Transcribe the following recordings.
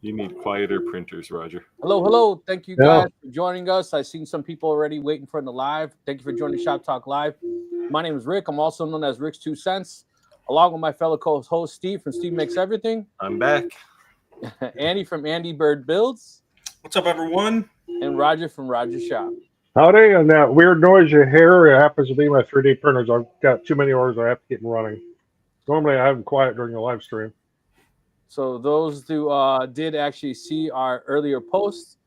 You need quieter printers, Roger. Hello. Thank you guys for joining us. I've seen some people already waiting for the live. Thank you for joining Shop Talk Live. My name is Rick. I'm also known as Rick's 2 Cents, along with my fellow co-host Steve from Steve Makes Everything. I'm back. Andy from Andy Bird Builds. What's up, everyone? And Roger from Roger's Shop. Howdy, and that weird noise you hear, it happens to be my 3D printers. I've got too many orders I have to keep them running. Normally I have them quiet during the live stream. So those who did actually see our earlier post,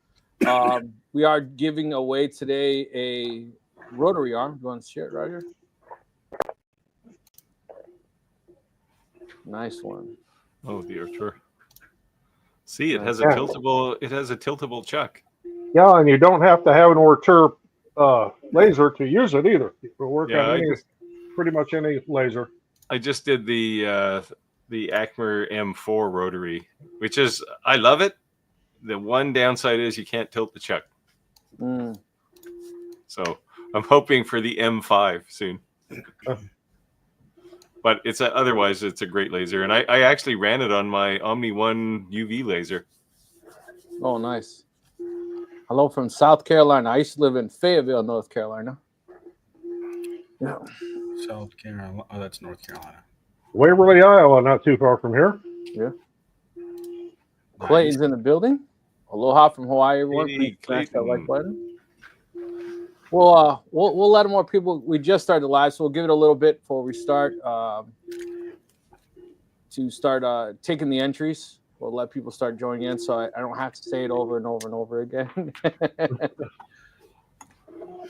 we are giving away today a rotary arm. You want to share it, Roger? Nice one. Oh, the Artur. See, it has a tiltable. It has a tiltable chuck. Yeah, and you don't have to have an Artur laser to use it either. You can work on pretty much any laser. I just did the Acmer M4 rotary, which is, I love it. The one downside is you can't tilt the chuck. So I'm hoping for the M5 soon. But it's otherwise it's a great laser, and I actually ran it on my Omni 1 UV laser. Oh, nice. Hello from South Carolina. I used to live in Fayetteville, North Carolina. Yeah. South Carolina. Oh, that's North Carolina. Waverly, Iowa, not too far from here. Yeah. Clayton's in the building. Aloha from Hawaii, everyone. Hey, Smash that like button. Well, we'll let more people. We just started live, so we'll give it a little bit before we start to start taking the entries. We'll let people start joining in, so I don't have to say it over and over and over again.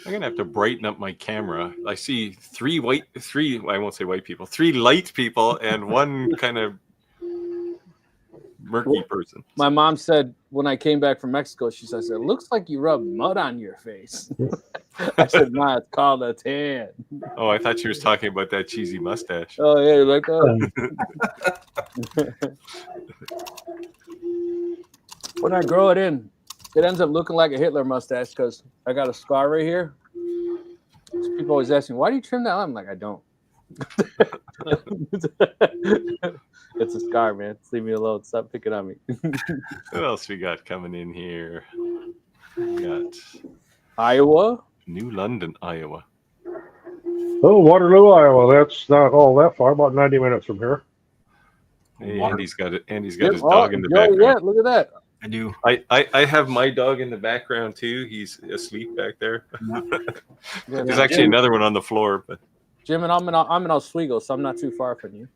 I'm gonna have to brighten up my camera. I see three I won't say white people, 3 light people, and one kind of murky person. My mom said when I came back from Mexico, she said, "It looks like you rubbed mud on your face." I said, "Nah, it's called a tan." Oh, I thought she was talking about that cheesy mustache. Oh yeah, like that. When I grow it in, it ends up looking like a Hitler mustache because I got a scar right here. So people always ask me, "Why do you trim that?" I'm like, I don't. It's a scar, man. Just leave me alone. Stop picking on me. What else we got coming in here? We got Iowa, New London, Iowa. Oh, Waterloo, Iowa. That's not all that far. About 90 minutes from here. Hey, Andy's got it. Andy's got his dog in the background. Yeah, look at that. I do. I have my dog in the background too. He's asleep back there. There's actually another one on the floor, but Jim and I'm in Oswego, so I'm not too far from you.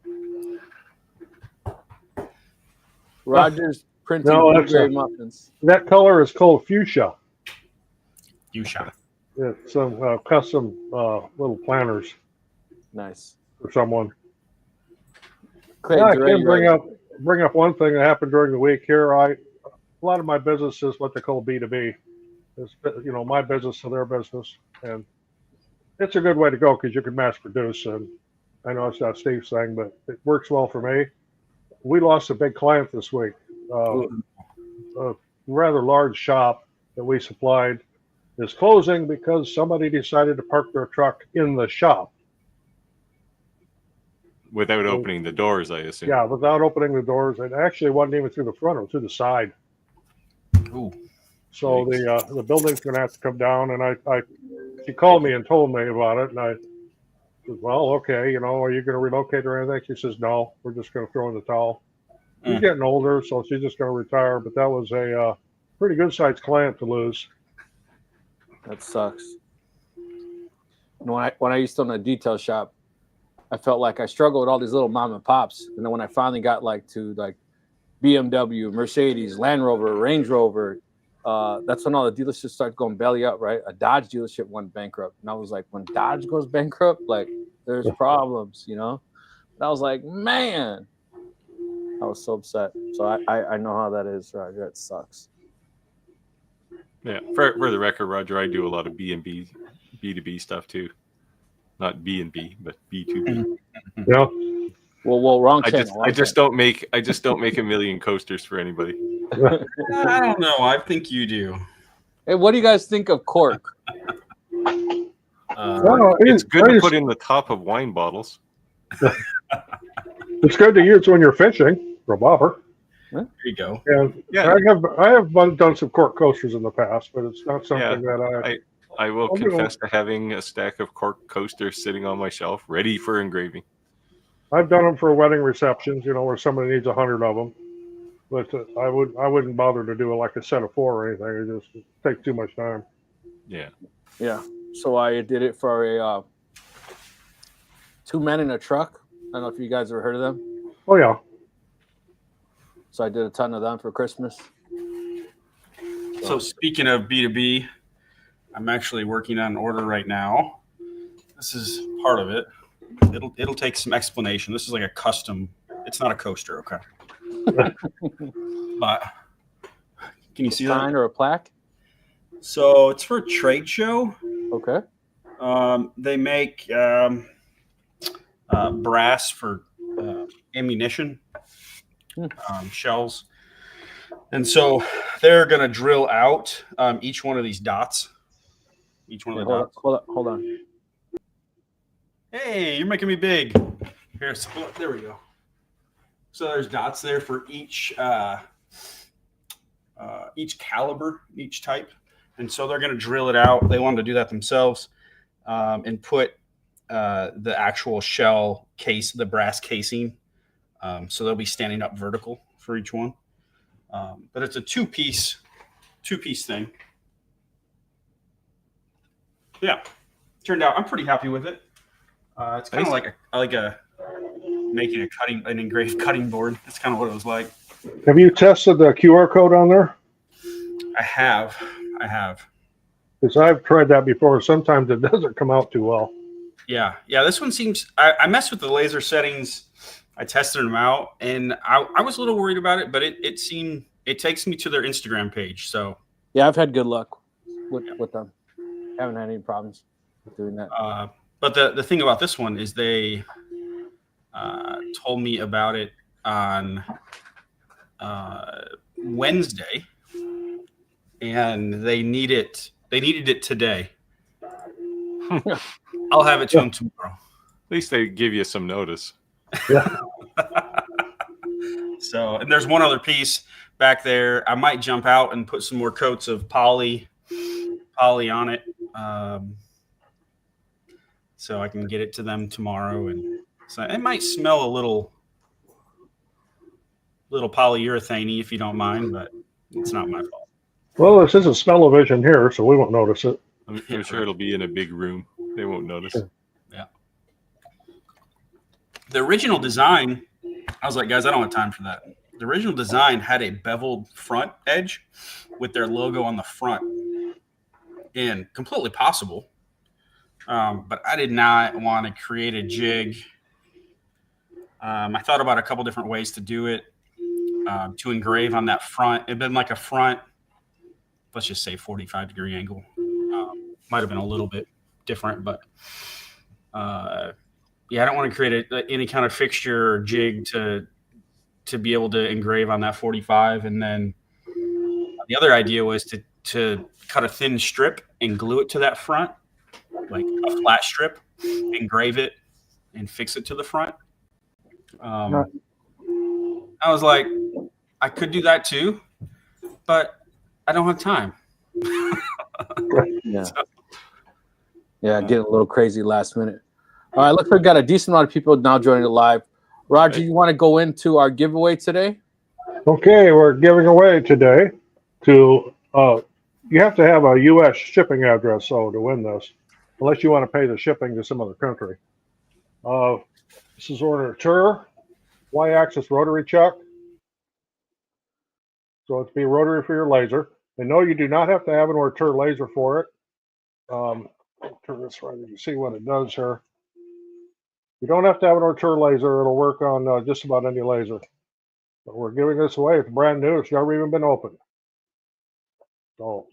Roger's printing blueberry muffins. That color is called fuchsia. Fuchsia. It's some custom little planners. Nice. For someone. Clay, I can bring up one thing that happened during the week here. A lot of my business is what they call B2B. It's, my business to their business, and it's a good way to go because you can mass produce. And I know it's not Steve's thing, but it works well for me. We lost a big client this week. A rather large shop that we supplied is closing because somebody decided to park their truck in the shop. without opening the doors, I assume. Yeah, without opening the doors. It actually wasn't even through the front, it was through the side. Ooh. So the building's going to have to come down, and she called me and told me about it, and I said, well, okay, are you going to relocate or anything? She says, no, we're just going to throw in the towel. She's getting older, so she's just going to retire, but that was a pretty good-sized client to lose. That sucks. When I used to own a detail shop, I felt like I struggled with all these little mom and pops, and then when I finally got to BMW, Mercedes, Land Rover, Range Rover, that's when all the dealerships started going belly up, right? A Dodge dealership went bankrupt, and I was like, when Dodge goes bankrupt, there's problems, And I was like, man, I was so upset. So I know how that is, Roger. It sucks. Yeah, for the record, Roger, I do a lot of B2B stuff too. Not B&B, but B2B. Yeah. Well, wrong channel. I just don't make a million coasters for anybody. I don't know. I think you do. Hey, what do you guys think of cork? It's good to put in the top of wine bottles. It's good to use when you're fishing for a bobber. There you go. And Yeah. I have done some cork coasters in the past, but it's not something that I will I'll do. confess to having a stack of cork coasters sitting on my shelf, ready for engraving. I've done them for wedding receptions, where somebody needs 100 of them. But I wouldn't bother to do like a set of 4 or anything. It just takes too much time. Yeah. Yeah. So I did it for a 2 Men in a Truck. I don't know if you guys ever heard of them. Oh yeah. So I did a ton of them for Christmas. So speaking of B2B, I'm actually working on an order right now. This is part of it. It'll take some explanation. This is like a custom. It's not a coaster, okay? But can you see that? Sign or a plaque? So it's for a trade show. Okay. They make brass for ammunition, shells. And so they're going to drill out each one of these dots. Each one of the dots. Hold on. Hey, you're making me big. Here, so, there we go. So there's dots there for each caliber, each type. And so they're going to drill it out. They wanted to do that themselves and put the actual shell case, the brass casing. So they'll be standing up vertical for each one. But it's a two-piece thing. Yeah, turned out I'm pretty happy with it. It's kind of like making an engraved cutting board. That's kind of what it was like. Have you tested the QR code on there? I have. Because I've tried that before. Sometimes it doesn't come out too well. Yeah. This one seems. I messed with the laser settings. I tested them out, and I was a little worried about it, but it takes me to their Instagram page. So yeah, I've had good luck with them. Haven't had any problems with doing that. But the thing about this one is they told me about it on Wednesday, and they needed it today. I'll have it to them tomorrow. At least they give you some notice. Yeah. So, and there's one other piece back there. I might jump out and put some more coats of poly on it. So I can get it to them tomorrow, and so it might smell a little polyurethane-y if you don't mind, but it's not my fault. Well, this isn't smell-o-vision here, so we won't notice it. I'm sure it'll be in a big room. They won't notice. Yeah. The original design, I was like, guys, I don't have time for that. The original design had a beveled front edge with their logo on the front, and completely possible. But I did not want to create a jig. I thought about a couple different ways to do it, to engrave on that front. It'd been like a front, let's just say 45-degree angle. Might have been a little bit different, but I don't want to create any kind of fixture or jig to be able to engrave on that 45. And then the other idea was to cut a thin strip and glue it to that front, like a flat strip, engrave it and fix it to the front. I was like, I could do that too, but I don't have time. Yeah. Yeah, getting a little crazy last minute. All right, looks like we got a decent amount of people now joining the live. Roger, you want to go into our giveaway today? Okay, we're giving away today to you have to have a U.S. shipping address to win this, unless you want to pay the shipping to some other country. This is order tour, Y-axis rotary chuck. So it's be rotary for your laser. And no, you do not have to have an Ortur laser for it. Turn this right. You can see what it does here. You don't have to have an Ortur laser. It'll work on just about any laser. But we're giving this away. It's brand new. It's never even been opened. So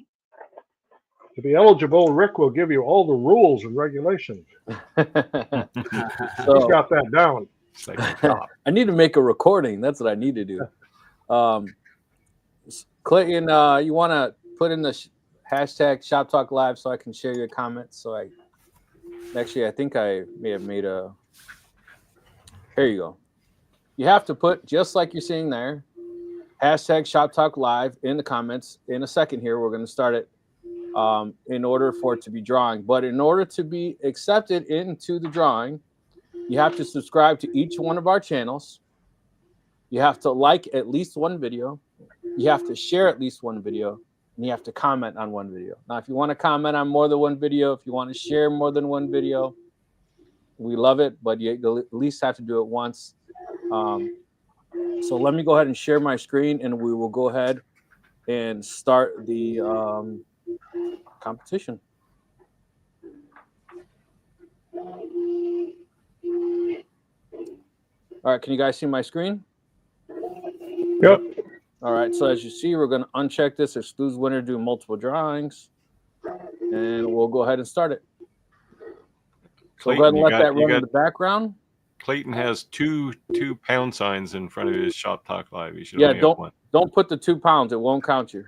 to be eligible, Rick will give you all the rules and regulations. He's got that down. I need to make a recording. That's what I need to do. Clayton, you want to put in the hashtag Shop Talk Live so I can share your comments? So I think I may have made a. Here you go. You have to put, just like you're seeing there, hashtag Shop Talk Live in the comments. In a second here, we're going to start it in order for it to be drawing. But in order to be accepted into the drawing, you have to subscribe to each one of our channels. You have to like at least one video. You have to share at least one video. And you have to comment on one video. Now, if you want to comment on more than one video, if you want to share more than one video, we love it, but you at least have to do it once. So let me go ahead and share my screen, and we will go ahead and start the competition. All right, can you guys see my screen? Yep. All right, so as you see, we're going to uncheck this, excludes winner, do multiple drawings, and we'll go ahead and start it. So go ahead and let that run in the background. Clayton has two pound signs in front of his Shop Talk Live. You should only have one. Don't put the 2 pounds. It won't count you.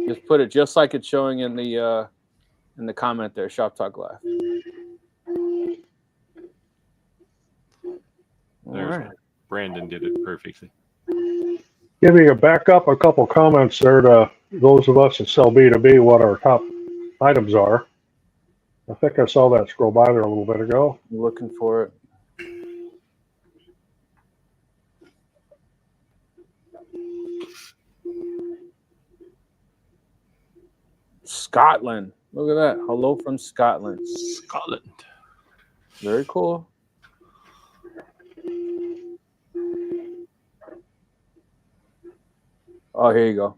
Just put it just like it's showing in the comment there, Shop Talk Live. All right. Brandon did it perfectly. Giving a backup, a couple comments there to those of us that sell B2B, what our top items are. I think I saw that scroll by there a little bit ago. I'm looking for it. Scotland. Look at that. Hello from Scotland. Scotland. Very cool. Oh, here you go.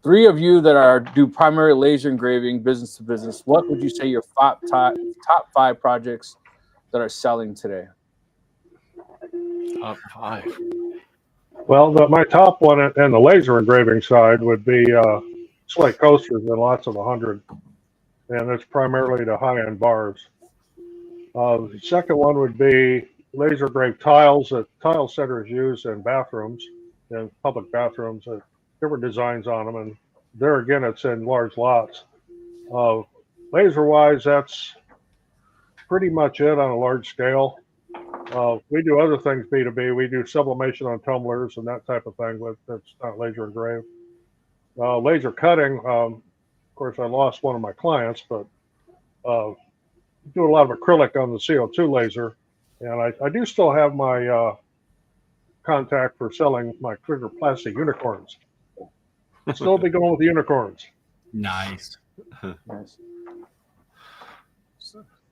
Three of you that do primary laser engraving, business to business, what would you say your top 5 projects that are selling today? Top 5. Well, my top one and the laser engraving side would be slate coasters in lots of 100, and it's primarily the high-end bars. The second one would be laser engraved tiles that tile setters use in bathrooms, in public bathrooms. Different designs on them, and there again, it's in large lots. Laser-wise, that's pretty much it on a large scale. We do other things B2B. We do sublimation on tumblers and that type of thing, but that's not laser engraved. Laser cutting, of course, I lost one of my clients, but do a lot of acrylic on the CO2 laser, and I do still have my contact for selling my clear plastic unicorns. Still be going with the unicorns. Nice. Nice.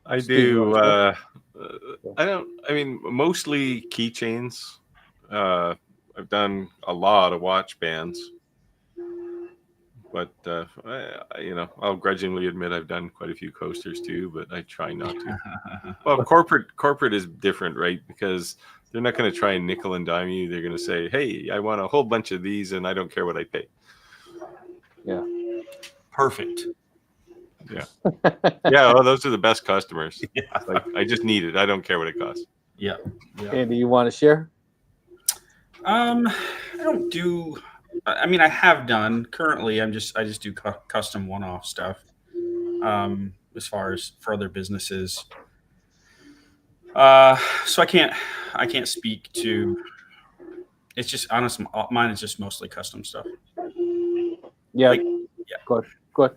I do. I mean, mostly keychains. I've done a lot of watch bands, but I'll grudgingly admit I've done quite a few coasters too. But I try not to. Well, corporate is different, right? Because they're not going to try and nickel and dime you. They're going to say, "Hey, I want a whole bunch of these, and I don't care what I pay." Yeah. Perfect. Yeah. Yeah. Well, those are the best customers. Yeah. Like, I just need it. I don't care what it costs. Yeah. Andy, you want to share? I don't do. I mean, I have done. Currently, I just do custom one-off stuff. As far as for other businesses. So I can't speak to. It's just honest. Mine is just mostly custom stuff. Yeah. Yeah. Go ahead.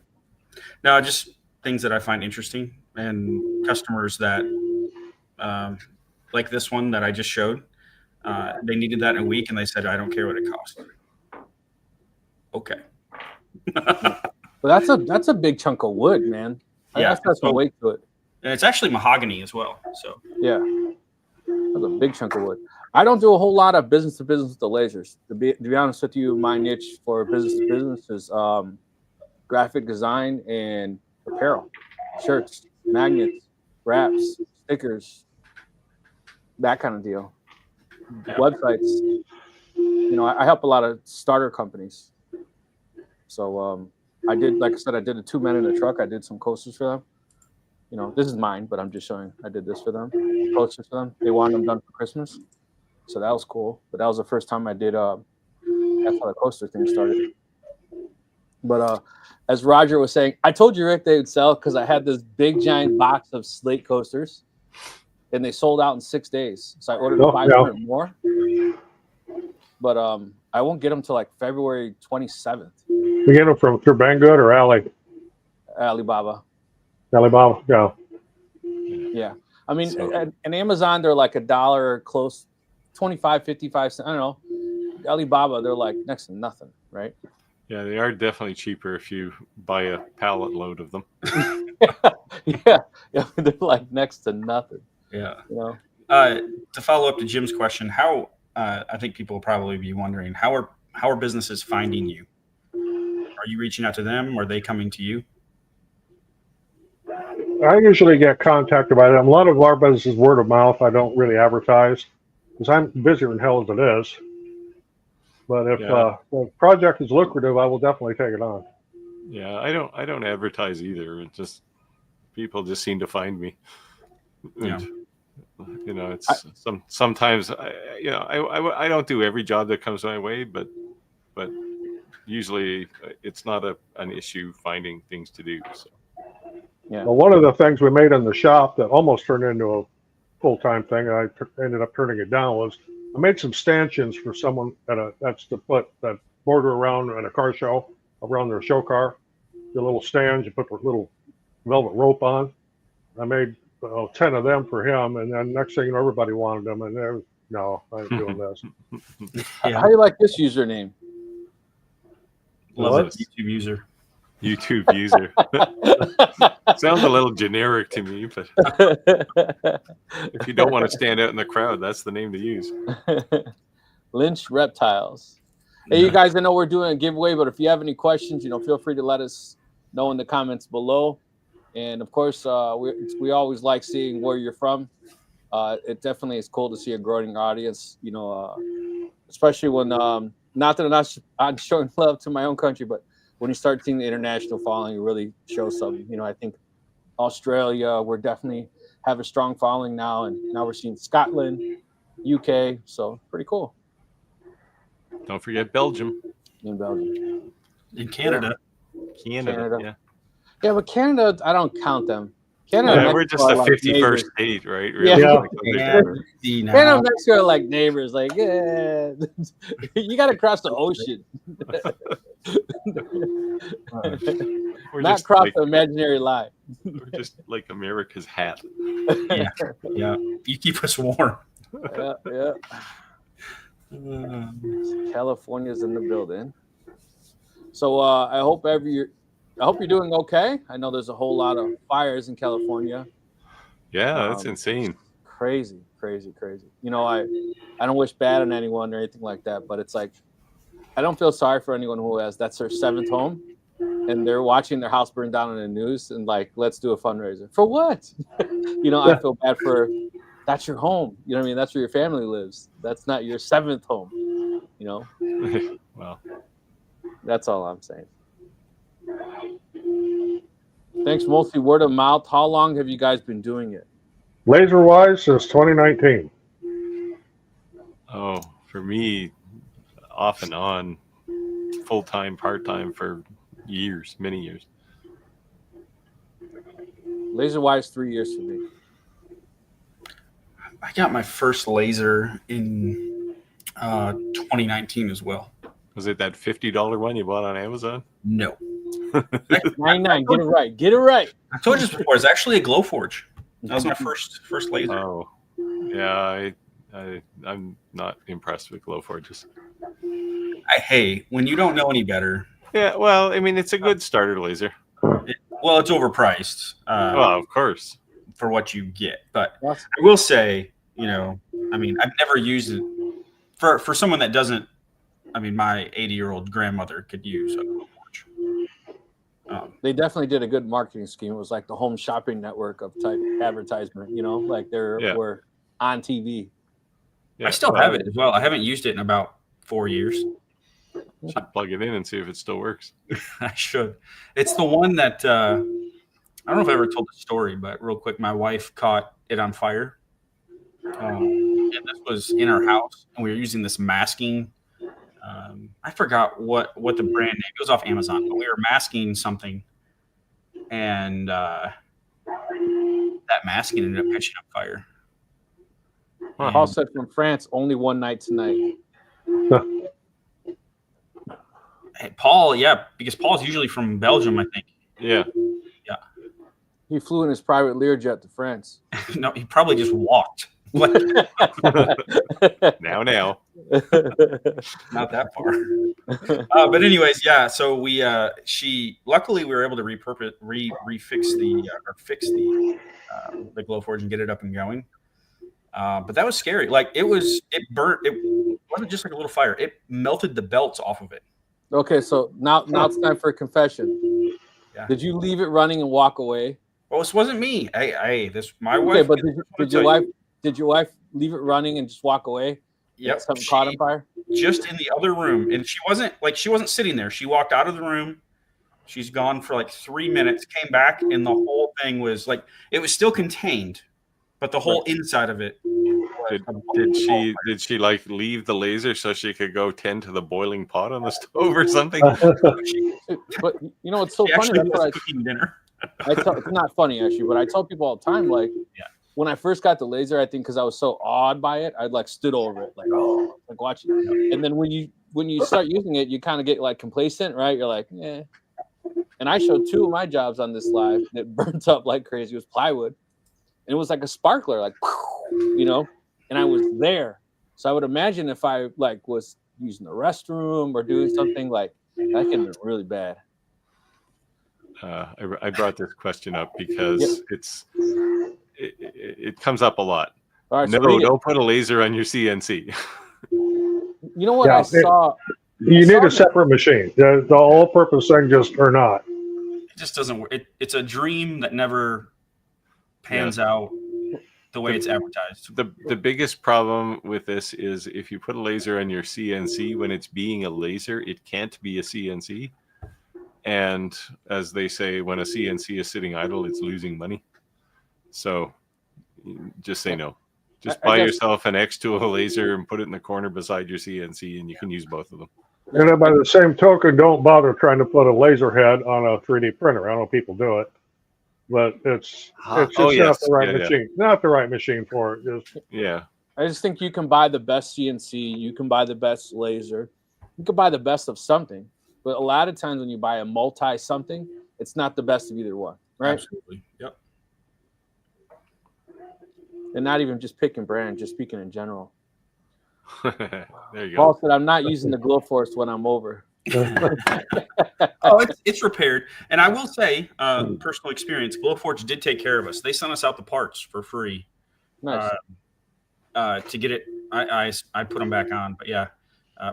No, just things that I find interesting and customers that, like this one that I just showed, they needed that in a week and they said, I don't care what it costs. Okay. Well, that's a big chunk of wood, man. Yeah. That's got some weight to it. And it's actually mahogany as well. So yeah, that's a big chunk of wood. I don't do a whole lot of business to business with the lasers. To be honest with you, my niche for business to business is graphic design and apparel, shirts, magnets, wraps, stickers, that kind of deal. Yeah. Websites. I help a lot of starter companies. So I did, like I said, I did a 2 men in a truck. I did some coasters for them. This is mine, but I'm just showing I did this for them. Coasters for them. They wanted them done for Christmas. So that was cool. But that was the first time I did that's how the coaster thing started. But as Roger was saying, I told you, Rick, they would sell because I had this big giant box of slate coasters. and they sold out in 6 days. So I ordered Oh, 500 more, but I won't get them till like February 27th. You get them from through Banggood or Alibaba. Alibaba? Yeah. Yeah. I mean, So- at Amazon, they're like $1 close, 25, 55 cents. I don't know. Alibaba, they're like next to nothing, right? Yeah, they are definitely cheaper if you buy a pallet load of them. yeah. They're like next to nothing. Yeah. You know? To follow up to Jim's question, how I think people will probably be wondering how are businesses finding you? Are you reaching out to them? Or are they coming to you? I usually get contacted by them. A lot of our business is word of mouth. I don't really advertise because I'm busier than hell as it is. But if the project is lucrative, I will definitely take it on. Yeah, I don't advertise either. It just people just seem to find me. And, you know, it's sometimes I don't do every job that comes my way, but usually it's not an issue finding things to do. So. Yeah. Well, one of the things we made in the shop that almost turned into a full-time thing, and I ended up turning it down, was I made some stanchions for someone that's to put that border around in a car show, around their show car. The little stands, you put the little velvet rope on. I made 10 of them for him, and then next thing you know, everybody wanted them, and they're no, I ain't doing this. How do you like this username? Love it. YouTube user. YouTube user. Sounds a little generic to me, but if you don't want to stand out in the crowd, that's the name to use. Lynch Reptiles. Hey, you guys, I know we're doing a giveaway, but if you have any questions, feel free to let us know in the comments below. And of course, we always like seeing where you're from. It definitely is cool to see a growing audience, especially when, not that I'm showing love to my own country, but when you start seeing the international following, it really shows something. I think Australia, we're definitely have a strong following now, and now we're seeing Scotland, UK, so pretty cool. Don't forget Belgium. In Belgium. In Canada. Canada. Yeah, but Canada, I don't count them. Canada, yeah, we're just a 51st state, right? Really? Yeah. Canada and Mexico are like neighbors. Like, yeah, you got to cross the ocean. Not cross the imaginary line. We're just like America's hat. Yeah. You keep us warm. Yeah. California's in the building. So I hope you're doing okay. I know there's a whole lot of fires in California. Yeah, that's insane. Crazy. I don't wish bad on anyone or anything like that, but it's like I don't feel sorry for anyone who that's their 7th home and they're watching their house burn down on the news and like, let's do a fundraiser. For what? I feel bad for that's your home. You know what I mean? That's where your family lives. That's not your 7th home. Well, that's all I'm saying. Thanks, mostly word of mouth. How long have you guys been doing it? Laser-wise, since 2019. Oh, for me, off and on, full-time, part-time for years, many years. Laser-wise, 3 years for me. I got my first laser in 2019 as well. Was it that $50 one you bought on Amazon? No. 99. Get it right. I told you this before. It's actually a Glowforge. That was my first laser. Oh, yeah. I'm not impressed with Glowforges. Hey, when you don't know any better. Yeah, well, I mean, it's a good starter laser. It's overpriced. Well, of course. For what you get. But I will say, I've never used it for someone that doesn't, my 80-year-old grandmother could use a Glowforge. They definitely did a good marketing scheme. It was like the home shopping network of type advertisement, like we're on TV. Yeah, I still have it as well. I haven't used it in about 4 years. Should plug it in and see if it still works. I should. It's the one that I don't know if I ever told the story, but real quick, my wife caught it on fire. And this was in our house, and we were using this masking. I forgot what the brand name. It was off Amazon, but we were masking something, and that masking ended up catching on fire. Paul said from France, only one night tonight. Hey, Paul, yeah, because Paul's usually from Belgium, I think. Yeah. He flew in his private Learjet to France. No, he probably just walked. Like, Now. not that far. But anyways, yeah. So luckily we were able to fix the Glowforge and get it up and going. But that was scary. Like it burnt. It wasn't just like a little fire. It melted the belts off of it. Okay, so now it's time for a confession. Yeah. Did you leave it running and walk away? Well, this wasn't me. My Okay, wife. but did your wife leave it running and just walk away? Yep. Something caught on fire? Just in the other room, and she wasn't sitting there. She walked out of the room. She's gone for like 3 minutes. Came back, and the whole thing was like it was still contained, but the whole inside of it. Did she like leave the laser so she could go tend to the boiling pot on the stove or something? But you know, it's so funny. That's what cooking dinner. it's not funny actually, but I tell people all the time, like, when I first got the laser, I think because I was so awed by it, I'd like stood over it, like watching it. And then when you start using it, you kind of get like complacent, right? You're like, eh. And I showed 2 of my jobs on this live that burnt up like crazy. It was plywood, and it was like a sparkler, like, you know. And I was there, so I would imagine if I like was using the restroom or doing something like that, could have been really bad. I brought this question up because it comes up a lot. All right, no, so don't put a laser on your CNC. You know what I saw? You need a separate machine. The all-purpose thing or not. It just doesn't work. It's a dream that never pans out the way it's advertised. The biggest problem with this is if you put a laser on your CNC, when it's being a laser, it can't be a CNC. And as they say, when a CNC is sitting idle, it's losing money. So just say no. Just buy yourself an X2 laser and put it in the corner beside your CNC, and you can use both of them. And then by the same token, don't bother trying to put a laser head on a 3D printer. I know people do it, but it's just not the right machine. Not the right machine for it. I just think you can buy the best CNC. You can buy the best laser. You can buy the best of something. But a lot of times when you buy a multi-something, it's not the best of either one, right? Absolutely. Yep. And not even just picking brand, just speaking in general. There you go. Paul said, I'm not using the Glowforce when I'm over. Oh, it's repaired. And I will say, personal experience, Glowforge did take care of us. They sent us out the parts for free. Nice. To get it. I put them back on, but yeah.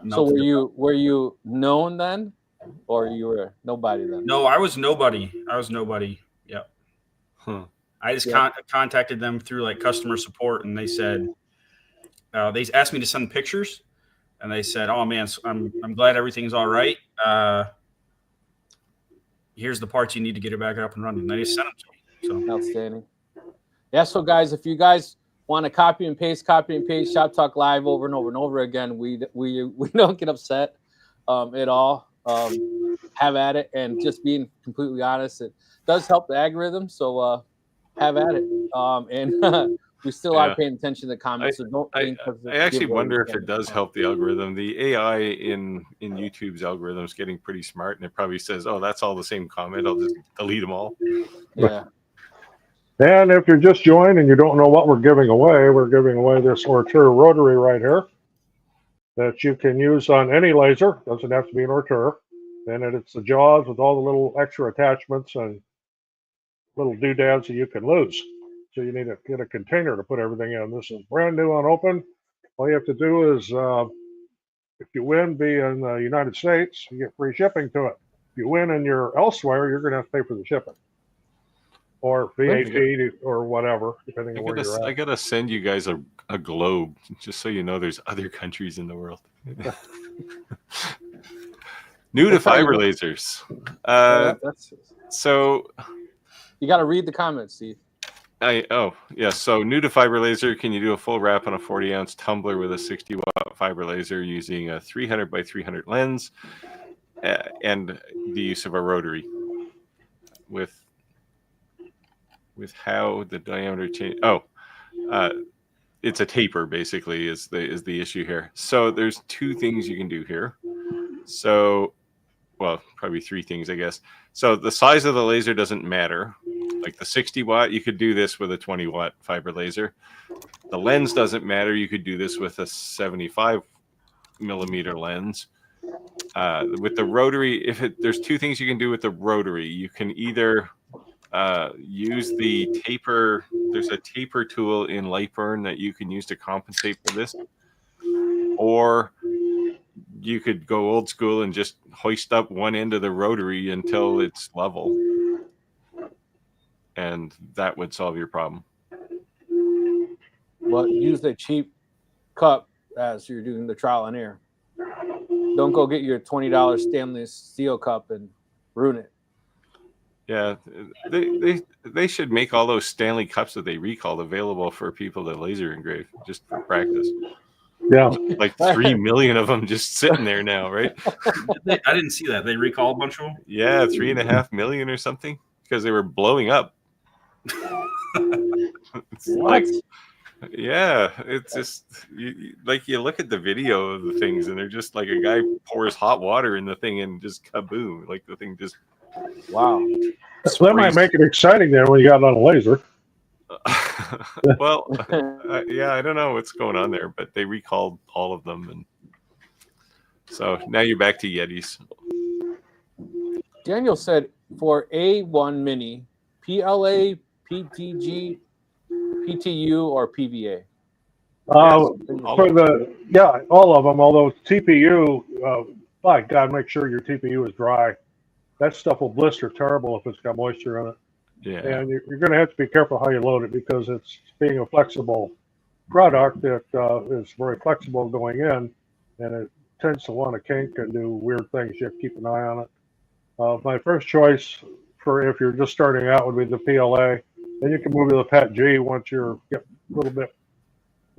So were you known then, or you were nobody then? No, I was nobody. Yep. I just contacted them through like customer support, and they said they asked me to send pictures, and they said, "Oh man, I'm glad everything's all right. Here's the parts you need to get it back up and running." And they just sent them to me. So outstanding. Yeah. So guys, if you guys want to copy and paste Shop Talk Live over and over and over again, we don't get upset at all. Have at it, and just being completely honest, it does help the algorithm. So have at it. And we still are paying attention to the comments. So don't think I actually wonder if it does help the algorithm. The AI in YouTube's algorithm is getting pretty smart, and it probably says, "Oh, that's all the same comment. I'll just delete them all." Yeah. And if you're just joined and you don't know what we're giving away this Ortur rotary right here that you can use on any laser. Doesn't have to be an Ortur. And it's the jaws with all the little extra attachments and little doodads that you can lose. So you need to get a container to put everything in. This is brand new unopened. All you have to do is, if you win, be in the United States, you get free shipping to it. If you win and you're elsewhere, you're going to have to pay for the shipping. Or VAT or whatever, depending on where you're at. I gotta send you guys a globe, just so you know there's other countries in the world. New to fiber lasers. So you got to read the comments, Steve. So new to fiber laser, can you do a full wrap on a 40-ounce tumbler with a 60-watt fiber laser using a 300 by 300 lens and the use of a rotary with how the diameter change? it's a taper basically is the issue here. So there's two things you can do here. So, well, probably three things, I guess. So the size of the laser doesn't matter. Like the 60 watt, you could do this with a 20 watt fiber laser. The lens doesn't matter. You could do this with a 75 millimeter lens. With the rotary, there's two things you can do with the rotary. You can either use the taper. There's a taper tool in Lightburn that you can use to compensate for this, or you could go old school and just hoist up one end of the rotary until it's level, and that would solve your problem. But use the cheap cup as you're doing the trial and error. Don't go get your $20 stainless steel cup and ruin it. Yeah, they should make all those Stanley cups that they recalled available for people to laser engrave just for practice. Yeah, like 3 million of them just sitting there now, right? I didn't see that. They recalled a bunch of them? Yeah, 3.5 million or something because they were blowing up. It's What? Yeah, it's just like you look at the video of the things and they're just like a guy pours hot water in the thing and just kaboom, like the thing just. Wow. So that might make it exciting then when you got it on a laser. Well, yeah, I don't know what's going on there, but they recalled all of them, and so now you're back to Yetis. Daniel said for A1 Mini, PLA, PTG, PTU, or PVA. For all of them. Although TPU, by God, make sure your TPU is dry. That stuff will blister terrible if it's got moisture in it. Yeah, and you're going to have to be careful how you load it because it's being a flexible product that is very flexible going in, and it tends to want to kink and do weird things. You have to keep an eye on it. My first choice for if you're just starting out would be the PLA. Then you can move to the PET G once you're get a little bit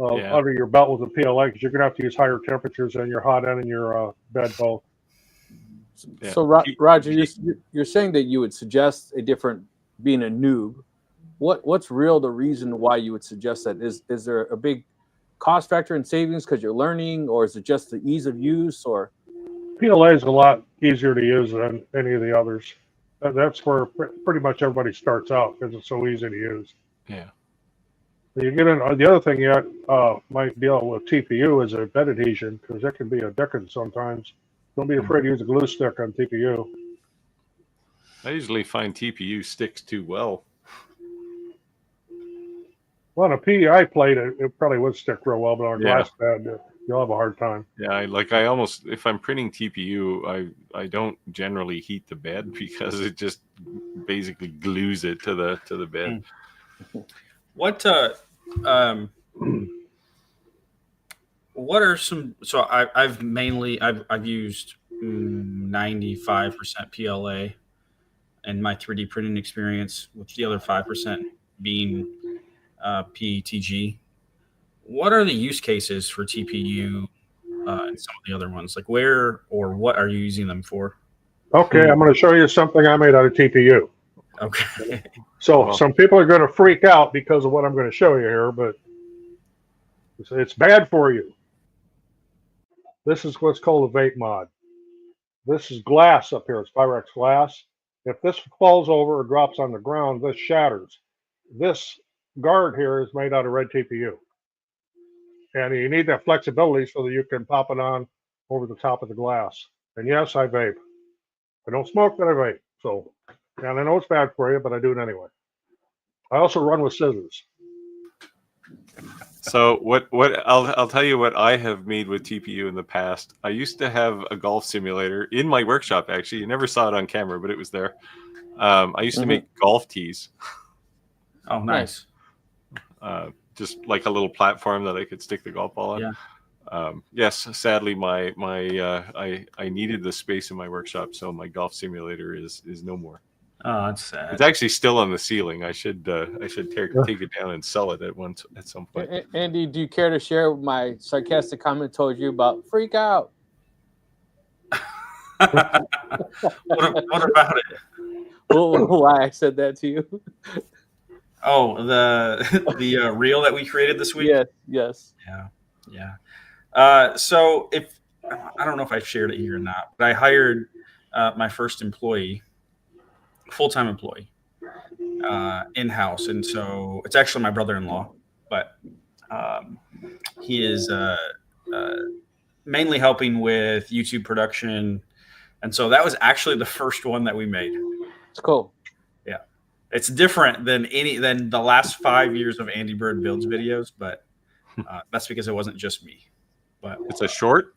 under your belt with the PLA, because you're going to have to use higher temperatures in your hot end and your bed both. Yeah. So Roger, you're saying that you would suggest a different, being a noob. What's the reason why you would suggest that? Is there a big cost factor in savings because you're learning, or is it just the ease of use? Or PLA is a lot easier to use than any of the others. That's where pretty much everybody starts out because it's so easy to use. Yeah. You get in. The other thing you might deal with TPU is a bed adhesion, because that can be a dickens sometimes. Don't be afraid to use a glue stick on TPU. I usually find TPU sticks too well. Well, on a PEI plate, it probably would stick real well, but on a glass pad, you'll have a hard time. Yeah, I almost, if I'm printing TPU, I don't generally heat the bed because it just basically glues it to the bed. What are some? So I've used 95% PLA in my 3D printing experience, with the other 5% being PETG. What are the use cases for TPU and some of the other ones? Like where or what are you using them for? Okay, I'm going to show you something I made out of TPU. Okay. So some people are going to freak out because of what I'm going to show you here, but it's bad for you. This is what's called a vape mod. This is glass up here. It's Pyrex glass. If this falls over or drops on the ground, this shatters. This guard here is made out of red TPU. And you need that flexibility so that you can pop it on over the top of the glass. And yes, I vape. I don't smoke, but I vape. So, and I know it's bad for you, but I do it anyway. I also run with scissors. So what I'll tell you what I have made with TPU in the past. I used to have a golf simulator in my workshop. Actually, you never saw it on camera, but it was there. I used to make golf tees. Oh, nice. Just like a little platform that I could stick the golf ball on. Yeah. Yes, sadly, I needed the space in my workshop, so my golf simulator is no more. Oh, that's sad. It's actually still on the ceiling. I should take it down and sell it at some point. Andy, do you care to share my sarcastic comment told you about freak out? What about it? Why I said that to you? Oh, the reel that we created this week. Yes. Yeah. So if I don't know if I've shared it here or not, but I hired my first employee, full-time employee, in-house, and so it's actually my brother-in-law, but he is mainly helping with YouTube production, and so that was actually the first one that we made. It's cool. Yeah, it's different than the last 5 years of Andy Bird Builds videos, but that's because it wasn't just me. But It's a short.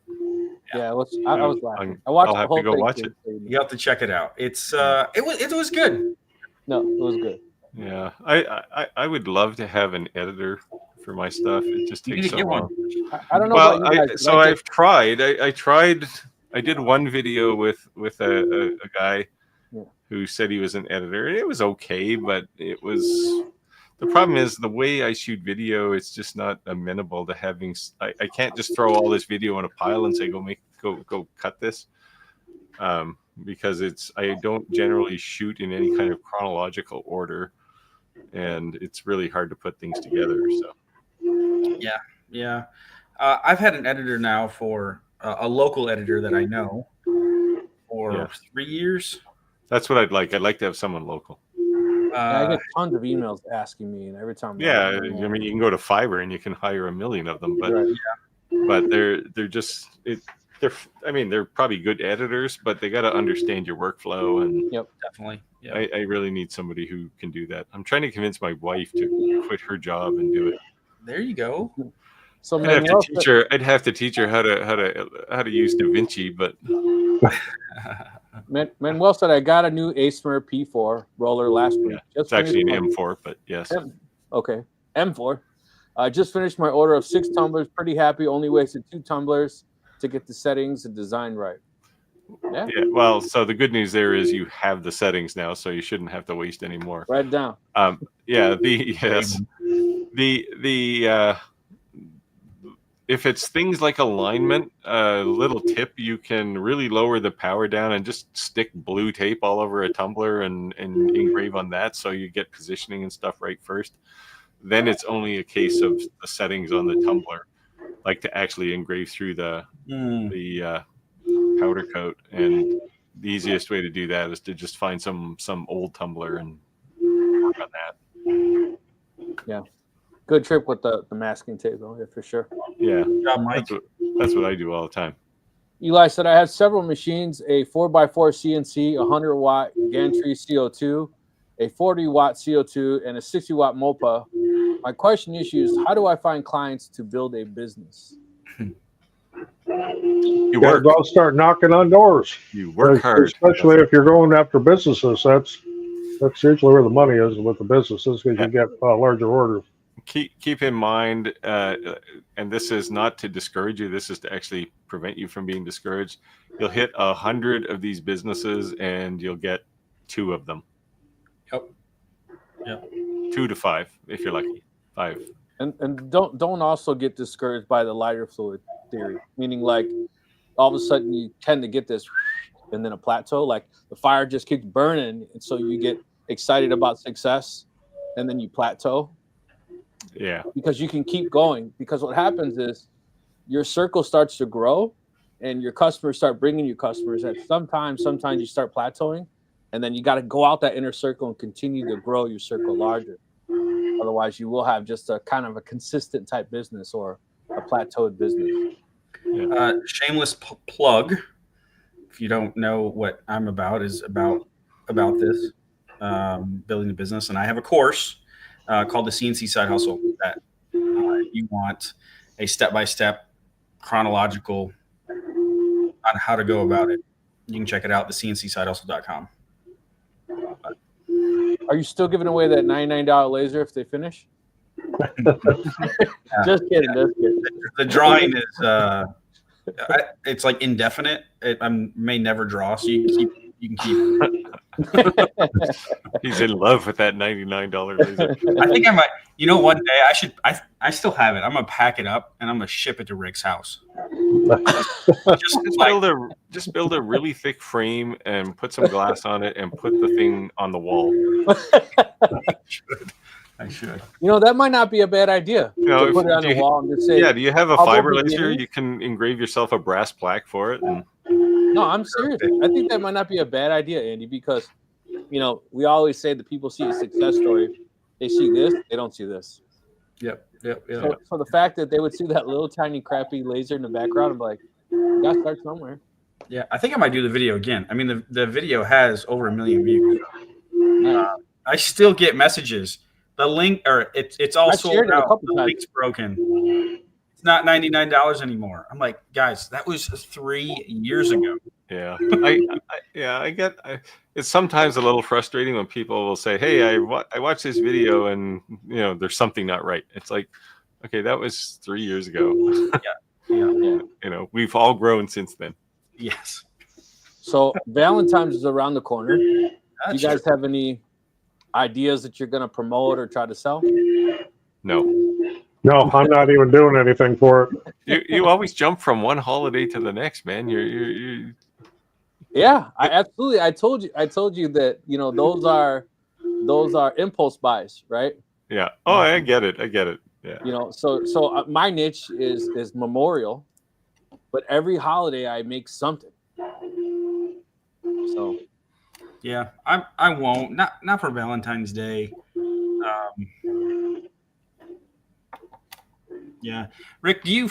Yeah, I was laughing. I I'll watched the have whole to go thing. watch it. you have to check it out. It's it was good. No, it was good. Yeah, I would love to have an editor for my stuff. It just You takes need so to get one. long. I don't know Well, about you guys. but I've tried. I tried. I did one video with a guy Yeah. who said he was an editor, and it was okay, but it was. The problem is the way I shoot video. It's just not amenable to having. I can't just throw all this video in a pile and say go cut this. Because I don't generally shoot in any kind of chronological order, and it's really hard to put things together. So Yeah. I've had an editor now for a local editor that I know for 3 years. That's what I'd like. I'd like to have someone local. I get tons of emails asking me, and every time. Yeah, I mean, you can go to Fiverr and you can hire 1 million of them, but Right. but they're just they're probably good editors, but they got to understand your workflow, and Definitely. Yeah. I really need somebody who can do that. I'm trying to convince my wife to quit her job and do it. There you go. So I'd have to teach her how to use DaVinci, but Manuel said I got a new ASMR P4 roller last week. it's actually an M4, but yes. Okay, M4. I just finished my order of 6 tumblers. Pretty happy. Only wasted 2 tumblers to get the settings and design right. Yeah. Well, so the good news there is you have the settings now, so you shouldn't have to waste any more. Write it down. If it's things like alignment, little tip, you can really lower the power down and just stick blue tape all over a tumbler and engrave on that, so you get positioning and stuff right first. Then it's only a case of the settings on the tumbler, like to actually engrave through the powder coat. And the easiest way to do that is to just find some old tumbler and work on that. Yeah. Good trip with the masking tape, though, yeah, for sure. Yeah, Mike. That's what I do all the time. Eli said, I have several machines, a 4x4 CNC, 100-watt gantry CO2, a 40-watt CO2, and a 60-watt MOPA. My question is, how do I find clients to build a business? You gotta go start knocking on doors. You work hard. Especially if you're going after businesses. That's usually where the money is with the businesses, because you get larger orders. Keep in mind, and this is not to discourage you, this is to actually prevent you from being discouraged. You'll hit 100 of these businesses and you'll get 2 of them. Yep. 2 to 5 if you're lucky. 5. And don't also get discouraged by the lighter fluid theory, meaning like all of a sudden you tend to get this and then a plateau, like the fire just keeps burning, and so you get excited about success and then you plateau. Yeah. Because you can keep going, because what happens is your circle starts to grow and your customers start bringing you customers, and sometimes you start plateauing, and then you got to go out that inner circle and continue to grow your circle larger. Otherwise you will have just a kind of a consistent type business or a plateaued business. Shameless plug, if you don't know what I'm about, is about this building a business, and I have a course called the CNC Side Hustle that you want a step-by-step chronological on how to go about it. You can check it out, the cncsidehustle.com. Are you still giving away that $99 laser if they finish? Just kidding. The drawing is it's like indefinite. I may never draw, so you can keep. He's in love with that $99 laser. I think I might. One day I still have it. I'm gonna pack it up and I'm gonna ship it to Rick's house. Just build a really thick frame and put some glass on it and put the thing on the wall. I should. You know, that might not be a bad idea. You know, To put it on the wall and just say, yeah, do you have a humble fiber laser? beginnings. You can engrave yourself a brass plaque for it. And No, I'm serious. I think that might not be a bad idea, Andy, because, you know, we always say that people see a success story. They see this, they don't see this. Yep. So the fact that they would see that little tiny crappy laser in the background, I'm like, you got to start somewhere. Yeah, I think I might do the video again. I mean, the video has over 1 million views. I still get messages. The link, or it's all sold shared it a out. couple The times. link's broken. It's not $99 anymore. I'm like, guys, that was 3 years ago. yeah, I get. It's sometimes a little frustrating when people will say, "Hey, I watched this video, and you know, there's something not right." It's like, okay, that was 3 years ago. Yeah. You know, we've all grown since then. Yes. So Valentine's is around the corner. Do you That's guys have any ideas that you're going to promote or try to sell? No, No, I'm not even doing anything for it. you always jump from one holiday to the next, man. You Yeah, I absolutely. I told you that, you know, those are impulse buys, right? yeah. Oh, I get it. Yeah. You know, so my niche is memorial, but every holiday I make something. So yeah, I won't. Not for Valentine's Day. Yeah, Rick, do you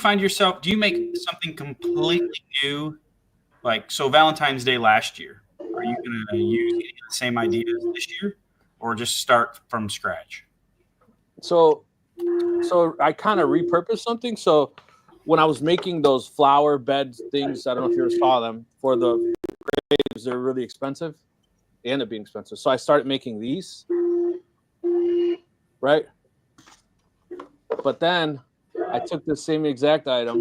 make something completely new? Like, so Valentine's Day last year, are you going to use any of the same ideas this year, or just start from scratch? So I kind of repurposed something. So when I was making those flower bed things, I don't know if you ever saw them, for the graves, they're really expensive. They end up being expensive. So I started making these, right? But then I took the same exact item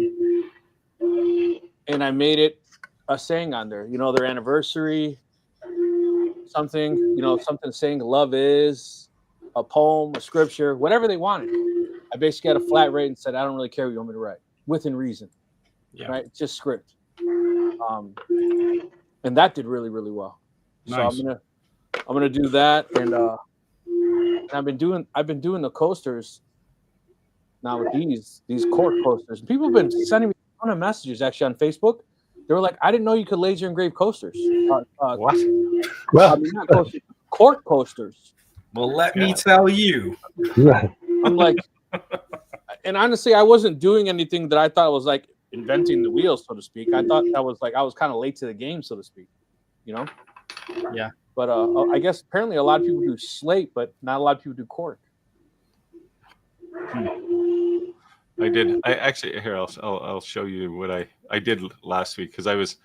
and I made it a saying on there, you know, their anniversary, something, you know, something saying love is, a poem, a scripture, whatever they wanted. I basically had a flat rate and said, I don't really care what you want me to write, within reason. Yeah. Right? It's just script. And that did really, really well. Nice. So I'm gonna do that, and I've been doing the coasters now with these cork coasters. People have been sending me a ton of messages actually on Facebook. They were like, I didn't know you could laser engrave coasters. What? I mean, not coasters, cork coasters. Well, let me tell you. I'm like, and honestly, I wasn't doing anything that I thought was like inventing the wheel, so to speak. I thought that was like I was kind of late to the game, so to speak. You know? Yeah. But I guess apparently a lot of people do slate, but not a lot of people do cork. I did. I actually here. I'll show you what I did last week because I was.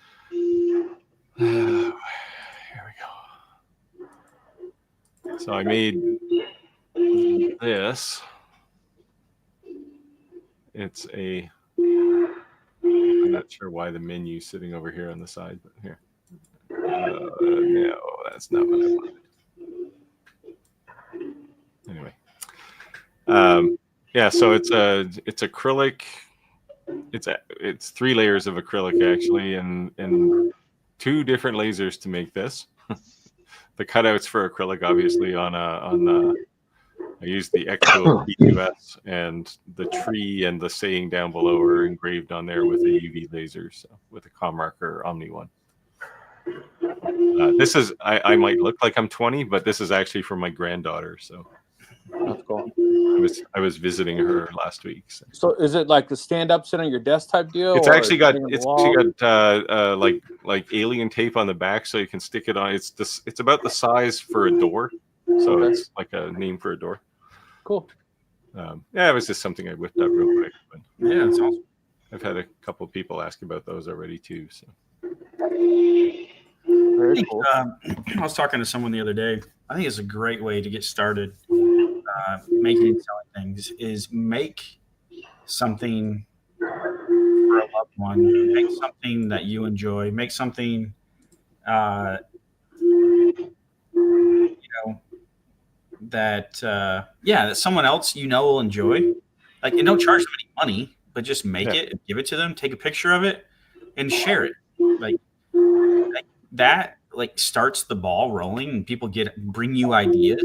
Here we go. So I made this. It's a. I'm not sure why the menu's sitting over here on the side, but here. No, that's not what I wanted. Anyway. Yeah, so it's acrylic. It's 3 layers of acrylic actually, and 2 different lasers to make this. The cutouts for acrylic, obviously, I used the Expo P2S, and the tree and the saying down below are engraved on there with a UV laser, so with a Commarker Omni one. This is I might look like I'm 20, but this is actually for my granddaughter. So That's cool. I was visiting her last week. So is it like the stand up, sit on your desk type deal? It's or actually got sitting on the wall? like alien tape on the back, so you can stick it on. It's about the size for a door, so Okay. it's like a name for a door. Cool. Yeah, it was just something I whipped up real quick. But Yeah, that's awesome. I've had a couple of people ask about those already too. So Very cool. I was talking to someone the other day. I think it's a great way to get started making and selling things is make something for a loved one. Make something that you enjoy. Make something, that someone else will enjoy. Like, and don't charge them any money, but just make it and give it to them. Take a picture of it and share it. Like that, like starts the ball rolling, and people bring you ideas.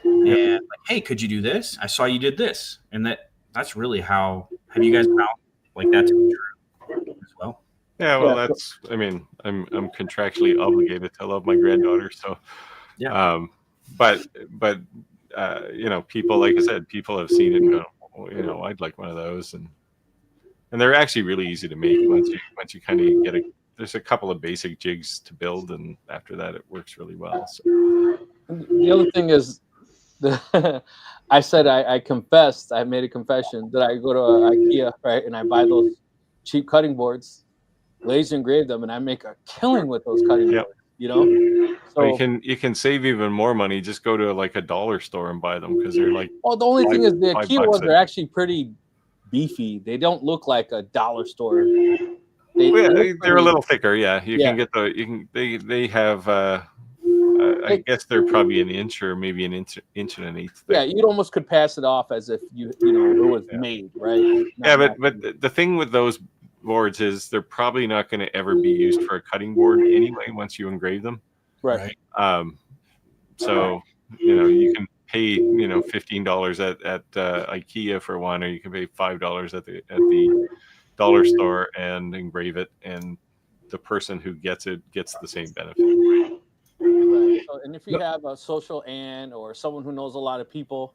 and like, hey, could you do this? I saw you did this, and that's really how. Have you guys found like that to be true as well? Yeah, well, that's. I mean, I'm contractually obligated to love my granddaughter, so. Yeah. But you know, people, like I said, people have seen it and go, oh, you know, I'd like one of those, and they're actually really easy to make once you kind of get there's a couple of basic jigs to build, and after that it works really well. So the other thing is, I said I confessed. I made a confession that I go to IKEA, right, and I buy those cheap cutting boards, laser engrave them, and I make a killing with those cutting boards. You know, so you can save even more money. Just go to like a dollar store and buy them because they're like. Well, the only thing is the IKEA ones are actually pretty beefy. They don't look like a dollar store. They're a little thicker. Yeah, you can get they have. I guess they're probably an inch or maybe an inch and an eighth thick. Yeah, you almost could pass it off as if you know it was made, right? But the thing with those boards is they're probably not going to ever be used for a cutting board anyway once you engrave them. Right. So you know, you can pay $15 at IKEA for one, or you can pay $5 at the dollar store and engrave it, and the person who gets it gets the same benefit. Right. So, and if you have a social aunt or someone who knows a lot of people,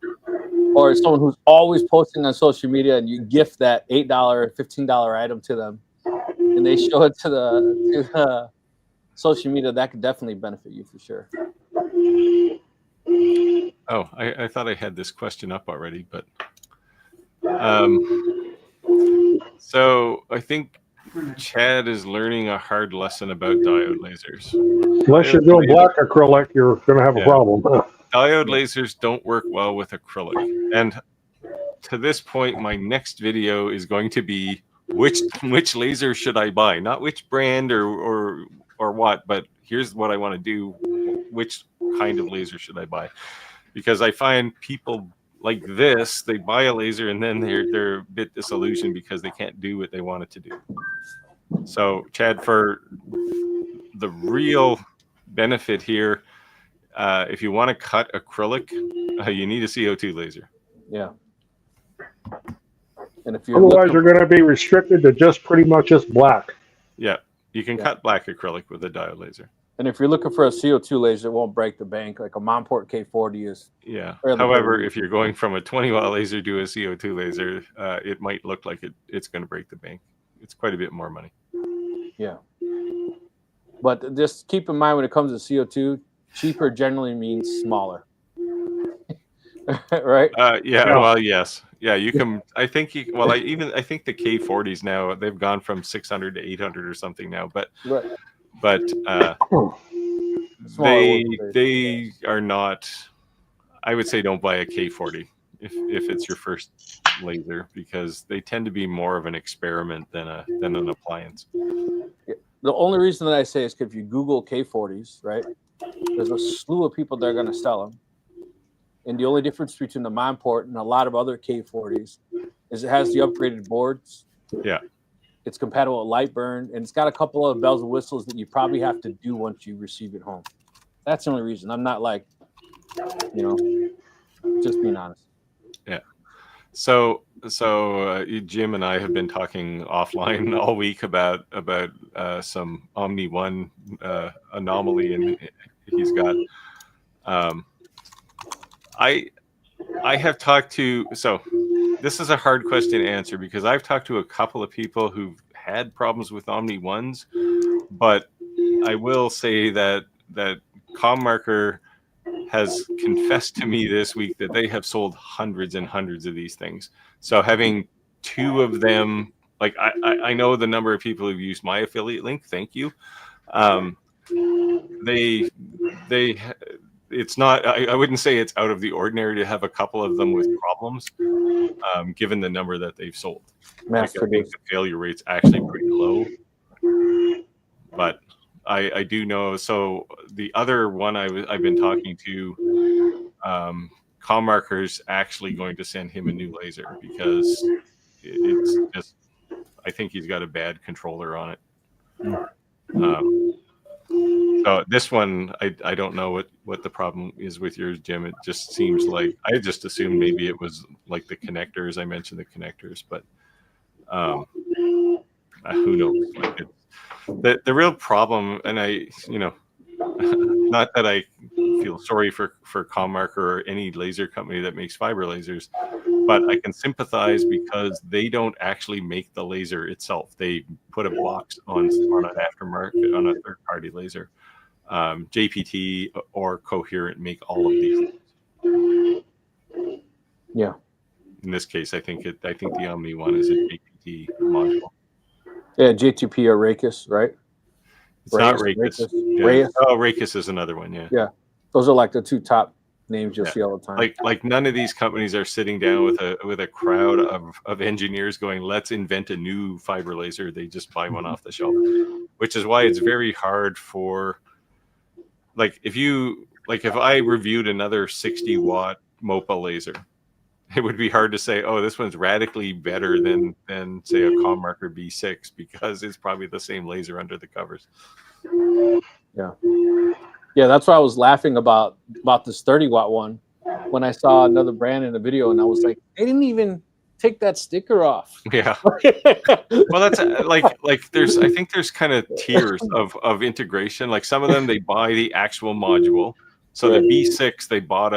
or someone who's always posting on social media, and you gift that $8, $15 item to them, and they show it to the social media, that could definitely benefit you for sure. Oh, I thought I had this question up already, but so I think Chad is learning a hard lesson about diode lasers. Unless you're doing black acrylic, you're going to have a problem. Diode lasers don't work well with acrylic. And to this point, my next video is going to be which laser should I buy? Not which brand or what, but here's what I want to do. Which kind of laser should I buy? Because I find people like this, they buy a laser and then they're a bit disillusioned because they can't do what they want it to do. So, Chad, for the real benefit here, if you want to cut acrylic, you need a CO2 laser. Yeah. And if you're otherwise, you're going to be restricted to just pretty much just black. Yeah, you can cut black acrylic with a diode laser. And if you're looking for a CO2 laser, it won't break the bank. Like a Monport K40 is. Yeah. However, if you're going from a 20-watt laser to a CO2 laser, it might look like it's going to break the bank. It's quite a bit more money. Yeah. But just keep in mind when it comes to CO2, cheaper generally means smaller. Right? Yeah. Well, yes. Yeah, you can. I think you. Well, I think the K40s now, they've gone from 600 to 800 or something now. But they are not. I would say don't buy a K40 if it's your first laser, because they tend to be more of an experiment than an appliance. The only reason that I say is because if you Google K40s, right, there's a slew of people that are going to sell them. And the only difference between the Monport and a lot of other K40s is it has the upgraded boards. Yeah. It's compatible with Lightburn, and it's got a couple of bells and whistles that you probably have to do once you receive it home. That's the only reason. I'm not like, just being honest. Yeah. So Jim and I have been talking offline all week about some Omni One anomaly, and he's got. I have talked to, so this is a hard question to answer because I've talked to a couple of people who've had problems with Omni Ones, but I will say that CommMarker has confessed to me this week that they have sold hundreds and hundreds of these things. So having two of them, like I know the number of people who've used my affiliate link. Thank you. It's not. I wouldn't say it's out of the ordinary to have a couple of them with problems, given the number that they've sold. Like, I think the failure rate's actually pretty low. But I do know. So the other one I've been talking to, CommMarker's actually going to send him a new laser because it's just. I think he's got a bad controller on it. So this one, I don't know what the problem is with yours, Jim. It just seems like I just assumed maybe it was like the connectors. I mentioned the connectors, but who knows? Like the real problem, and not that I feel sorry for Commark or any laser company that makes fiber lasers, but I can sympathize because they don't actually make the laser itself. They put a box on an aftermarket on a third party laser. JPT or Coherent make all of these things. Yeah. In this case, I think the Omni one is a JPT module. Yeah, JTP or Rakis, right? It's not Rakis. Yeah. Reyes. Oh, Rakis is another one. Yeah. Yeah, those are like the two top names you'll see all the time. Like none of these companies are sitting down with a crowd of engineers going, let's invent a new fiber laser. They just buy one off the shelf, which is why it's very hard for, like, if I reviewed another 60-watt MOPA laser, it would be hard to say, oh, this one's radically better than say a Commark or B6 because it's probably the same laser under the covers. Yeah, that's why I was laughing about this 30-watt one when I saw another brand in the video, and I was like, they didn't even take that sticker off. Yeah. Well, that's there's, I think there's kind of tiers of integration. Like some of them, they buy the actual module. So the B6, they buy,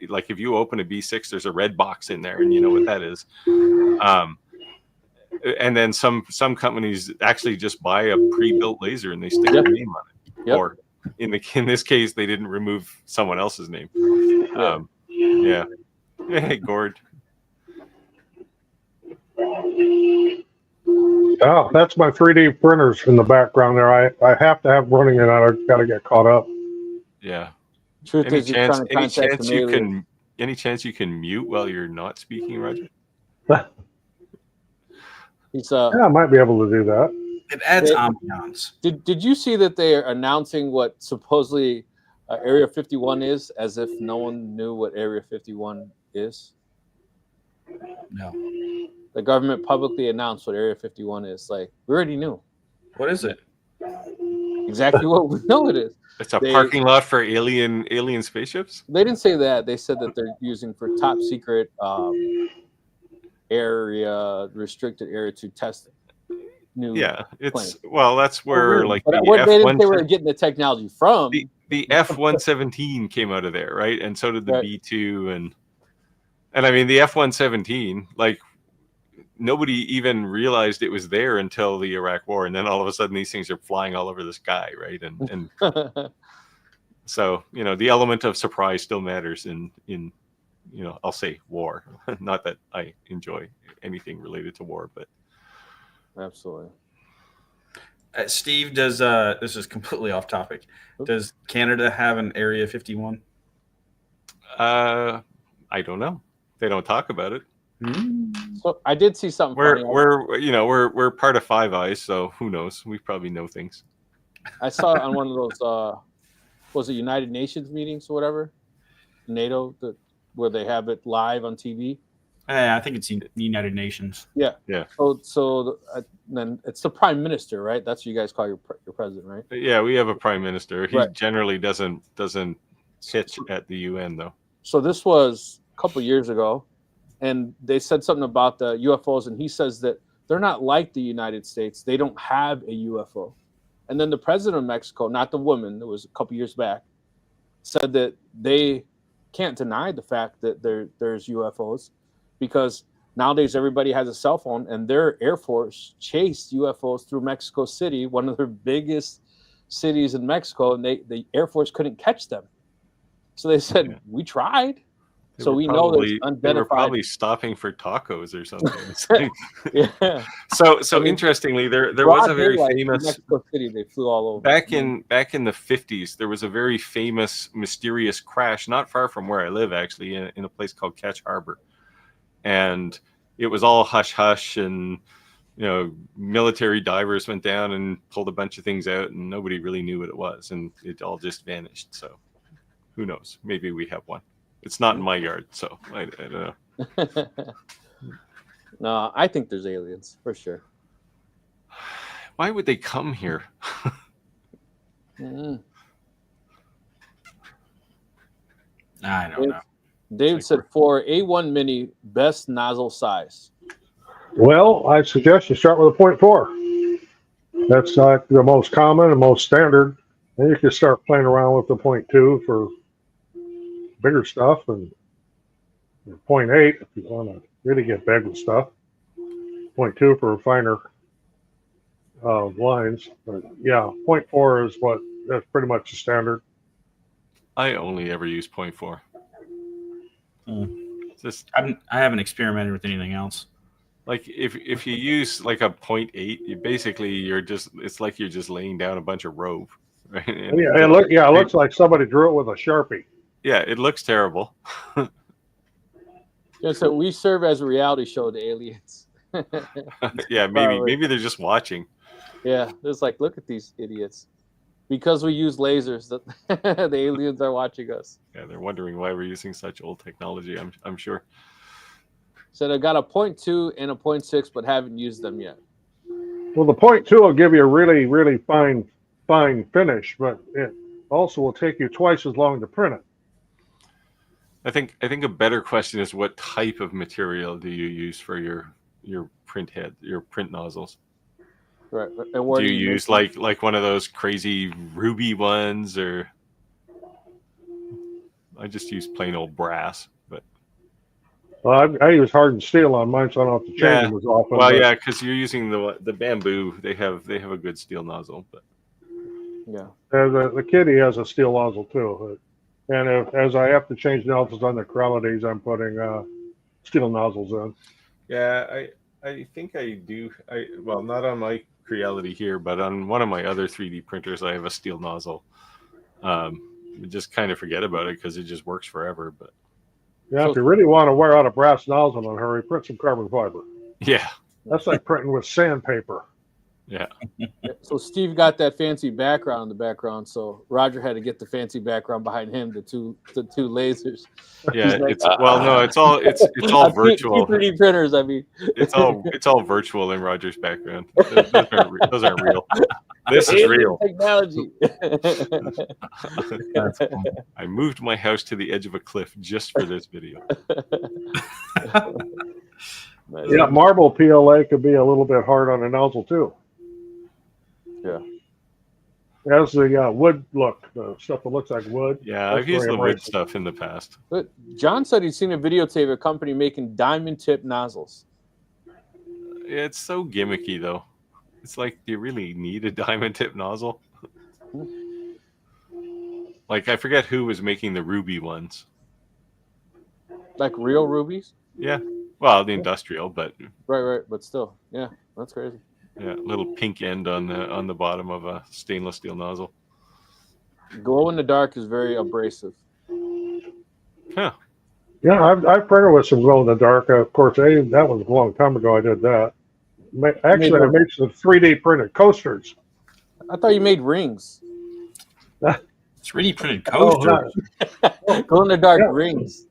like if you open a B6, there's a red box in there and you know what that is. And then some companies actually just buy a pre-built laser and they stick their name on it. Yep. Or in this case, they didn't remove someone else's name. Yeah. Hey, Gord. Oh, that's my 3D printers in the background there. I have to have running and I got to get caught up. Yeah. Truth Any is, you're trying to contact any chance you can mute while you're not speaking, Roger? He's Yeah, I might be able to do that. It adds ambiance. Did you see that they are announcing what supposedly Area 51 is, as if no one knew what Area 51 is? No. The government publicly announced what Area 51 is. Like, we already knew. What is it? Exactly what we know it is. It's a parking lot for alien spaceships? They didn't say that. They said that they're using for top secret area, restricted area to test new planes. Well, that's where like they didn't say we're getting the technology from. The F-117 came out of there, right? And so did the B-2 and I mean the F-117, like nobody even realized it was there until the Iraq War, and then all of a sudden these things are flying all over the sky, right? And so the element of surprise still matters in I'll say war. Not that I enjoy anything related to war, but absolutely. Steve, does this is completely off topic? Does Canada have an Area 51? I don't know. They don't talk about it. So I did see something. We're part of Five Eyes, so who knows? We probably know things. I saw it on one of those was it United Nations meetings or whatever, NATO, where they have it live on TV. I think it's the United Nations. Yeah. So then it's the Prime Minister, right? That's what you guys call your president, right? Yeah, we have a Prime Minister. He generally doesn't pitch at the UN though. So this was a couple years ago, and they said something about the UFOs, and he says that they're not like the United States. They don't have a UFO. And then the president of Mexico, not the woman, it was a couple years back, said that they can't deny the fact that there's UFOs, because nowadays everybody has a cell phone, and their Air Force chased UFOs through Mexico City, one of their biggest cities in Mexico, and the Air Force couldn't catch them. So they said, we tried. So we know that it's unidentified. They were probably stopping for tacos or something. Yeah. So interestingly, there was a very famous Mexico City. They flew all over. Back in the 50s, there was a very famous mysterious crash not far from where I live, actually, in a place called Ketch Harbor, and it was all hush hush, and military divers went down and pulled a bunch of things out, and nobody really knew what it was, and it all just vanished. So who knows? Maybe we have one. It's not in my yard, so I don't know. No, I think there's aliens for sure. Why would they come here? Mm-hmm. I don't know. Dave said for A1 Mini, best nozzle size. Well, I suggest you start with a 0.4. That's not the most common and most standard. Then you can start playing around with the 0.2 for bigger stuff, and 0.8 if you want to really get big with stuff. 0.2 for finer lines. But yeah, 0.4 is that's pretty much the standard. I only ever use 0.4. Just I haven't experimented with anything else. like if you use like a 0.8, it's like you're just laying down a bunch of rope. Right? And It looks like somebody drew it with a Sharpie. Yeah, it looks terrible. Yeah, so we serve as a reality show to aliens. Yeah, maybe they're just watching. Yeah, it's like, look at these idiots. Because we use lasers, the aliens are watching us. Yeah, they're wondering why we're using such old technology. I'm sure. So I got a 0.2 and a 0.6, but haven't used them yet. Well, the 0.2 will give you a really, really fine finish, but it also will take you twice as long to print it. I think a better question is, what type of material do you use for your print nozzles? Right. And do you use like one of those crazy ruby ones, or I just use plain old brass? But well, I use hardened steel on mine, so I don't have to change them as often. Well, yeah, because you're using the bamboo. They have a good steel nozzle, but yeah, the Kitty has a steel nozzle too. And as I have to change nozzles on the Corellities, I'm putting steel nozzles in. Yeah, I think I do. Well, not on my Creality here, but on one of my other 3D printers, I have a steel nozzle. Just kind of forget about it because it just works forever. But yeah, if you really want to wear out a brass nozzle in a hurry, print some carbon fiber. Yeah, that's like printing with sandpaper. Yeah. So Steve got that fancy background in the background, so Roger had to get the fancy background behind him, the two lasers. Yeah, like, it's all virtual. 3D printers, I mean. It's all virtual in Roger's background. Those aren't real. This is real. Technology. That's cool. I moved my house to the edge of a cliff just for this video. Yeah, marble PLA could be a little bit hard on the nozzle too. Yeah. It has the wood look, the stuff that looks like wood. Yeah, I've used the wood stuff in the past. But John said he'd seen a videotape of a company making diamond tip nozzles. Yeah, it's so gimmicky though. It's like, do you really need a diamond tip nozzle? Like, I forget who was making the ruby ones. Like real rubies? Yeah. Well, the industrial, but right, but still, yeah, that's crazy. Yeah, little pink end on the bottom of a stainless steel nozzle. Glow in the dark is very abrasive. Huh. Yeah, I've printed with some glow in the dark. Of course, that was a long time ago. I did that. Actually, I made some 3D printed coasters. I thought you made rings. 3D printed coasters. Glow in the dark rings.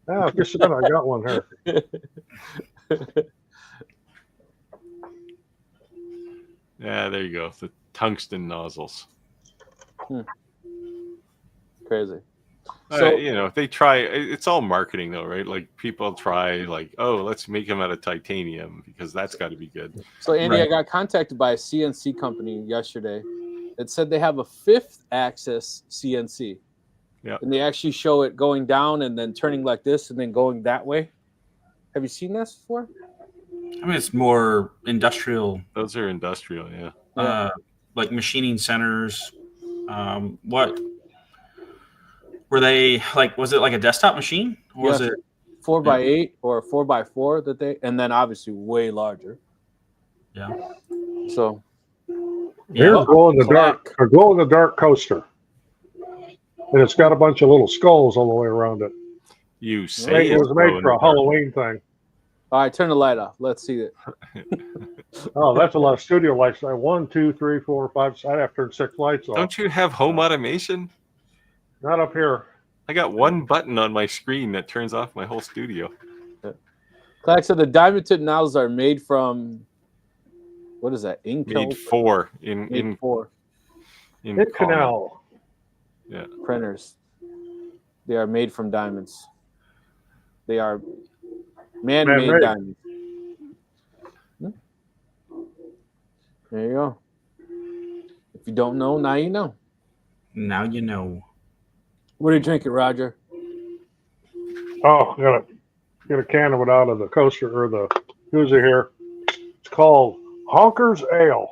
Oh, just a minute, I got one here. Yeah, there you go. The tungsten nozzles. Crazy. So they try. It's all marketing, though, right? Like people try, like, oh, let's make them out of titanium because that's got to be good. So Andy, I got contacted by a CNC company yesterday. It said they have a 5th axis CNC. Yeah. And they actually show it going down and then turning like this and then going that way. Have you seen this before? I mean, it's more industrial. Those are industrial, yeah. Like machining centers. What were they like? Was it like a desktop machine? Or was it 4x8 or 4x4 that they, and then obviously way larger. Yeah. So here's glow in the dark coaster, and it's got a bunch of little skulls all the way around it. You say it was made for a Halloween thing. All right, turn the light off. Let's see it. Oh, that's a lot of studio lights. 1, 2, 3, 4, 5. I'd have to turn 6 lights off. Don't you have home automation? Not up here. I got one button on my screen that turns off my whole studio. Clark said the diamond tip nozzles are made from, what is that? Inco? Made for in Mid common. Canal. Yeah. Printers. They are made from diamonds. They are man-made Man-made. diamonds. There you go. If you don't know, now you know. Now you know. What are you drinking, Roger? Oh, gotta get a can of it out of the coaster or the koozie here. It's called Honker's Ale.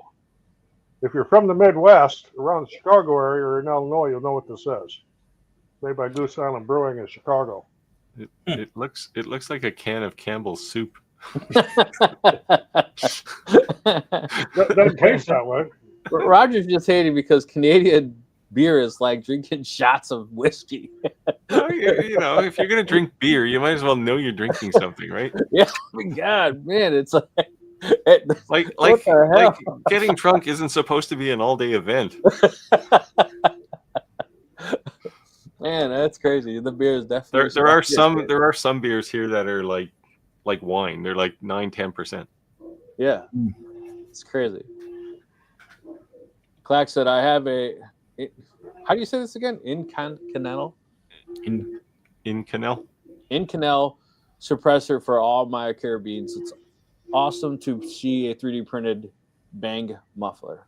If you're from the Midwest, around the Chicago area or in Illinois, you'll know what this is. Made by Goose Island Brewing in Chicago. It looks like a can of Campbell's soup. That doesn't taste that way. Roger's just hating because Canadian beer is like drinking shots of whiskey. Well, you know, if you're gonna drink beer, you might as well know you're drinking something, right? Yeah, oh my God, man, it's like what the hell? like getting drunk isn't supposed to be an all-day event. Man, that's crazy. The beer is definitely There are some beers here that are like wine. They're like 9-10%. Yeah, it's crazy. Clack said, "I have how do you say this again? Canal In Canal. suppressor for all my carabines. It's awesome to see a 3D printed Bang muffler."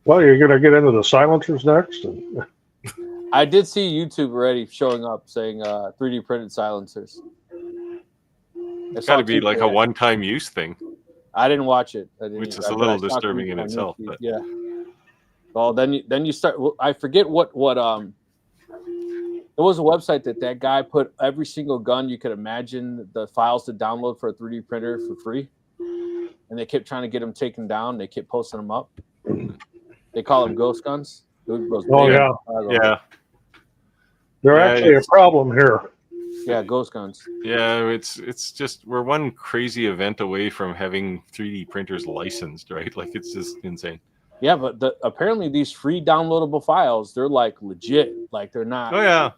Well, you're gonna get into the silencers next. I did see YouTube already showing up saying 3D printed silencers. It's got to be like a one-time use thing. I didn't watch it. Which is a little disturbing in itself. But. Yeah. Well, then you start. I forget what there was a website that guy put every single gun you could imagine the files to download for a 3D printer for free, and they kept trying to get them taken down. They kept posting them up. They call them ghost guns. Oh yeah, yeah. They're actually a problem here. Yeah, ghost guns. Yeah, it's just we're one crazy event away from having 3D printers licensed, right? Like it's just insane. Yeah, but apparently these free downloadable files, they're like legit. Like they're not. Oh yeah.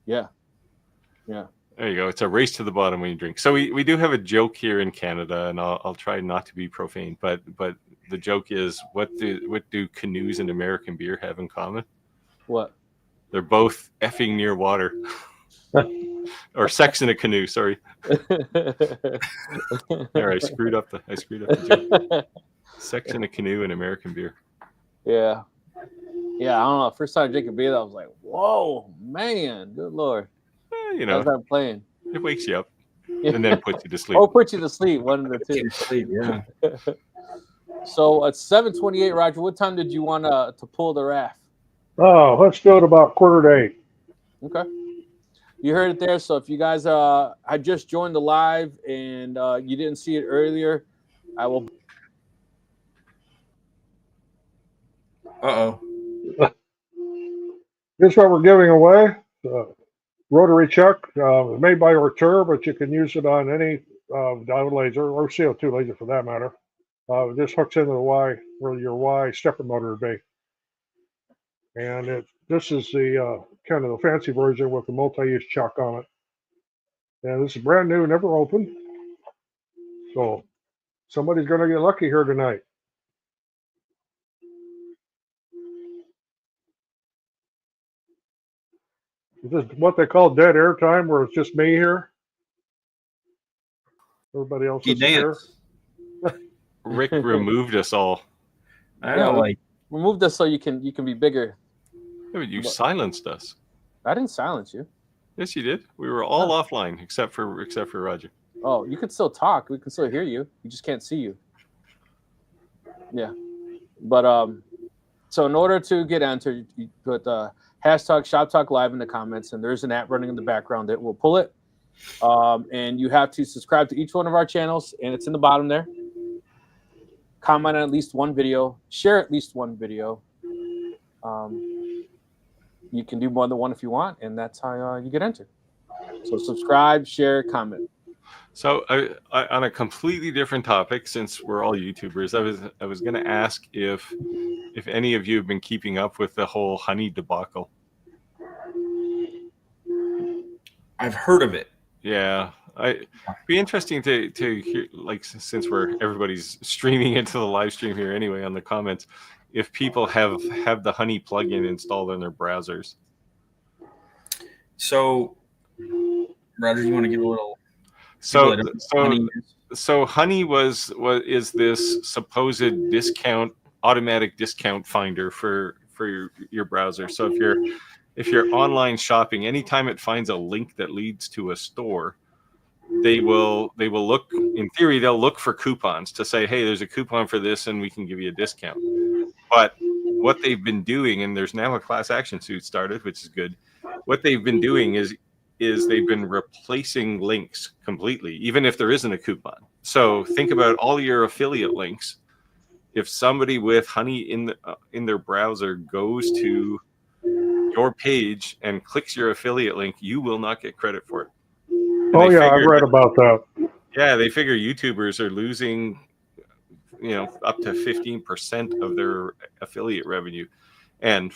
Yeah. There you go. It's a race to the bottom when you drink. So we do have a joke here in Canada, and I'll try not to be profane, but the joke is what do canoes and American beer have in common? What? They're both effing near water. Or sex in a canoe, sorry. There, I screwed up the joke. Sex in a canoe and American beer. Yeah. Yeah, I don't know. First time I drank a beer, I was like, whoa, man, good Lord. You know, how's that playing? It wakes you up and then puts you to sleep. Oh, put you to sleep, one of the two. Sleep, yeah. So at 7:28, Roger, what time did you want to pull the raft? Oh, let's do it about 7:45. Okay. You heard it there. So if you guys had just joined the live and you didn't see it earlier, I will. Uh-oh. Here's what we're giving away. Rotary chuck, made by Ortur, but you can use it on any diode laser or CO2 laser for that matter. It just hooks into the Y where your Y stepper motor would be. And this is the kind of the fancy version with the multi-use chuck on it. And this is brand new, never opened. So somebody's going to get lucky here tonight. Is this what they call dead air time, where it's just me here? Everybody else is here. Rick removed us all. I don't like. Remove this so you can be bigger. Yeah, but you silenced us. I didn't silence you. Yes, you did. We were all offline except for Roger. Oh, you can still talk. We can still hear you. We just can't see you. Yeah, but so in order to get entered, you put hashtag Shop Talk Live in the comments, and there's an app running in the background that will pull it. And you have to subscribe to each one of our channels, and it's in the bottom there. Comment on at least one video, share at least one video. You can do more than one if you want, and that's how you get entered. So subscribe, share, comment. So I, on a completely different topic, since we're all YouTubers, I was going to ask if any of you have been keeping up with the whole honey debacle. I've heard of it. Yeah, It'd be interesting to hear, like, since everybody's streaming into the live stream here anyway on the comments, if people have the Honey plugin installed in their browsers. So, Roger, you want to give a little? So Honey is this supposed automatic discount finder for your browser. So if you're online shopping, anytime it finds a link that leads to a store, they will look, in theory, they'll look for coupons to say, hey, there's a coupon for this and we can give you a discount. But what they've been doing, and there's now a class action suit started, which is good. What they've been doing is they've been replacing links completely, even if there isn't a coupon. So think about all your affiliate links. If somebody with Honey in their browser goes to your page and clicks your affiliate link, you will not get credit for it. And oh yeah, I've read about that. Yeah, they figure YouTubers are losing, up to 15% of their affiliate revenue. And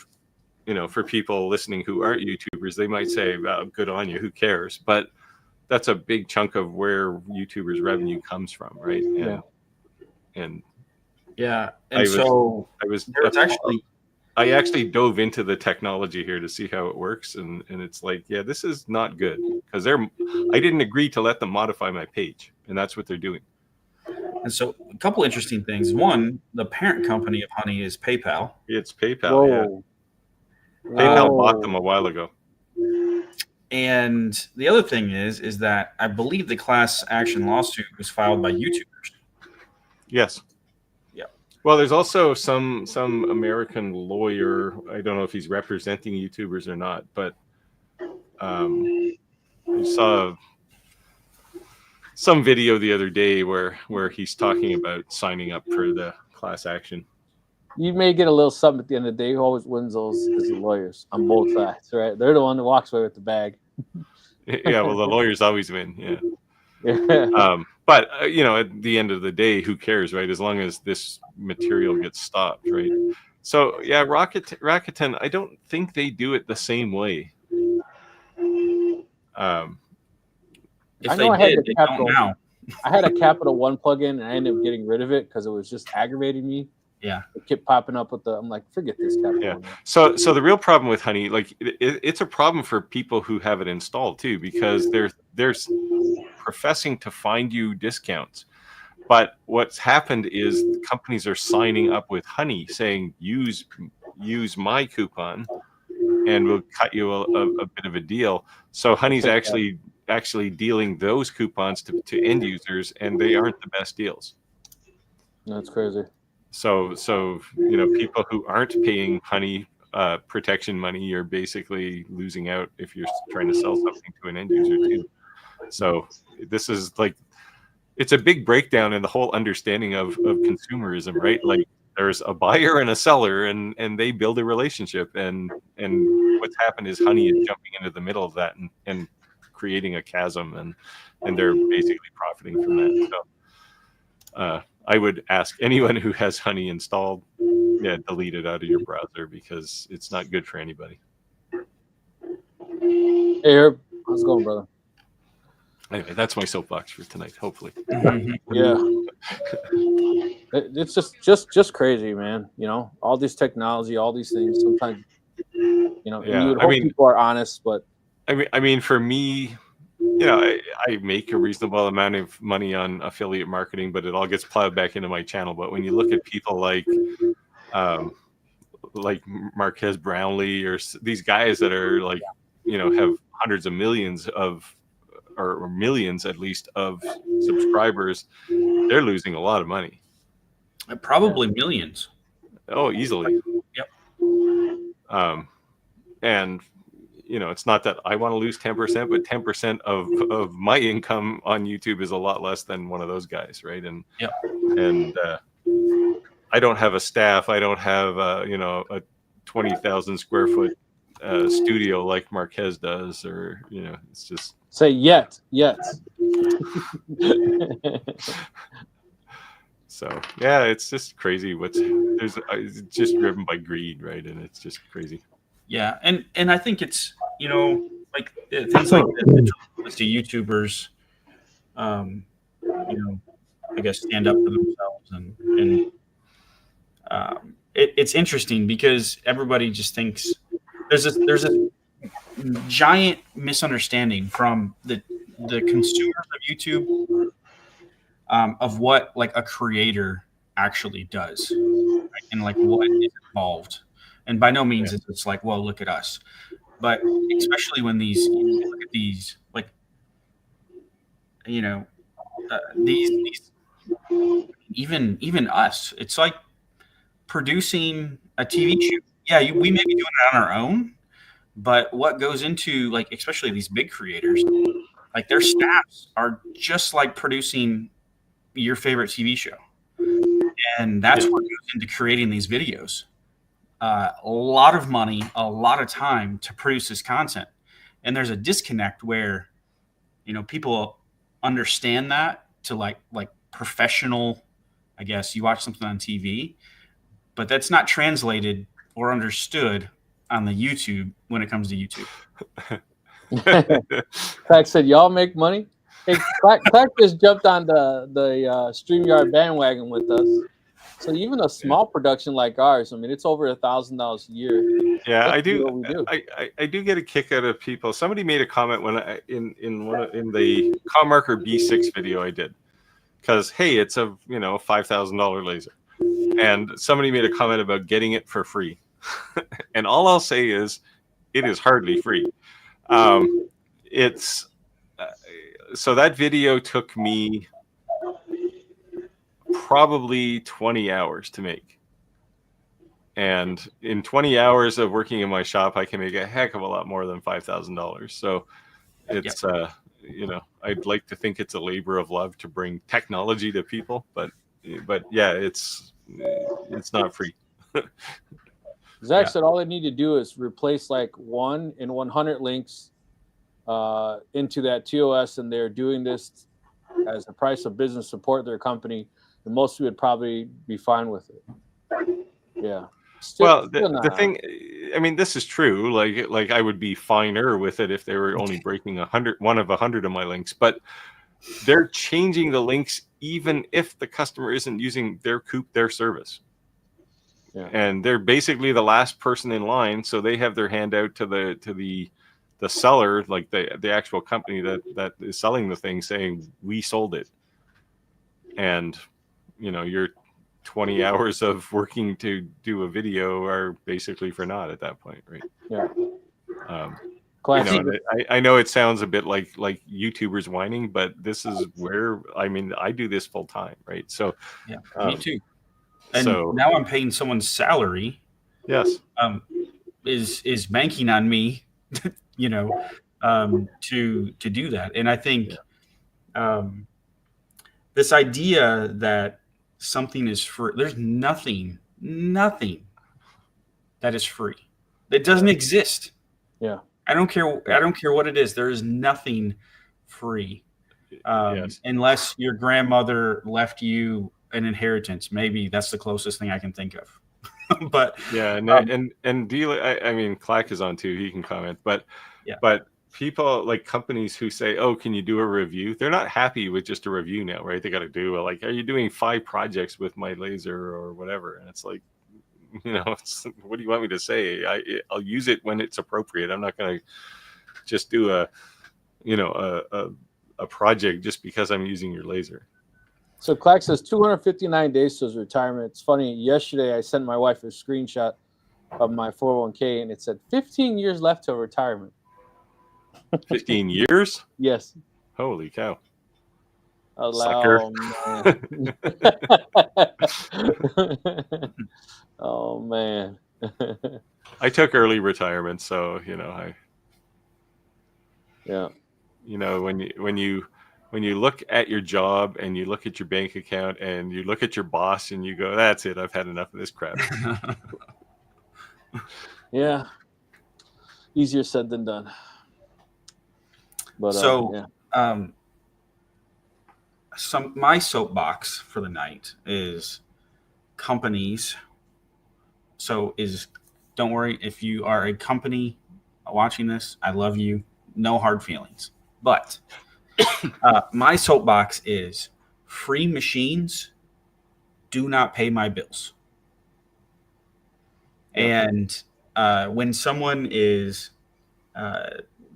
for people listening who aren't YouTubers, they might say, well, good on you, who cares? But that's a big chunk of where YouTubers' revenue comes from, right? And I actually dove into the technology here to see how it works, and it's like, yeah, this is not good, because I didn't agree to let them modify my page, and that's what they're doing. And so, a couple interesting things. One, the parent company of Honey is PayPal. It's PayPal. Whoa. Yeah, PayPal bought them a while ago. And the other thing is that I believe the class action lawsuit was filed by YouTubers. Yes. Yeah. Well, there's also some American lawyer. I don't know if he's representing YouTubers or not, but I saw some video the other day where he's talking about signing up for the class action. You may get a little something at the end of the day. Who always wins those is the lawyers on both sides, right? They're the one that walks away with the bag. Yeah, well, the lawyers always win. Yeah. But at the end of the day, who cares, right? As long as this material gets stopped, right? So yeah, Rakuten, I don't think they do it the same way. If they did, they don't now. I had a Capital One plugin, and I ended up getting rid of it because it was just aggravating me. Yeah, it kept popping up with I'm like, forget this Capital One. So the real problem with Honey, like it's a problem for people who have it installed too, because they're professing to find you discounts, but what's happened is companies are signing up with Honey saying use my coupon, and we'll cut you a bit of a deal. So Honey's actually dealing those coupons to end users, and they aren't the best deals. That's crazy. So people who aren't paying Honey protection money, you're basically losing out if you're trying to sell something to an end user too. So this is like, it's a big breakdown in the whole understanding of consumerism, right? Like there's a buyer and a seller, and they build a relationship, and what's happened is Honey is jumping into the middle of that and creating a chasm, and they're basically profiting from that. So I would ask anyone who has Honey installed, delete it out of your browser, because it's not good for anybody. Hey Herb, how's it going, brother? Anyway, that's my soapbox for tonight, hopefully. Yeah. It's just crazy, man. All this technology, all these things, sometimes, you would hope people are honest, but I mean, for me, I make a reasonable amount of money on affiliate marketing, but it all gets plowed back into my channel. But when you look at people like Marquez Brownlee, or these guys that are like, have hundreds of millions or millions at least of subscribers, they're losing a lot of money. Probably millions. Oh, easily. Yep. And it's not that I want to lose 10%, but 10% of my income on YouTube is a lot less than one of those guys, right? And I don't have a staff. I don't have a 20,000 square foot studio like Marquez does, or it's just say yet. So yeah, it's just crazy. It's just driven by greed, right? And it's just crazy. Yeah, and I think it's like things like this to YouTubers. I guess stand up for themselves, and it's interesting because everybody just thinks there's a giant misunderstanding from the consumers of YouTube of what like a creator actually does, right? And like what is involved. And by no means is it's like, well, look at us, but especially when you look at these like these even us, it's like producing a TV show. Yeah, we may be doing it on our own, but what goes into like especially these big creators, like their staffs are just like producing your favorite TV show, and that's what goes into creating these videos. A lot of money, a lot of time to produce this content, and there's a disconnect where people understand that to like professional. I guess you watch something on TV, but that's not translated or understood on the YouTube when it comes to YouTube. Clack said, "Y'all make money." Hey, Clack just jumped on the StreamYard bandwagon with us. So even a small production like ours, I mean, it's over $1,000 a year. Yeah, I do. What we do. I do get a kick out of people. Somebody made a comment when in the ComMarker B6 video I did, because hey, it's a $5,000 laser, and somebody made a comment about getting it for free, and all I'll say is, it is hardly free. It's so that video took me probably 20 hours to make. And in 20 hours of working in my shop, I can make a heck of a lot more than $5,000. So it's, I'd like to think it's a labor of love to bring technology to people, but yeah, it's not free. Zach said all they need to do is replace like 1 in 100 links into that TOS, and they're doing this as the price of business support their company, and most would probably be fine with it. Yeah. Still the thing, I mean, this is true. Like I would be finer with it if they were only breaking 1 of 100 of my links, but they're changing the links even if the customer isn't using their service. Yeah. And they're basically the last person in line, so they have their hand out to the seller, like the actual company that is selling the thing, saying we sold it. And you're 20 hours of working to do a video are basically for naught at that point, right? Yeah. I know it sounds a bit like YouTubers whining, but this is where I do this full time, right? So yeah, me too. And now I'm paying someone's salary. Yes. Is banking on me, to do that. And I think this idea that something is free, there's nothing that is free. It doesn't exist. Yeah. I don't care what it is. There is nothing free. Unless your grandmother left you an inheritance. Maybe that's the closest thing I can think of. But yeah, and deal. I mean, Clack is on too. He can comment, but people like companies who say, "Oh, can you do a review?" They're not happy with just a review now, right? They got to do like, "Are you doing 5 projects with my laser or whatever?" And it's like, what do you want me to say? I'll use it when it's appropriate. I'm not going to just do a project just because I'm using your laser. So Clack says 259 days to his retirement. It's funny. Yesterday, I sent my wife a screenshot of my 401k, and it said 15 years left to retirement. 15 years? Yes. Holy cow. Oh, man. Oh, man. I took early retirement, so, Yeah. When you look at your job and you look at your bank account and you look at your boss and you go, that's it, I've had enough of this crap. Yeah. Easier said than done. But my soapbox for the night is companies. Don't worry if you are a company watching this, I love you. No hard feelings. But My soapbox is free machines do not pay my bills. Yeah. And when someone is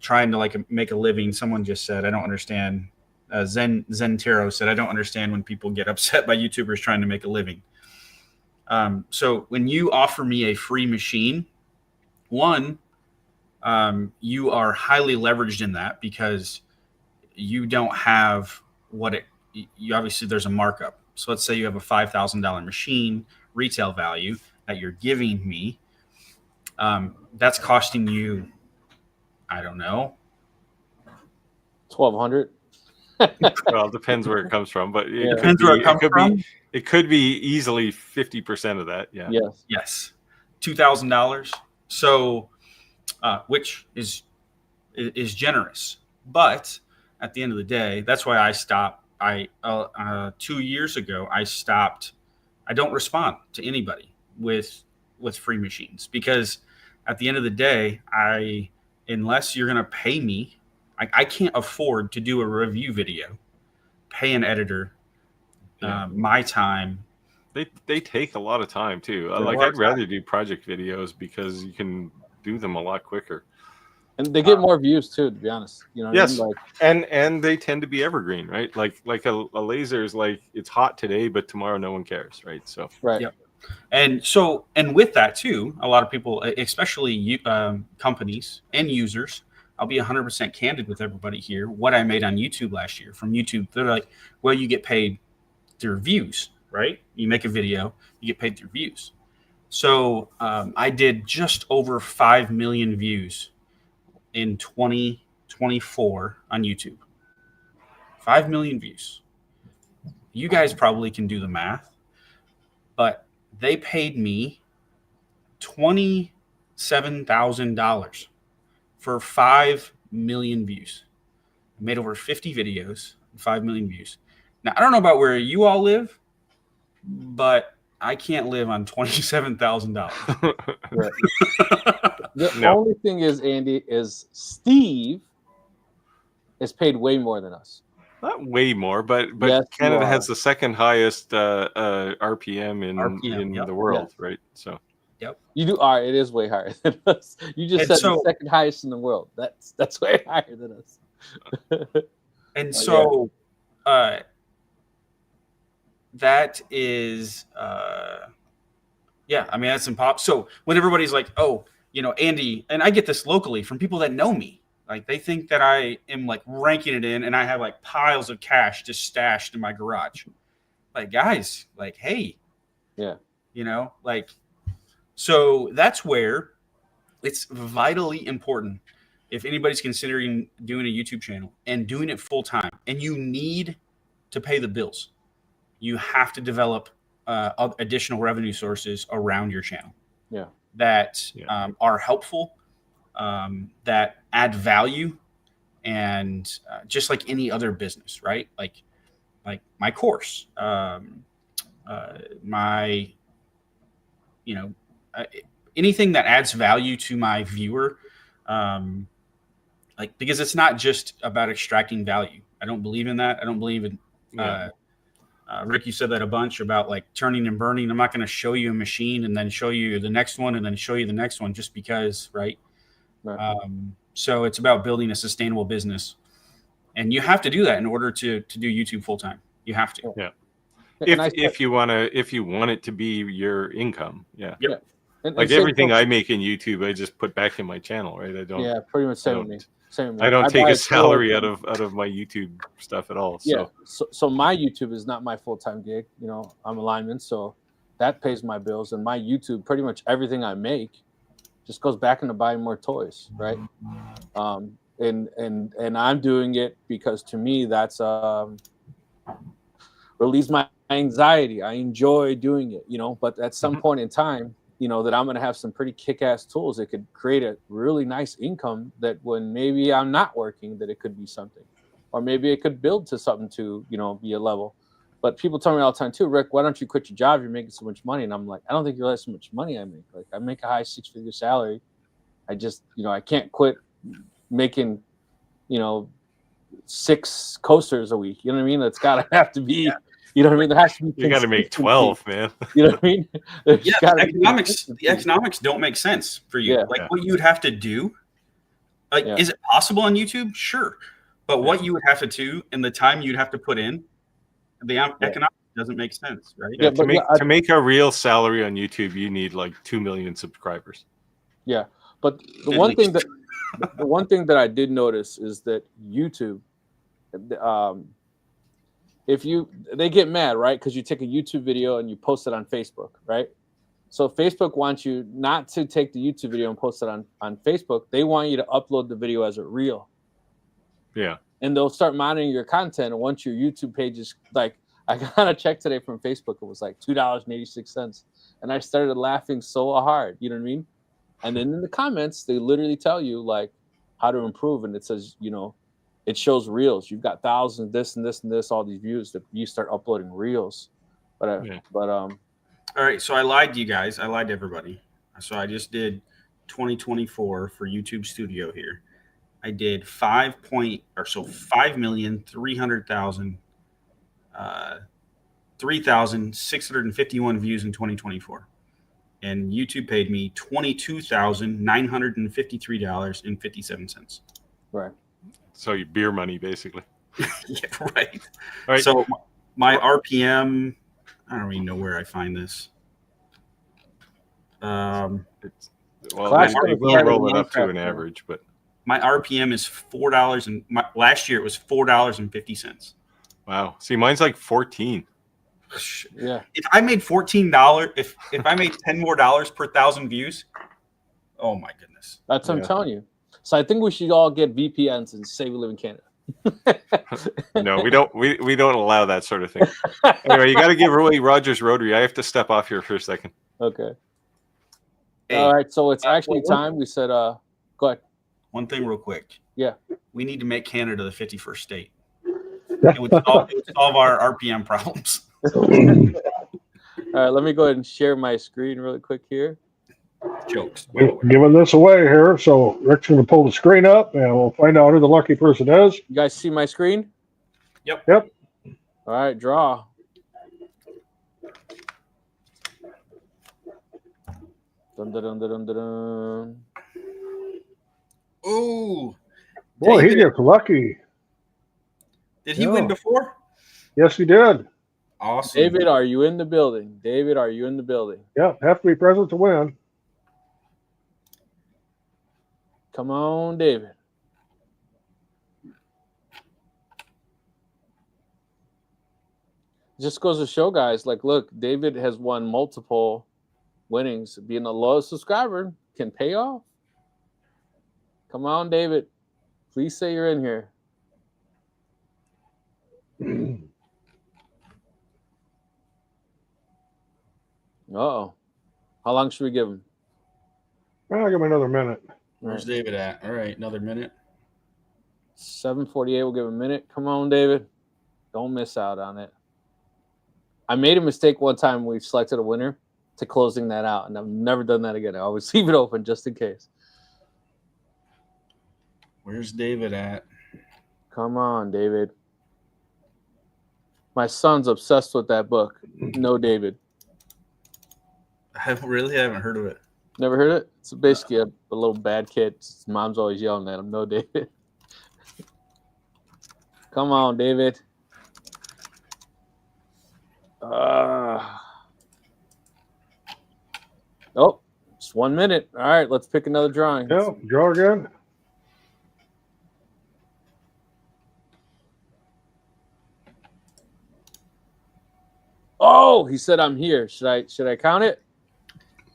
trying to like make a living, someone just said, I don't understand. Zentero said, I don't understand when people get upset by YouTubers trying to make a living. So when you offer me a free machine, one, you are highly leveraged in that because you don't have you obviously there's a markup. So let's say you have a $5,000 machine retail value that you're giving me. That's costing you, I don't know, 1,200. Well, it depends where it comes from, but Yeah. depends where it comes from. It could be easily 50% of that. Yeah. Yes. Yes, $2,000. So, which is generous, but at the end of the day, that's why I stopped. 2 years ago, I stopped. I don't respond to anybody with free machines because at the end of the day, unless you're going to pay me, I can't afford to do a review video, pay an editor, my time. They take a lot of time too. A Like lot of I'd rather do project videos because you can do them a lot quicker. And they get more views too, to be honest. You know what Yes, I mean? Like, and they tend to be evergreen, right? Like a laser is like it's hot today, but tomorrow no one cares, right? So right. Yep. And with that too, a lot of people, especially companies and users, I'll be 100% candid with everybody here. What I made on YouTube last year from YouTube, they're like, well, you get paid through views, right? You make a video, you get paid through views. So I did just over 5 million views in 2024 on YouTube. 5 million views. You guys probably can do the math, but they paid me $27,000 for 5 million views. I made over 50 videos, 5 million views. Now, I don't know about where you all live, but I can't live on $27,000. Right. The only thing is, Andy, is Steve is paid way more than us. not way more, but Yes, Canada you has are. the second highest RPM in yep. the world, Yes. right? So You do. All right, it is way higher than us. You just And said the second highest in the world. That's way higher than us. And so that is yeah, I mean that's impossible. So when everybody's like, oh, you know, Andy, and I get this locally from people that know me, like they think that I am like ranking it in and I have like piles of cash just stashed in my garage. Like, guys, like, hey, Yeah. you know, like, so that's where it's vitally important if anybody's considering doing a YouTube channel and doing it full time and you need to pay the bills, you have to develop additional revenue sources around your channel. Yeah. That are helpful, that add value, and just like any other business, right? Like my course, my, you know, anything that adds value to my viewer, like because it's not just about extracting value. I don't believe in that. I don't believe in. Rick, you said that a bunch about like turning and burning. I'm not going to show you a machine and then show you the next one and then show you the next one just because, right? So it's about building a sustainable business, and you have to do that in order to do YouTube full time. You have to. Yeah. If you want it to be your income, yeah. Yep. Like everything I make in YouTube, I just put back in my channel, right? I don't. Yeah, pretty much same with me. I don't take a salary out of my YouTube stuff at all. So. Yeah. So my YouTube is not my full-time gig. You know, I'm a lineman, so that pays my bills. And my YouTube, pretty much everything I make, just goes back into buying more toys, right? And I'm doing it because to me that's relieves my anxiety. I enjoy doing it, you know. But at some point in time, you know, that I'm going to have some pretty kick-ass tools that could create a really nice income that when maybe I'm not working, that it could be something. Or maybe it could build to something to, you know, be a level. But people tell me all the time too, Rick, why don't you quit your job? You're making so much money. And I'm like, I don't think you realize how much money I make. Like I make a high 6-figure salary. I just, you know, I can't quit making, you know, 6 coasters a week. You know what I mean? It's got to have to be. You know what I mean? There has to be. You got to make consistency. 12, man. You know what I mean? There's Yeah, gotta the be economics consistency. don't make sense for you. Yeah. Like Yeah. what you would have to do. Like, Yeah. is it possible on YouTube? Sure, but what you would have to do and the time you'd have to put in, the economics doesn't make sense, right? Yeah, Yeah, to make a real salary on YouTube, you need like 2 million subscribers. Yeah, but the At one thing least. that I did notice is that YouTube, they get mad, right? Because you take a YouTube video and you post it on Facebook, right? So Facebook wants you not to take the YouTube video and post it on Facebook. They want you to upload the video as a reel. Yeah. And they'll start monitoring your content. And once your YouTube page is like, I got a check today from Facebook. It was like $2.86. And I started laughing so hard. You know what I mean? And then in the comments, they literally tell you like how to improve. And it says, it shows reels. You've got thousands, this and this and this, all these views that you start uploading reels. But All right, so I lied to you guys. I lied to everybody. So I just did 2024 for YouTube Studio here. I did 5,300,000, 3,651 views in 2024, and YouTube paid me $22,953.57. Right. So your beer money, basically. Yeah, right. All right. So my RPM. I don't even know where I find this. Well, Clash we of will Clans roll it up to Minecraft, an average, but my RPM is $4, and last year it was $4.50. wow. See, mine's like 14. Yeah. If I made $14, if I made $10 more per 1,000 views, oh my goodness. That's what I'm telling you. So I think we should all get VPNs and say we live in Canada. No, we don't. We don't allow that sort of thing. Anyway, you got to give away Rogers Rotary. I have to step off here for a second. Okay. Hey, All right. So it's actually time. We said, go ahead. one thing real quick. Yeah. We need to make Canada the 51st state. It would solve our RPM problems. All right. Let me go ahead and share my screen really quick here. Jokes. Giving this away here, so Rick's going to pull the screen up, and we'll find out who the lucky person is. You guys see my screen? Yep. Yep. All right. Draw. Dun, dun, dun, dun, dun, dun. Ooh. Boy, he David, gets lucky. did he win before? Yes, he did. Awesome. David, are you in the building? David, are you in the building? Yep, have to be present to win. Come on, David. Just goes to show, guys, like, look, David has won multiple winnings. Being a loyal subscriber can pay off. Come on, David. Please say you're in here. Uh-oh. How long should we give him? I'll give him another minute. Where's David at? All right, another minute. 7:48. We'll give him a minute. Come on, David. Don't miss out on it. I made a mistake one time. We selected a winner to closing that out, and I've never done that again. I always leave it open just in case. Where's David at? Come on, David. My son's obsessed with that book. No, David. I really haven't heard of it. Never heard it? It's basically a little bad kid. His mom's always yelling at him. No, David. Come on, David. Oh, it's 1 minute. All right, let's pick another drawing. Yeah, draw again. Oh, he said I'm here. Should I count it?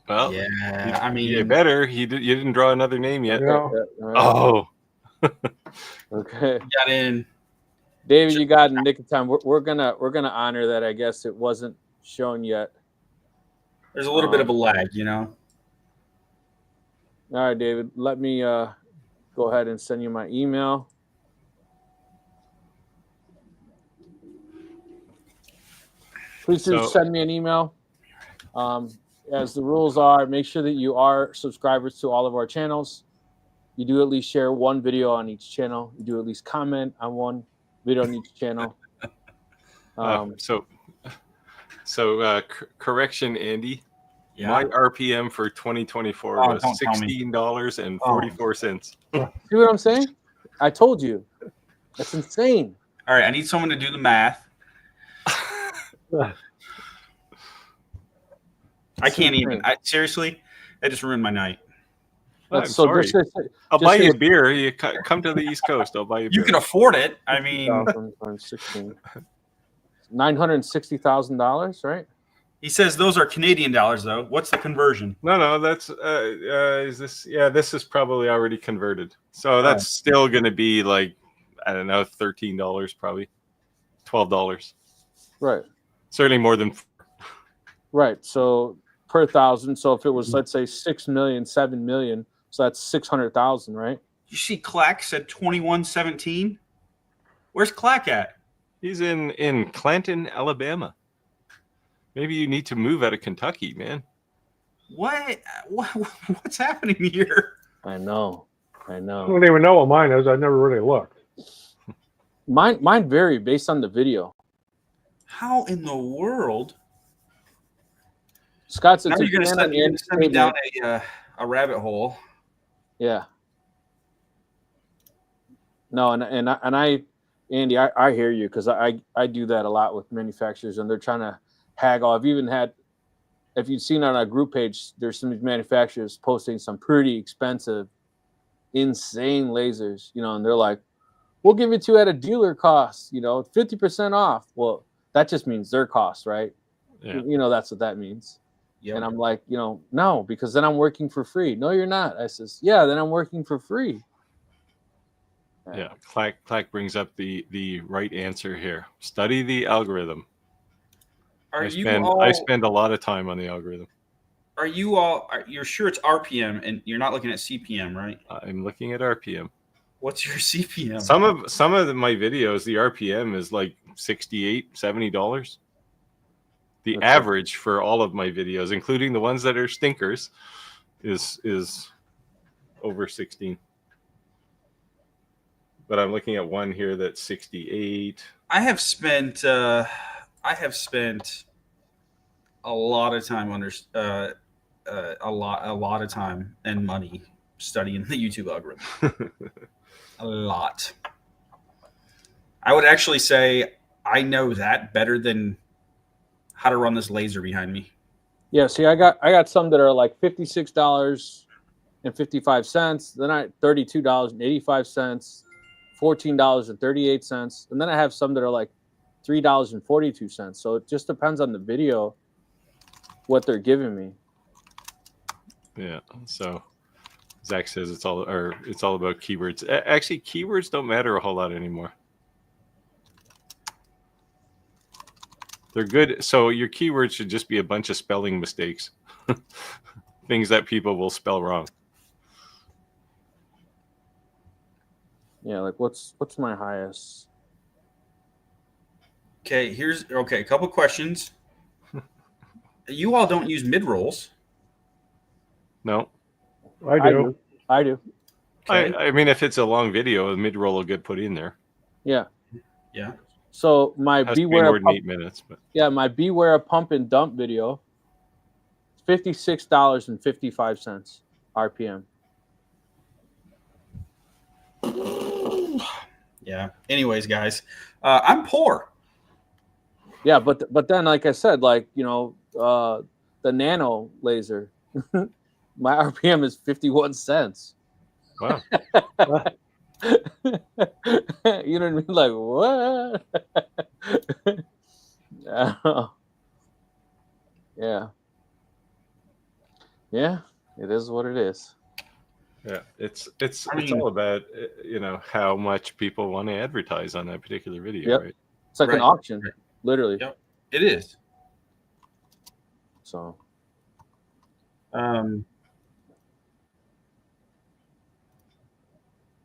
Well, Yeah, I mean, you better. You didn't draw another name yet. Yeah. All right. Oh, Okay. got in. David, you got in the nick of time. We're gonna honor that. I guess it wasn't shown yet. There's a little bit of a lag, you know. All right, David. Let me go ahead and send you my email. Please do send me an email. As the rules are, make sure that you are subscribers to all of our channels. You do at least share one video on each channel. You do at least comment on one video on each channel. Correction, Andy. Yeah. My RPM for 2024 was $16.44. See what I'm saying? I told you. That's insane. All right, I need someone to do the math. I can't even. Seriously, that just ruined my night. I'm sorry. I'll buy you a beer. You come to the East Coast. I'll buy you a beer. You can afford it. I mean, $960,000, right? He says those are Canadian dollars, though. What's the conversion? No, that's is this? Yeah, this is probably already converted. So that's still going to be like, I don't know, $13 probably, $12. Right. Certainly more than. Right. So per thousand. So if it was, let's say 6 million, 7 million, so that's 600,000, right? You see, Clack said 2117. Where's Clack at? He's in Clanton, Alabama. Maybe you need to move out of Kentucky, man. What's happening here? I know. I don't even know what mine is. I never really looked. Mine vary based on the video. How in the world? Scott said, now you're going to send me down a rabbit hole. Yeah. No, and I, Andy, I hear you, because I do that a lot with manufacturers, and they're trying to haggle. I've even had, if you've seen on our group page, there's some manufacturers posting some pretty expensive, insane lasers, and they're like, we'll give it to you at a dealer cost, 50% off. Well, that just means their cost, right? Yeah. That's what that means. Yep. And I'm like, no, because then I'm working for free. No, you're not. I says, yeah, then I'm working for free. Yeah, Clack brings up the right answer here. Study the algorithm. I spend a lot of time on the algorithm. You're sure it's RPM and you're not looking at CPM, right? I'm looking at RPM. What's your CPM? Some of my videos, the RPM is like $68, $70. The average for all of my videos, including the ones that are stinkers, is over 16. But I'm looking at one here that's 68. I have spent a lot of time a lot of time and money studying the YouTube algorithm. A lot. I would actually say I know that better than how to run this laser behind me. Yeah, see, I got some that are like $56.55, then $32.85, $14.38, and then I have some that are like $3.42. So it just depends on the video what they're giving me. Yeah. So Zach says it's all about keywords. Actually, keywords don't matter a whole lot anymore. They're good. So your keywords should just be a bunch of spelling mistakes, things that people will spell wrong. Yeah, like what's my highest? Okay, a couple questions. You all don't use mid rolls. No, I do. I do. Okay. I mean, if it's a long video, a mid roll will get put in there. Yeah. Yeah. So my beware more than 8 minutes, but yeah, my beware pump and dump video, $56.55 RPM. Yeah. Anyways, guys, I'm poor. Yeah, but then, like I said, the nano laser, my RPM is 51 cents. wow. You know what I mean? Like, what? Yeah. Yeah, it is what it is. Yeah, it's all about how much people want to advertise on that particular video, Yep. right? It's like an auction, literally. Yep, it is. So,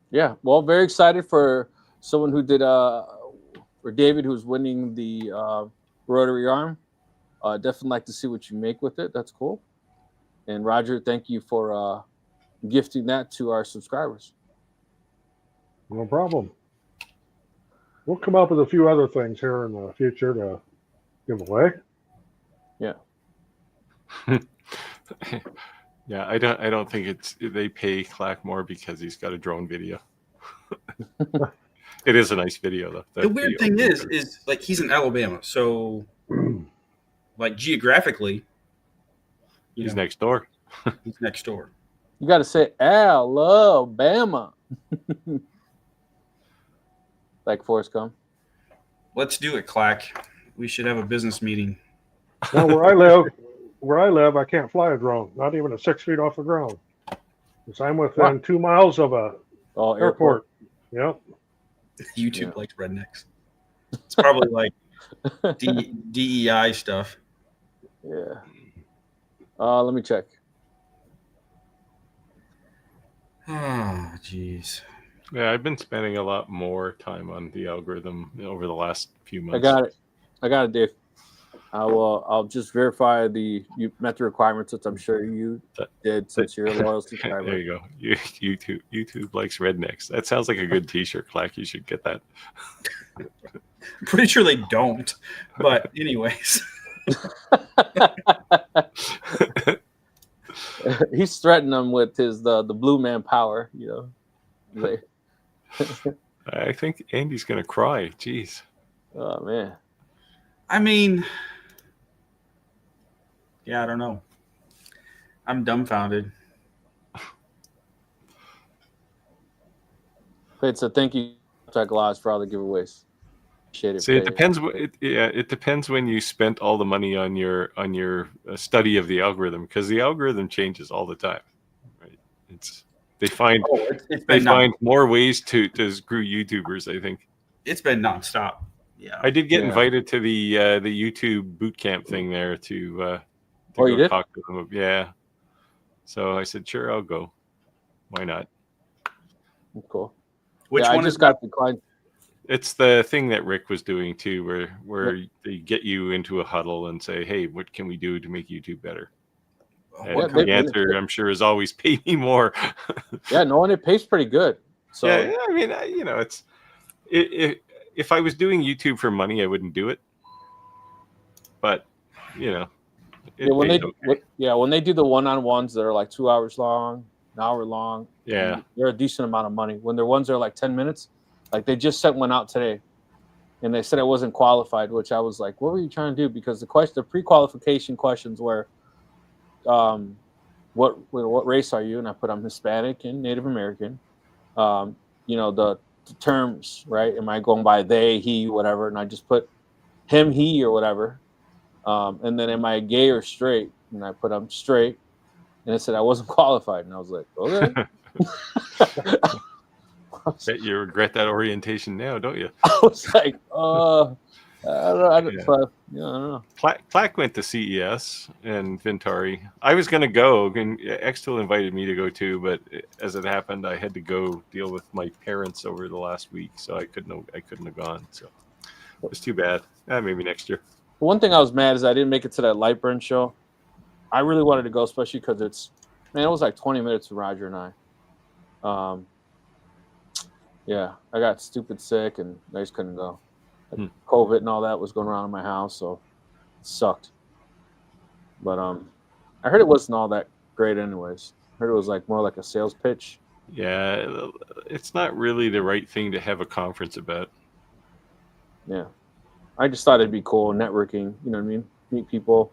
yeah, well, very excited for someone who did for David, who's winning the rotary arm. Definitely like to see what you make with it. That's cool. And Roger, thank you for gifting that to our subscribers. No problem. We'll come up with a few other things here in the future to give away. Yeah. Yeah, I don't think they pay Clack more because he's got a drone video. It is a nice video though. The weird thing is like he's in Alabama, so like geographically, he's next door. He's next door. You got to say Alabama. Like Forrest Gump. Let's do it, Clack. We should have a business meeting. Now, where I live, I can't fly a drone, not even at 6 feet off the ground. Because I'm within 2 miles of a airport. Yep. YouTube likes rednecks. It's probably like DEI stuff. Yeah. Let me check. Oh, jeez. Yeah, I've been spending a lot more time on the algorithm over the last few months. I got it, Dave. I'll just verify you met the requirements, which I'm sure you did since you're a loyal subscriber. There you go. YouTube likes rednecks. That sounds like a good T-shirt, Clack. You should get that. I'm pretty sure they don't. But anyways. He's threatening them with his the blue man power, you know. I think Andy's gonna cry. Jeez. Oh man. I mean, yeah, I don't know. I'm dumbfounded. So thank you, Glass, for all the giveaways. See, it depends. It depends when you spent all the money on your study of the algorithm, because the algorithm changes all the time. Right? They find more ways to screw YouTubers. I think it's been nonstop. Yeah, I did get invited to the YouTube boot camp thing there to you did? Talk to them. Yeah, so I said, sure, I'll go. Why not? Cool. Which one I just got declined. It's the thing that Rick was doing too, where they get you into a huddle and say, "Hey, what can we do to make YouTube better?" And the answer, I'm sure, is always pay me more. Yeah, no, and it pays pretty good. So yeah, I mean, it's if I was doing YouTube for money, I wouldn't do it. But when they do the one-on-ones that are like 2 hours long, an hour long, they're a decent amount of money. When they're ones that are like 10 minutes. Like they just sent one out today, and they said I wasn't qualified, which I was like, "What were you trying to do?" Because the pre-qualification questions were, "What race are you?" And I put I'm Hispanic and Native American. The terms, right? Am I going by they, he, whatever? And I just put him, he, or whatever. And then am I gay or straight? And I put I'm straight. And it said I wasn't qualified, and I was like, okay. Bet you regret that orientation now, don't you? I was like, I don't know. Clack went to CES and Ventari. I was going to go, and Extil invited me to go too, but as it happened, I had to go deal with my parents over the last week, so I couldn't have gone. So it was too bad. Maybe next year. One thing I was mad is I didn't make it to that Lightburn show. I really wanted to go, especially because it was like 20 minutes with Roger and I. Yeah, I got stupid sick and I just couldn't go. COVID and all that was going around in my house, so it sucked. But I heard it wasn't all that great anyways. I heard it was like more like a sales pitch. Yeah, it's not really the right thing to have a conference about. Yeah. I just thought it'd be cool networking, you know what I mean? Meet people.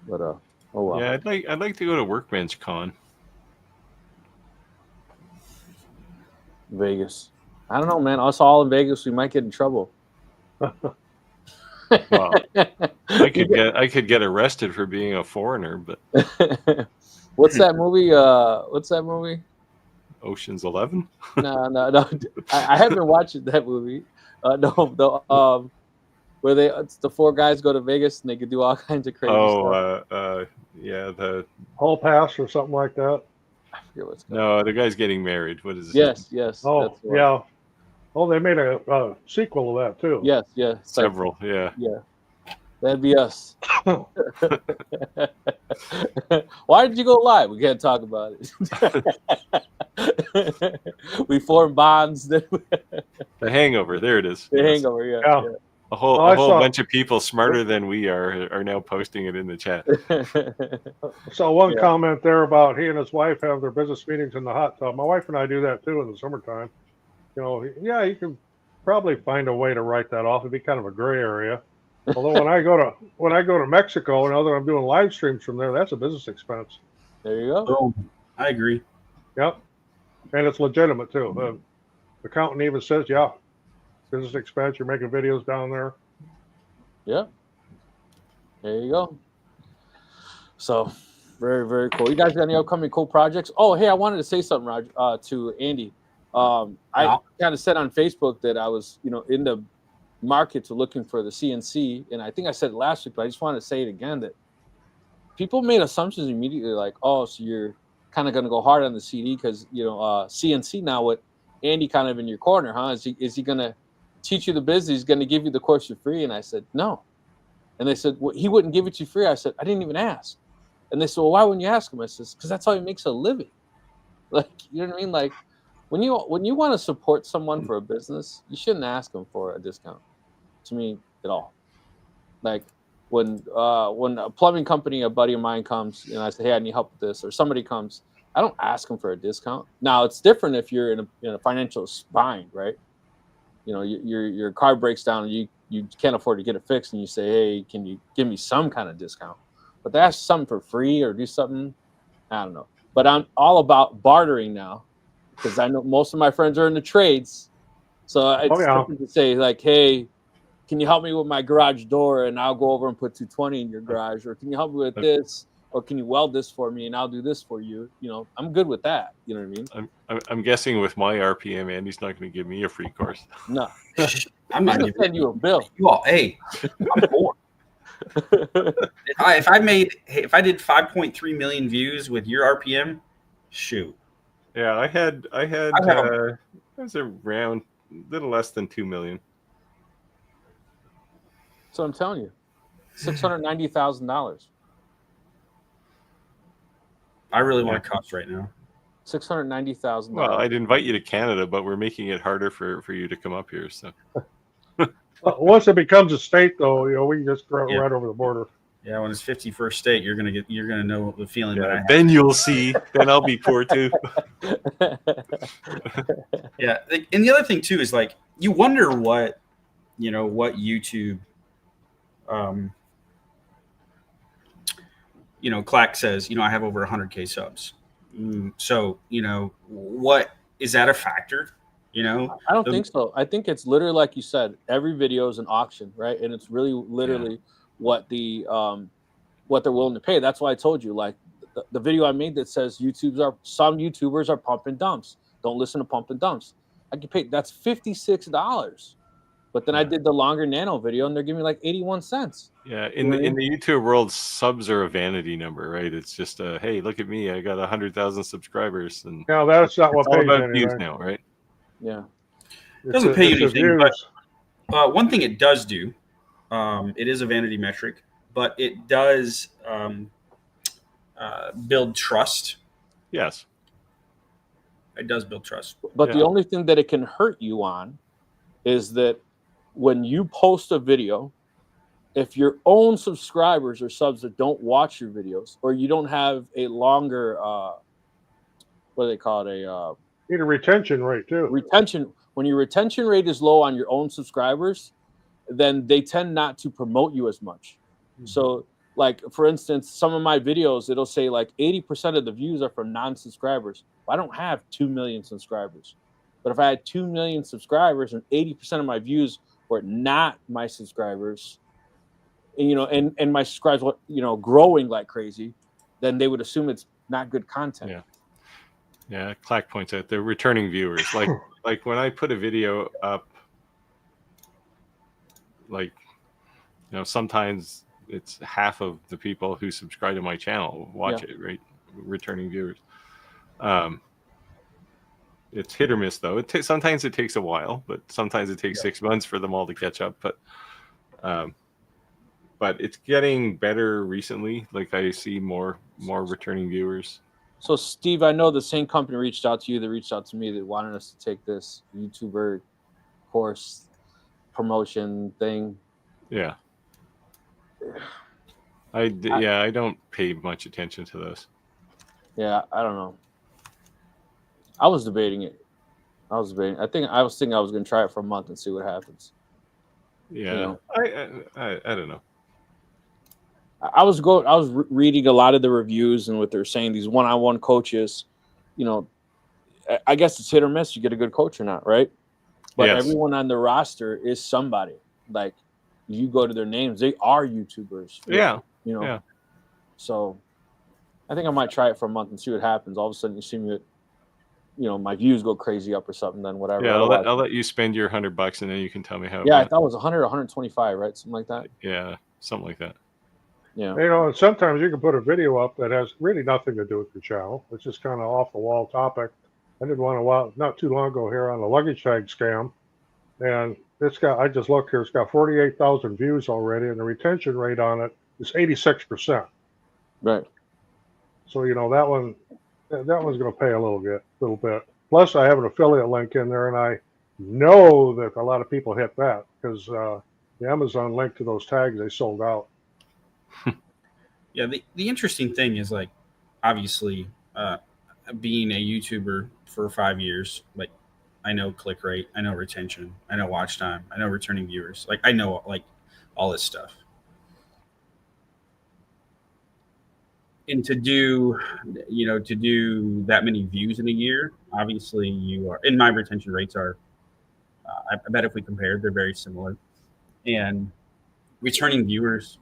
But oh well. Yeah, I'd like to go to Workbench Con. Vegas. I don't know, man. Us all in Vegas, we might get in trouble. Well, I could get arrested for being a foreigner, but What's that movie? Ocean's 11? No. I haven't watched that movie. Where it's the four guys go to Vegas and they could do all kinds of crazy stuff. The Hall Pass or something like that. I forget what's called. No, the guy's getting married. What is it? Yes. Oh, yeah. Oh, they made a sequel of that too. Yes. Several, yeah. Yeah. That'd be us. Why did you go live? We can't talk about it. We formed bonds. The Hangover. There it is. The Yes. Hangover. Yeah. Yeah. Yeah. A whole Well, I saw- bunch of people smarter than we are now posting it in the chat. So one Yeah. comment there about he and his wife have their business meetings in the hot tub. My wife and I do that too in the summertime. You know, yeah, you can probably find a way to write that off. It'd be kind of a gray area. Although when I go to Mexico, and other I'm doing live streams from there, that's a business expense. There you go. Oh, I agree. Yep, and it's legitimate too. The accountant even says, yeah, business expense. You're making videos down there. Yeah. There you go. So, very, very cool. You guys got any upcoming cool projects? Oh, hey, I wanted to say something, Roger, to Andy. I kind of said on Facebook that I was, in the market to looking for the CNC, and I think I said it last week, but I just want to say it again that people made assumptions immediately, like, oh, so you're kind of going to go hard on the CD because CNC now with Andy kind of in your corner, huh? Is he going to teach you the business? He's going to give you the course for free? And I said no. And they said, well, he wouldn't give it to you free. I said, I didn't even ask. And they said, well, why wouldn't you ask him? I said, because that's how he makes a living. Like, you know what I mean? Like, when you want to support someone for a business, you shouldn't ask them for a discount. To me, at all. Like when a plumbing company, a buddy of mine comes, and I say, hey, I need help with this, or somebody comes, I don't ask them for a discount. Now it's different if you're in a financial bind, right? Your car breaks down and you can't afford to get it fixed, and you say, hey, can you give me some kind of discount? But to ask something for free or do something, I don't know. But I'm all about bartering now because I know most of my friends are in the trades. So it's different to say like, hey, can you help me with my garage door and I'll go over and put 220 in your garage? Or can you help me with this? Or can you weld this for me and I'll do this for you? I'm good with that. You know what I mean? I'm guessing with my RPM, Andy's not going to give me a free course. No. I'm not going to send you a bill. You all, hey, I'm bored. If I did 5.3 million views with your RPM, shoot. Yeah, I had it was around a little less than 2 million. So I'm telling you, $690,000. I really want to cuss right now. $690,000. Well, I'd invite you to Canada, but we're making it harder for you to come up here. So once it becomes a state, though, we can just go right over the border. Yeah, when it's 51st state, you're gonna know the feeling that I have. Then you'll see. Then I'll be poor too. Yeah, and the other thing too is like you wonder what YouTube. Clack says, I have over 100K subs. So, what is that a factor? I don't think so. I think it's literally like you said, every video is an auction, right? And it's really literally what what they're willing to pay. That's why I told you, like the video I made that says some YouTubers are pumping dumps. Don't listen to pump and dumps. I get paid. That's $56. But then I did the longer nano video, and they're giving me like 81 cents. Yeah, in the YouTube world, subs are a vanity number, right? It's just hey, look at me, I got 100,000 subscribers, and no, that's not what it's all pays about views right? now, right? Yeah, it doesn't pay you anything. But one thing it does do, it is a vanity metric, but it does build trust. Yes, it does build trust. But the only thing that it can hurt you on is that when you post a video, if your own subscribers or subs that don't watch your videos, or you don't have a longer, what do they call it? Need a retention rate too. When your retention rate is low on your own subscribers, then they tend not to promote you as much. Mm-hmm. So, like for instance, some of my videos, it'll say like 80% of the views are from non-subscribers. I don't have 2 million subscribers. But if I had 2 million subscribers and 80% of my views were not my subscribers, and my subscribers were, growing like crazy, then they would assume it's not good content. Yeah. Clack points out they're returning viewers. Like when I put a video up, sometimes it's half of the people who subscribe to my channel watch it, right? Returning viewers. It's hit or miss, though. Sometimes it takes a while, but sometimes it takes 6 months for them all to catch up. But but it's getting better recently. Like I see more returning viewers. So, Steve, I know the same company reached out to you that reached out to me that wanted us to take this YouTuber course promotion thing. Yeah. I don't pay much attention to those. Yeah, I don't know. I was debating it. I was thinking I was going to try it for a month and see what happens. Yeah, You know? I don't know. I was reading a lot of the reviews and what they're saying. These one-on-one coaches, you know, I guess it's hit or miss. You get a good coach or not, right? But Yes. everyone on the roster is somebody. Like, you go to their names, they are YouTubers. Yeah. You know. Yeah. So, I think I might try it for a month and see what happens. All of a sudden, you see me, you know, my views go crazy up or something. Then whatever. Yeah, I'll let you spend your $100 and then you can tell me how. Yeah, I thought it was 100 or 125, right? Something like that. Yeah, something like that. Yeah. You know, and sometimes you can put a video up that has really nothing to do with your channel. It's just kind of off the wall topic. I did one not too long ago here on the luggage tag scam, and I just looked here, it's got 48,000 views already, and the retention rate on it is 86%. Right. So you know that one's going to pay a little bit. Plus, I have an affiliate link in there, and I know that a lot of people hit that because the Amazon link to those tags, they sold out. Yeah, the interesting thing is, like, obviously, being a YouTuber for 5 years, like, I know click rate, I know retention, I know watch time, I know returning viewers, like, I know, like, all this stuff. And to do that many views in a year, obviously you are, and my retention rates are, I bet if we compared, they're very similar. And returning viewers,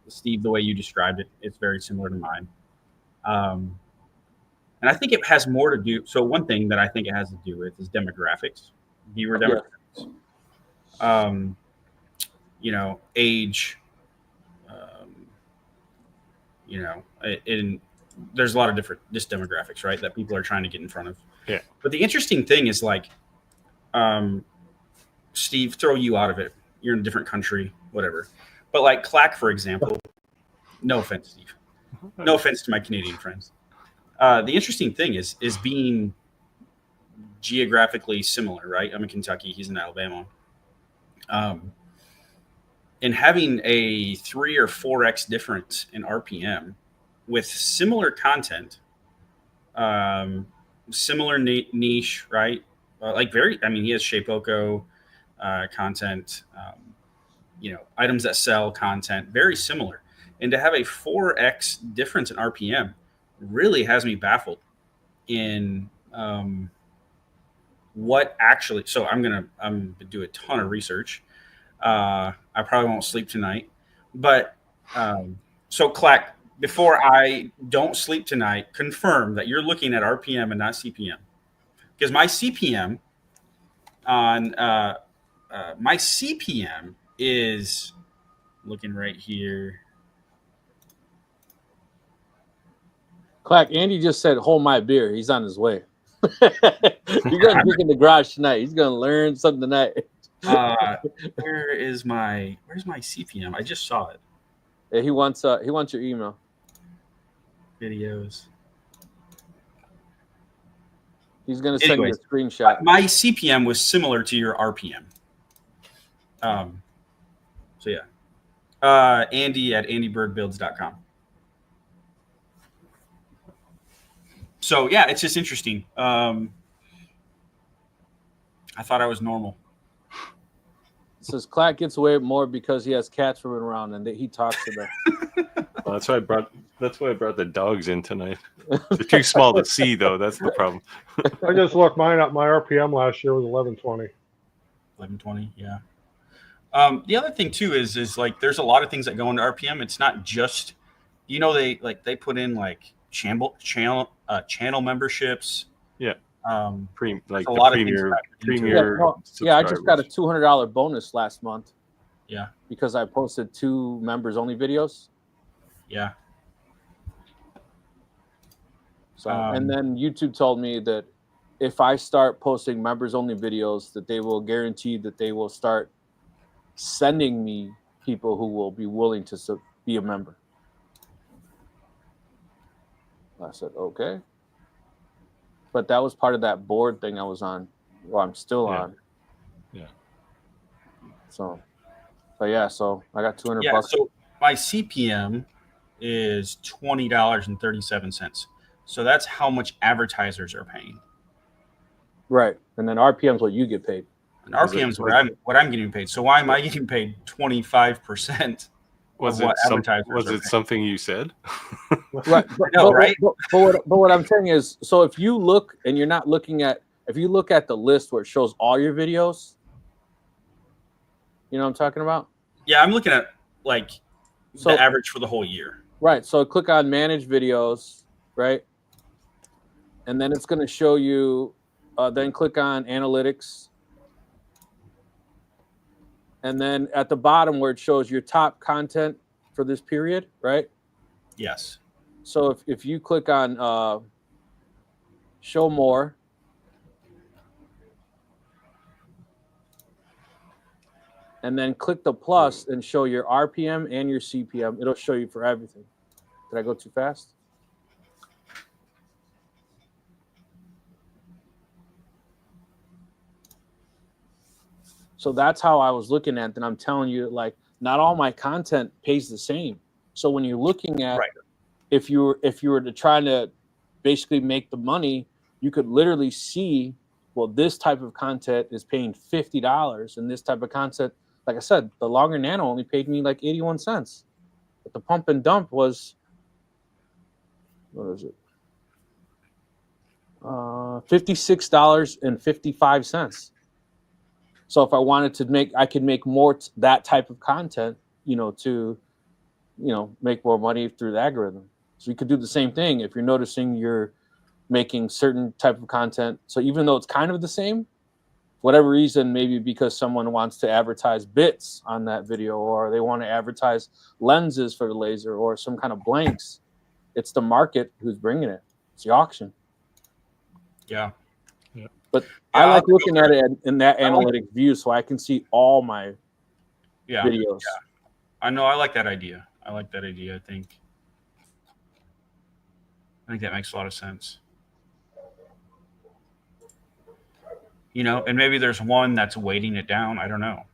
Steve, the way you described it, it's very similar to mine. And I think it has more to do. So one thing that I think it has to do with is demographics, viewer demographics. Yeah. You know, age. You know, there's a lot of different demographics, right, that people are trying to get in front of. Yeah. But the interesting thing is, like, Steve, throw you out of it. You're in a different country, whatever. But like Clack, for example, no offense, Steve. No offense to my Canadian friends. The interesting thing is being geographically similar, right? I'm in Kentucky. He's in Alabama. And having a 3 or 4x difference in RPM with similar content, similar niche, right? He has Shapeoko content, you know, items that sell content, very similar. And to have a 4x difference in RPM really has me baffled in what actually. So I'm gonna do a ton of research. I probably won't sleep tonight, but so Clack, before I don't sleep tonight, confirm that you're looking at RPM and not CPM, because my CPM on my CPM is looking right here. Clack, Andy just said, "Hold my beer." He's on his way. He's gonna drink in the garage tonight. He's gonna learn something tonight. Where's my CPM? I just saw it. Yeah, he wants your email. Videos. He's gonna send you a screenshot. My CPM was similar to your RPM. So yeah. Andy at andybirdbuilds.com. So yeah, it's just interesting. I thought I was normal. It says Clack gets away more because he has cats running around and he talks to them. Well, that's why I brought the dogs in tonight. They're too small to see, though. That's the problem. I just looked mine up. My RPM last year was 1120. 1120, yeah. The other thing too is like there's a lot of things that go into RPM. It's not just, you know, they put in like channel memberships. Yeah. Premier. Yeah, I just got a $200 bonus last month. Yeah. Because I posted 2 members only videos. Yeah. So and then YouTube told me that if I start posting members only videos, that they will guarantee that they will start sending me people who will be willing to be a member. I said, okay. But that was part of that board thing I was on, or I'm still on. Yeah. So I got $200. Yeah. So my CPM is $20.37. So that's how much advertisers are paying. Right. And then RPM is what you get paid. And RPM is what I'm getting paid. So why am I getting paid 25%? Was it something you said? Right. Right? But what I'm saying is, so if you look and you're not looking at, if you look at the list where it shows all your videos, you know what I'm talking about? Yeah, I'm looking at like the average for the whole year. Right. So click on manage videos, right? And then it's going to show you, then click on analytics. And then at the bottom where it shows your top content for this period, right? Yes. So if you click on show more, and then click the plus and show your RPM and your CPM, it'll show you for everything. Did I go too fast? So that's how I was looking at it. And I'm telling you, like, not all my content pays the same. So when you're looking at, if you were to try to basically make the money, you could literally see, well, this type of content is paying $50, and this type of content, like I said, the longer nano only paid me like 81 cents, but the pump and dump was, what is it? $56.55. So if I wanted to make, I could make more that type of content, to, make more money through the algorithm. So you could do the same thing if you're noticing you're making certain type of content. So even though it's kind of the same, whatever reason, maybe because someone wants to advertise bits on that video, or they want to advertise lenses for the laser or some kind of blanks, it's the market who's bringing it. It's the auction. Yeah. But I like looking at it in that analytic view, so I can see all my videos. Yeah. I know. I like that idea. I think that makes a lot of sense. And maybe there's one that's weighting it down. I don't know.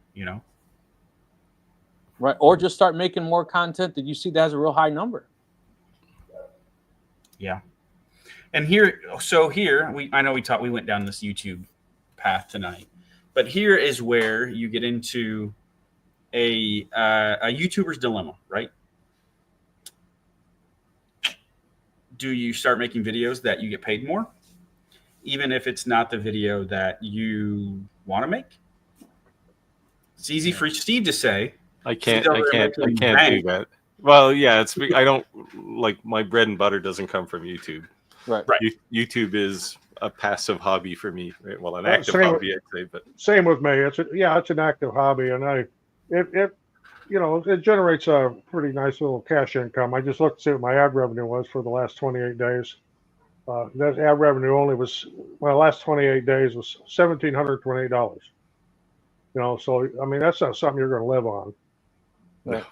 Right. Or just start making more content that you see that has a real high number. Yeah. And I know we went down this YouTube path tonight, but here is where you get into a YouTuber's dilemma, right? Do you start making videos that you get paid more, even if it's not the video that you want to make? It's easy for Steve to say. I can't do that. Well, yeah, I don't, like, my bread and butter doesn't come from YouTube. Right. YouTube is a passive hobby for me. Right? Well, an active hobby, I'd say. But same with me. It's an active hobby, and it generates a pretty nice little cash income. I just looked to see what my ad revenue was for the last 28 days. That ad revenue last 28 days was $1,728. So I mean that's not something you're going to live on. Right.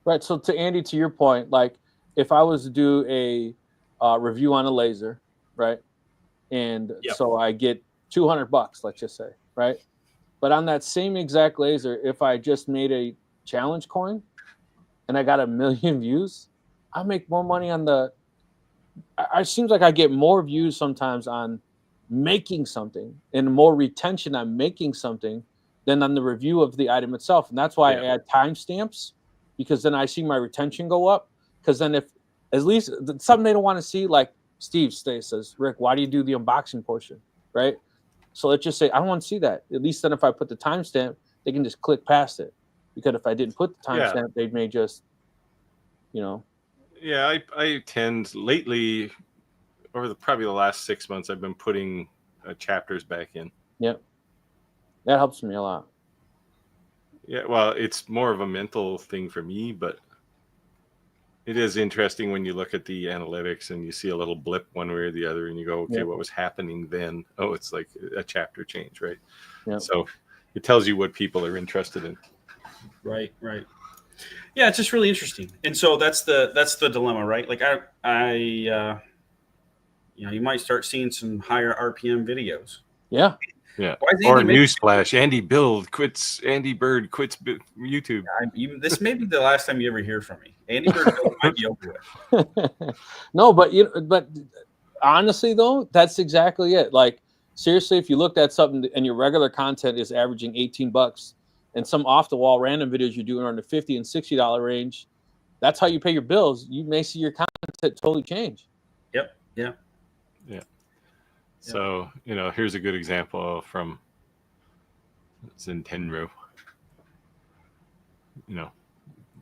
Right. So to Andy, to your point, like if I was to do a review on a laser, right, and so I get $200, let's just say, right. But on that same exact laser, if I just made a challenge coin and I got 1 million views, I make more money on it seems like I get more views sometimes on making something and more retention on making something than on the review of the item itself. And that's why I add timestamps, because then I see my retention go up. Because then if at least something they don't want to see, like Steve says, Rick, why do you do the unboxing portion, right? So let's just say I don't want to see that. At least then if I put the timestamp, they can just click past it. Because if I didn't put the timestamp, they may just, Yeah, I tend lately, over probably the last 6 months, I've been putting chapters back in. Yep. That helps me a lot. Yeah, well, it's more of a mental thing for me, but it is interesting when you look at the analytics and you see a little blip one way or the other and you go, okay, what was happening then? Oh, it's like a chapter change, right? Yep. So it tells you what people are interested in. Right. Yeah, it's just really interesting. And so that's the dilemma, right? Like you might start seeing some higher RPM videos. Yeah. Yeah. Why is Or Andy making- newsflash: Andy Bird quits YouTube. This may be the last time you ever hear from me. Andy Bird might be over with. No, but honestly though, that's exactly it. Like seriously, if you looked at something and your regular content is averaging $18 and some off the wall random videos you're doing are in the $50 and $60 range, that's how you pay your bills. You may see your content totally change. Yep. Yeah. So, here's a good example from Nintendo.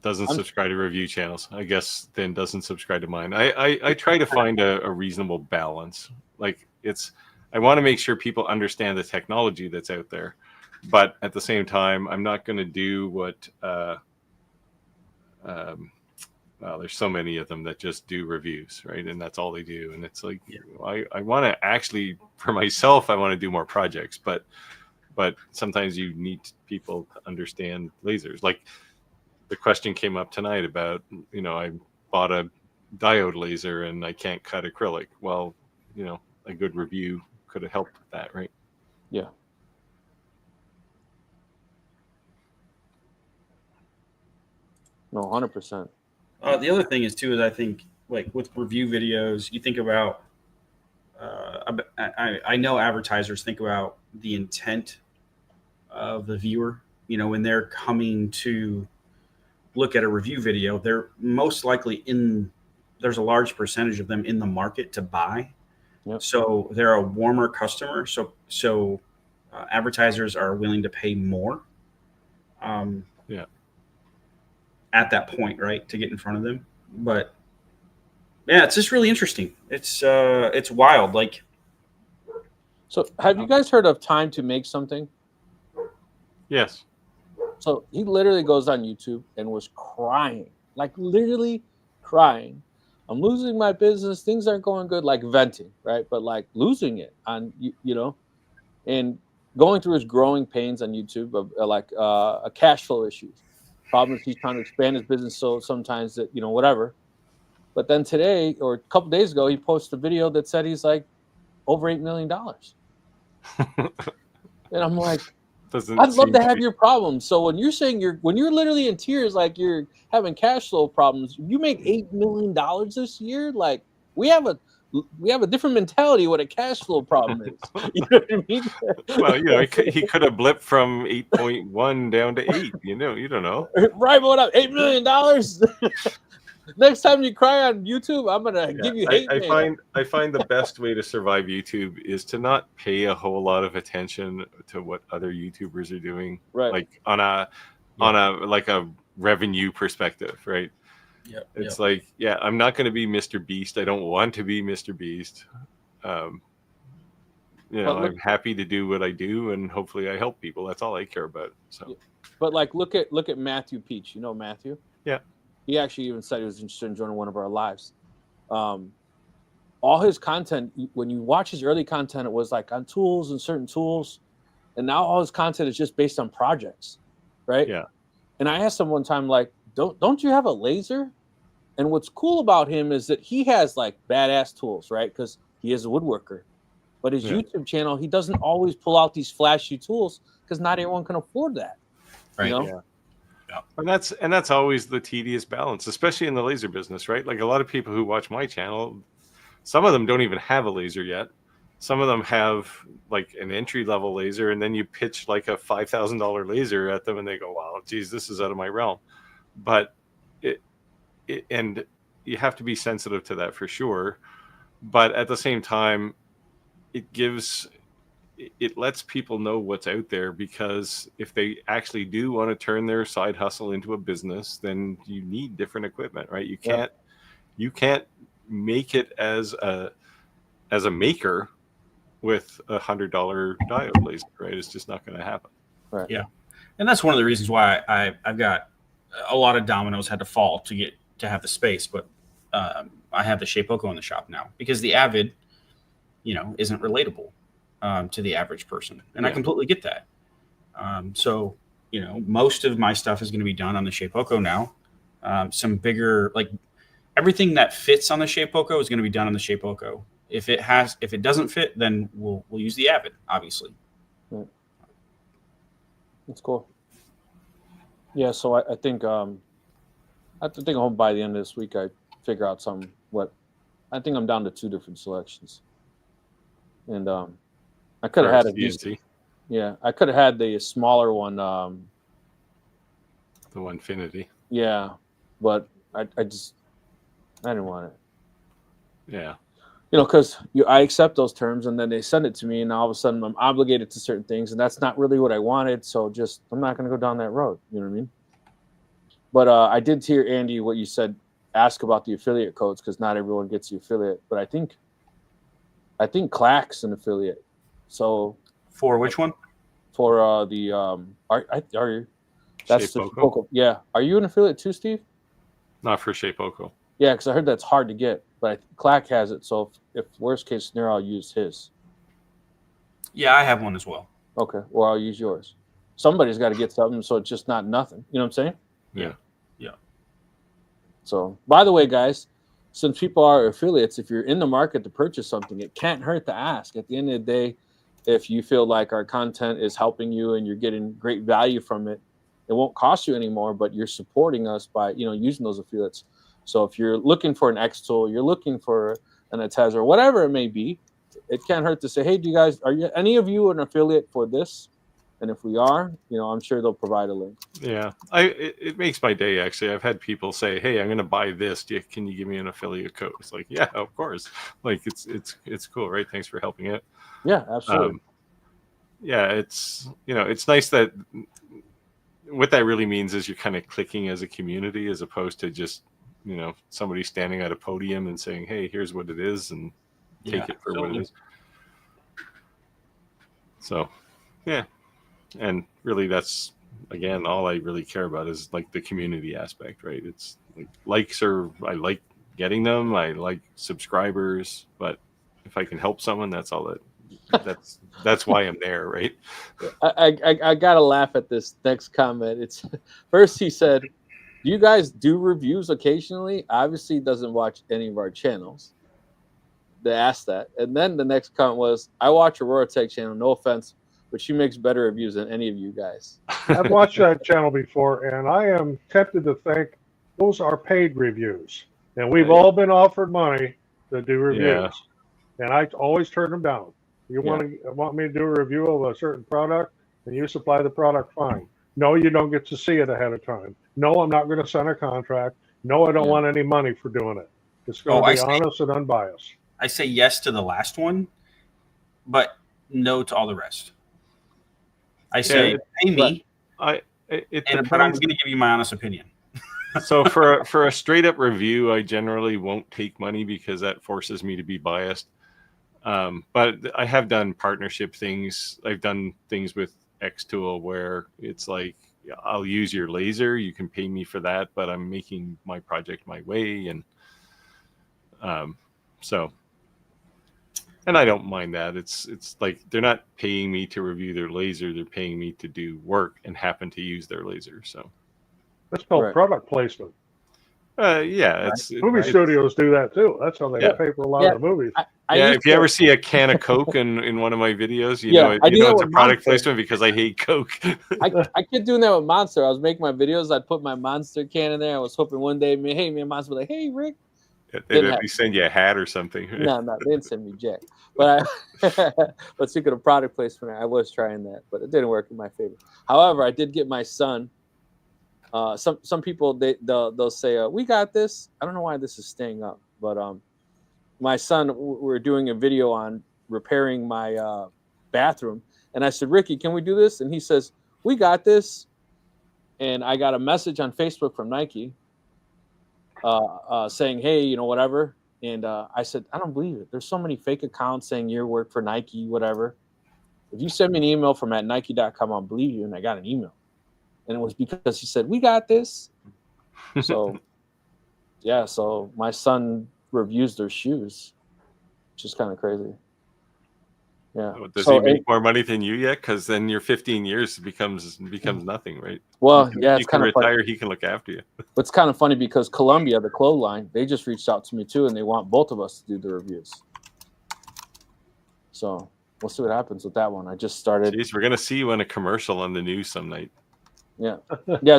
Doesn't subscribe to review channels. I guess then doesn't subscribe to mine. I try to find a reasonable balance. Like I want to make sure people understand the technology that's out there, but at the same time, I'm not going to do what. Well, there's so many of them that just do reviews, right? And that's all they do. And it's like, I want to actually, for myself, I want to do more projects, but sometimes you need people to understand lasers. Like the question came up tonight about, I bought a diode laser and I can't cut acrylic. Well, a good review could have helped with that, right? Yeah. No, 100%. The other thing is I think like with review videos, you think about. I know advertisers think about the intent of the viewer. When they're coming to look at a review video, they're most likely there's a large percentage of them in the market to buy. Yep. So they're a warmer customer. So advertisers are willing to pay more. At that point, right, to get in front of them. But yeah, it's just really interesting. It's wild. Like, so have you guys heard of Time to Make Something? Yes. So he literally goes on YouTube and was crying, like literally crying. I'm losing my business. Things aren't going good, like venting, right? But like losing it on, and going through his growing pains on YouTube of a cash flow issues, problems. He's trying to expand his business. So sometimes that, whatever. But then today or a couple days ago, he posted a video that said he's like over $8 million. And I'm like, I'd love to have your problems. So when you're saying when you're literally in tears, like you're having cash flow problems, you make $8 million this year. Like we have a different mentality what a cash flow problem is. You know what I mean? Well, he could have blipped from 8.1 down to 8. You don't know. Right, but what up? $8 million. Next time you cry on YouTube, I'm gonna give you hate. I find the best way to survive YouTube is to not pay a whole lot of attention to what other YouTubers are doing, right? Like on a revenue perspective, right? It's like, I'm not going to be Mr. Beast. I don't want to be Mr. Beast. I'm happy to do what I do, and hopefully I help people. That's all I care about. So, but like, look at Matthew Peach. You know Matthew? Yeah. He actually even said he was interested in joining one of our lives. All his content, when you watch his early content, it was like on tools and certain tools, and now all his content is just based on projects, right? Yeah. And I asked him one time, like, don't you have a laser? And what's cool about him is that he has like badass tools, right? Because he is a woodworker. But his YouTube channel, he doesn't always pull out these flashy tools because not everyone can afford that. Right. Yeah. And that's always the tedious balance, especially in the laser business, right? Like a lot of people who watch my channel, some of them don't even have a laser yet. Some of them have like an entry level laser, and then you pitch like a $5,000 laser at them, and they go, "Wow, geez, this is out of my realm." But and you have to be sensitive to that for sure. But at the same time, it lets people know what's out there, because if they actually do want to turn their side hustle into a business, then you need different equipment, right? You can't make it as a maker with $100 diode laser, right? It's just not going to happen. Right. Yeah. And that's one of the reasons why I've got a lot of dominoes had to fall to have the space, but I have the Shapeoko in the shop now because the Avid, isn't relatable to the average person, and I completely get that. So most of my stuff is going to be done on the Shapeoko now. Some bigger, like everything that fits on the Shapeoko is going to be done on the Shapeoko. If it doesn't fit, then we'll use the Avid, obviously. Right. That's cool. Yeah, so I think I think I'm home by the end of this week. I figure out I think I'm down to 2 different selections, and I could have had a CST. Yeah, I could have had the smaller one. The Onefinity. Yeah, but I didn't want it. Yeah. Because I accept those terms, and then they send it to me, and all of a sudden I'm obligated to certain things, and that's not really what I wanted. So I'm not going to go down that road. You know what I mean? But I did hear, Andy, what you said. Ask about the affiliate codes because not everyone gets the affiliate. But I think Clack's an affiliate. So for which one? For the are you? That's the Shapeoko. Yeah. Are you an affiliate too, Steve? Not for Shapeoko. Yeah, because I heard that's hard to get, but Clack has it. So if worst case scenario, I'll use his. Yeah, I have one as well. Okay, or I'll use yours. Somebody's got to get something, so it's just not nothing. You know what I'm saying? Yeah. So, by the way, guys, since people are affiliates, if you're in the market to purchase something, it can't hurt to ask. At the end of the day, if you feel like our content is helping you and you're getting great value from it, it won't cost you anymore, but you're supporting us by using those affiliates. So if you're looking for an X tool, you're looking for an Atez or whatever it may be, it can't hurt to say, hey, are any of you an affiliate for this? And if we are, I'm sure they'll provide a link. Yeah, it makes my day, actually. I've had people say, hey, I'm going to buy this. Can you give me an affiliate code? It's like, yeah, of course. Like, it's cool, right? Thanks for helping it. Yeah, absolutely. Yeah, it's nice that what that really means is you're kind of clicking as a community as opposed to just, somebody standing at a podium and saying, hey, here's what it is, and take it for what it is. So, yeah. And really, that's, again, all I really care about is like the community aspect, right? It's like likes I like getting them. I like subscribers, but if I can help someone, that's all that's why I'm there, right? I gotta laugh at this next comment. It's first he said, do you guys do reviews occasionally? Obviously, he doesn't watch any of our channels. They asked that. And then the next comment was, I watch Aurora Tech channel, no offense, but she makes better reviews than any of you guys. I've watched that channel before, and I am tempted to think those are paid reviews. And we've all been offered money to do reviews. And I always turn them down. You want me to do a review of a certain product, and you supply the product, fine. No, you don't get to see it ahead of time. No, I'm not going to sign a contract. No, I don't want any money for doing it. It's going to be honest and unbiased. I say yes to the last one, but no to all the rest. I say pay me, but I'm going to give you my honest opinion. So for a straight up review, I generally won't take money because that forces me to be biased. But I have done partnership things. I've done things with Xtool where it's like, I'll use your laser. You can pay me for that, but I'm making my project my way, and and I don't mind that. It's like they're not paying me to review their laser; they're paying me to do work and happen to use their laser. So that's called product placement. Movie studios do that too. That's how they pay for a lot of the movies. If you ever see a can of Coke in one of my videos, you know it's a product placement because I hate Coke. I kept doing that with Monster. I was making my videos. I'd put my Monster can in there. I was hoping one day, me and Monster would be like, hey, Rick. They'd at least send you a hat or something. No, they didn't send me jack. But but speaking of product placement, I was trying that, but it didn't work in my favor. However, I did get my son. Some people they'll say we got this. I don't know why this is staying up, but my son, we're doing a video on repairing my bathroom, and I said, Ricky, can we do this? And he says, we got this. And I got a message on Facebook from Nike saying, hey, whatever. And I said, I don't believe it. There's so many fake accounts saying you work for Nike, whatever. If you send me an email from @nike.com, I'll believe you. And I got an email. And it was because he said, we got this. So, so my son reviews their shoes, which is kind of crazy. Yeah. Does he make more money than you yet? Because then your 15 years becomes nothing, right? Well, you it's can kind of retire. funny. He can look after you. It's kind of funny because Columbia, the clothesline, they just reached out to me too, and they want both of us to do the reviews. So we'll see what happens with that one. I just started. Jeez, we're gonna see you in a commercial on the news some night. Yeah.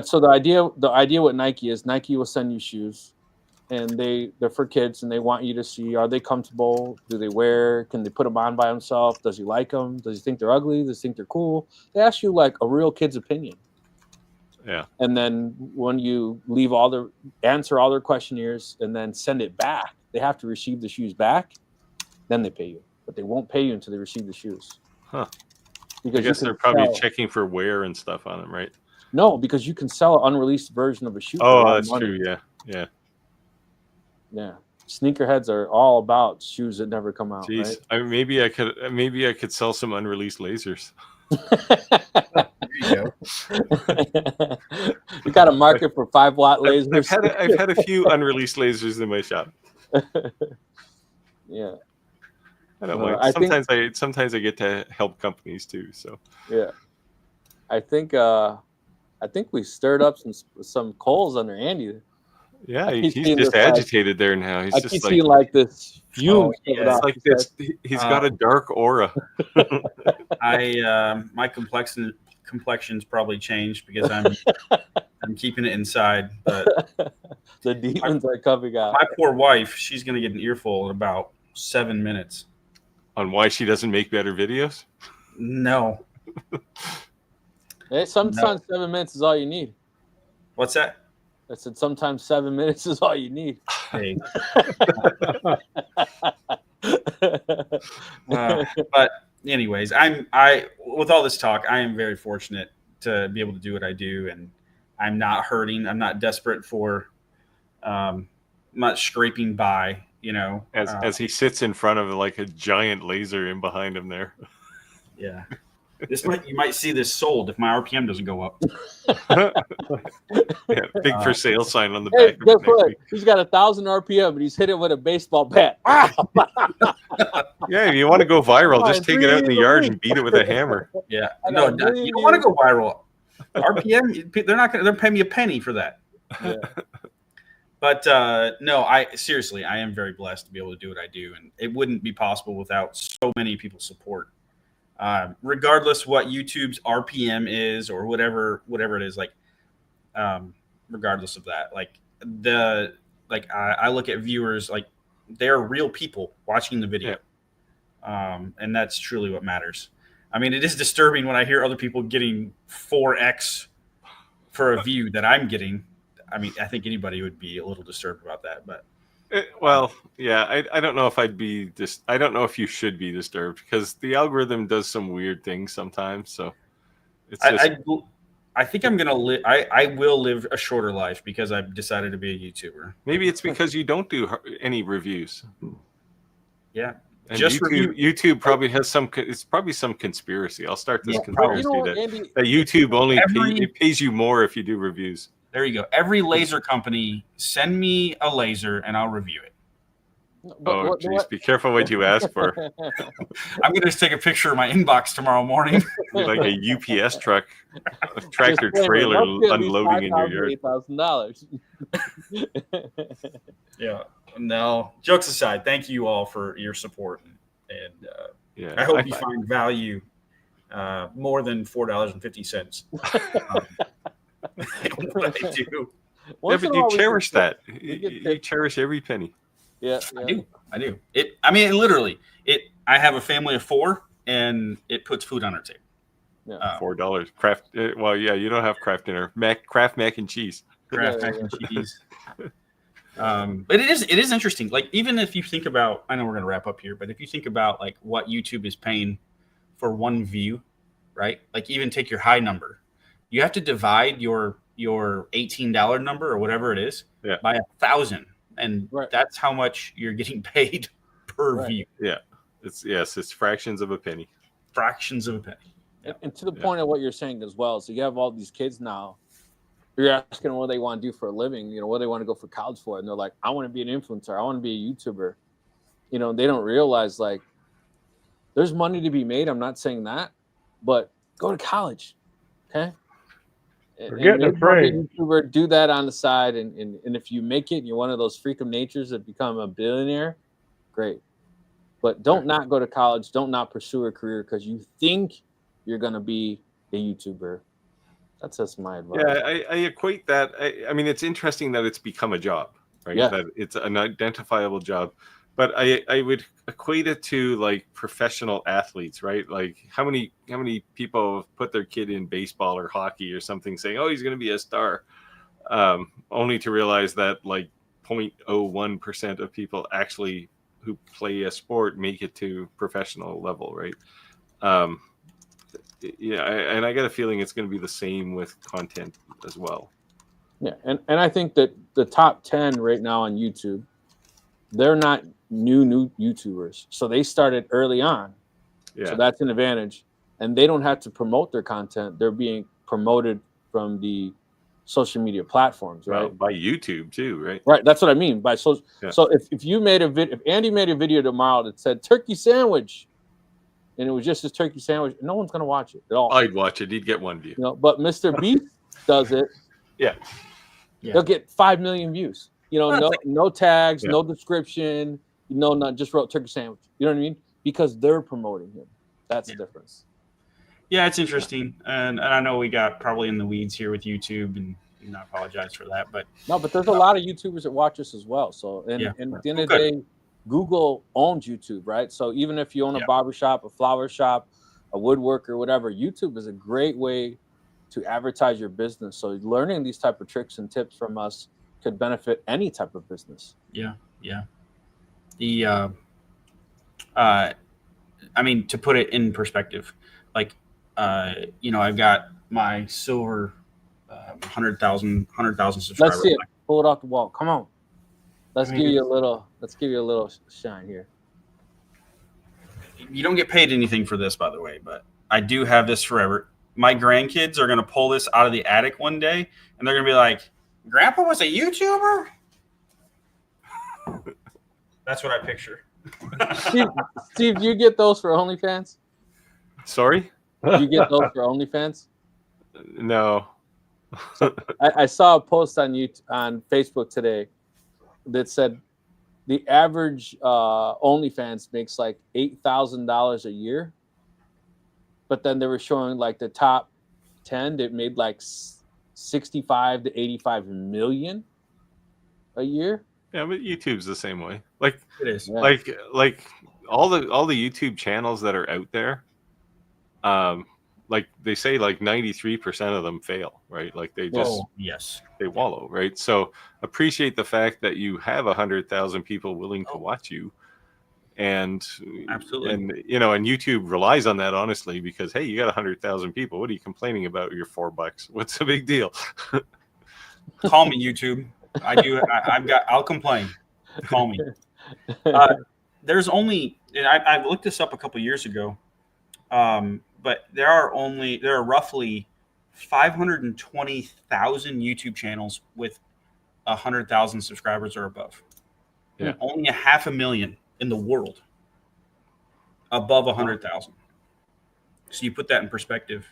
So the idea with Nike is Nike will send you shoes, and they're for kids, and they want you to see, are they comfortable? Do they wear? Can they put them on by himself? Does he like them? Does he think they're ugly? Does he think they're cool? They ask you like a real kid's opinion. Yeah. And then when you answer all their questionnaires and then send it back, they have to receive the shoes back. Then they pay you, but they won't pay you until they receive the shoes. Huh. Because I guess they're probably checking for wear and stuff on them, right? No, because you can sell an unreleased version of a shoe. Oh, that's true. Yeah. Sneakerheads are all about shoes that never come out. Jeez, right? maybe I could sell some unreleased lasers. There you go. You got a market for 5-watt lasers. I've had a few unreleased lasers in my shop. Yeah. I don't mind. Sometimes I get to help companies too. So yeah, I think we stirred up some coals under Andy. Yeah, he's just agitated there now. He's just keep seeing like this fume. It's like this. He's got a dark aura. My complexion's probably changed because I'm keeping it inside. But the demons are coming out. My poor wife, she's gonna get an earful in about 7 minutes. On why she doesn't make better videos? No. Sometimes 7 minutes is all you need. What's that? I said sometimes 7 minutes is all you need. Hey. But anyways, with all this talk, I am very fortunate to be able to do what I do, and I'm not hurting. I'm not desperate for much scraping by. As he sits in front of like a giant laser in behind him there. Yeah. You might see this sold if my RPM doesn't go up. Yeah, big for sale sign on the back. Hey, guess what? He's got 1,000 RPM, and he's hit it with a baseball bat. Yeah, if you want to go viral, just take it out in the yard and beat it with a hammer. Yeah, no, you don't want to go viral. RPM, they're paying me a penny for that. Yeah. But no, seriously, I am very blessed to be able to do what I do, and it wouldn't be possible without so many people's support. Regardless what YouTube's RPM is or whatever it is, regardless of that, I look at viewers like they're real people watching the video, and that's truly what matters. I mean, it is disturbing when I hear other people getting 4x for a view that I'm getting. I mean, I think anybody would be a little disturbed about that, but. I don't know if I don't know if you should be disturbed because the algorithm does some weird things sometimes. So it's just. I think I'm gonna live. I will live a shorter life because I've decided to be a YouTuber. Maybe it's because you don't do any reviews. Yeah, and just YouTube probably has some. It's probably some conspiracy. I'll start this conspiracy that YouTube only pays you more if you do reviews. There you go. Every laser company, send me a laser and I'll review it. Oh, jeez. Be careful what you ask for. I'm going to take a picture of my inbox tomorrow morning. Like a UPS truck, a tractor trailer unloading in your yard. $8,000. Yeah. No, jokes aside, thank you all for your support. And I hope you find value more than $4.50. I do. But you cherish that. You cherish every penny. Yeah, I do. Literally, I have a family of 4, and it puts food on our table. Yeah. $4. Kraft. You don't have Kraft dinner. Kraft mac and cheese. Kraft mac and cheese. But it is interesting. Like, even if you think about, I know we're going to wrap up here, but if you think about like what YouTube is paying for one view, right? Like, even take your high number. You have to divide your $18 number or whatever it is by 1,000, and that's how much you're getting paid per view. Yeah, it's fractions of a penny. Fractions of a penny. Yeah. And to the point of what you're saying as well. So you have all these kids now. You're asking what they want to do for a living. What they want to go for college for, and they're like, "I want to be an influencer. I want to be a YouTuber." They don't realize like There's money to be made. I'm not saying that, but go to college, okay? Or getting a trade. YouTuber, do that on the side, and if you make it, and you're one of those freak of natures that become a billionaire, great. But don't not go to college. Don't not pursue a career because you think you're gonna be a YouTuber. That's just my advice. Yeah, I equate that. I mean, it's interesting that it's become a job, right? Yeah. That it's an identifiable job. But I would equate it to like professional athletes, right? Like how many people have put their kid in baseball or hockey or something, saying, "Oh, he's going to be a star," only to realize that like 0.01% of people actually who play a sport make it to professional level, right? Yeah, and I got a feeling it's going to be the same with content as well. Yeah, and I think that the top 10 right now on YouTube, they're not new YouTubers, so they started early on. Yeah. So that's an advantage, and they don't have to promote their content. They're being promoted from the social media platforms, right? Well, by YouTube too, right? Right. That's what I mean by social. Yeah. So if you made a video, if Andy made a video tomorrow that said turkey sandwich, and it was just his turkey sandwich, no one's gonna watch it at all. I'd watch it. He'd get one view. You know, but Mr. Beast does it. Yeah. They'll get 5 million views. You know, no tags, no description, not just wrote turkey sandwich. You know what I mean? Because they're promoting him. That's the difference. Yeah, it's interesting, and I know we got probably in the weeds here with YouTube, and I apologize for that, but there's a lot of YouTubers that watch us as well. So, and at the end of the day, Google owns YouTube, right? So even if you own a barbershop, a flower shop, a woodworker, whatever, YouTube is a great way to advertise your business. So learning these type of tricks and tips from us could benefit any type of business. Yeah. The I mean, to put it in perspective, like I've got my silver 100,000 subscribers. Let's see it. Pull it off the wall. Come on. Let's give you a little shine here. You don't get paid anything for this, by the way, but I do have this forever. My grandkids are going to pull this out of the attic one day, and they're going to be like, "Grandpa was a YouTuber?" That's what I picture. Steve, you get those for OnlyFans? Sorry? You get those for OnlyFans? No. So I saw a post on Facebook today that said the average OnlyFans makes like $8,000 a year, but then they were showing like the top 10 that made like 65 to 85 million a year. Yeah, but YouTube's the same way. Like it is. Yeah. Like all the YouTube channels that are out there, like they say, like 93% of them fail, right? Like they just they wallow, right? So appreciate the fact that you have 100,000 people willing to watch you, and absolutely, and and YouTube relies on that honestly, because hey, you got 100,000 people. What are you complaining about? Your $4? What's the big deal? Call me, YouTube. I'll complain. Call me. There's only, and I looked this up a couple years ago, but there are roughly 520,000 YouTube channels with 100,000 subscribers or above. Yeah. Only 500,000 in the world above 100,000. So you put that in perspective.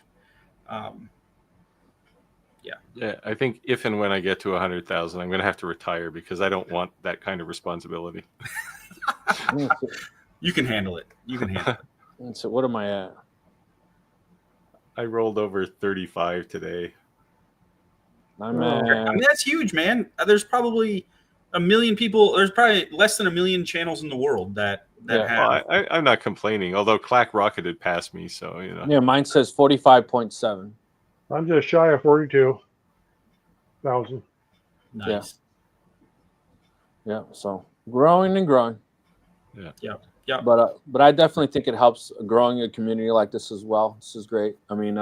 Yeah, I think if and when I get to 100,000, I'm going to have to retire because I don't want that kind of responsibility. You can handle it. So what am I at? I rolled over 35 today. I mean, that's huge, man. There's probably a million people. There's probably less than a million channels in the world that have. Well, I'm not complaining, although Clack rocketed past me, so Yeah, mine says 45.7. I'm just shy of 42,000. Nice. Yeah. So growing and growing. Yeah. But I definitely think it helps growing a community like this as well. This is great. I mean,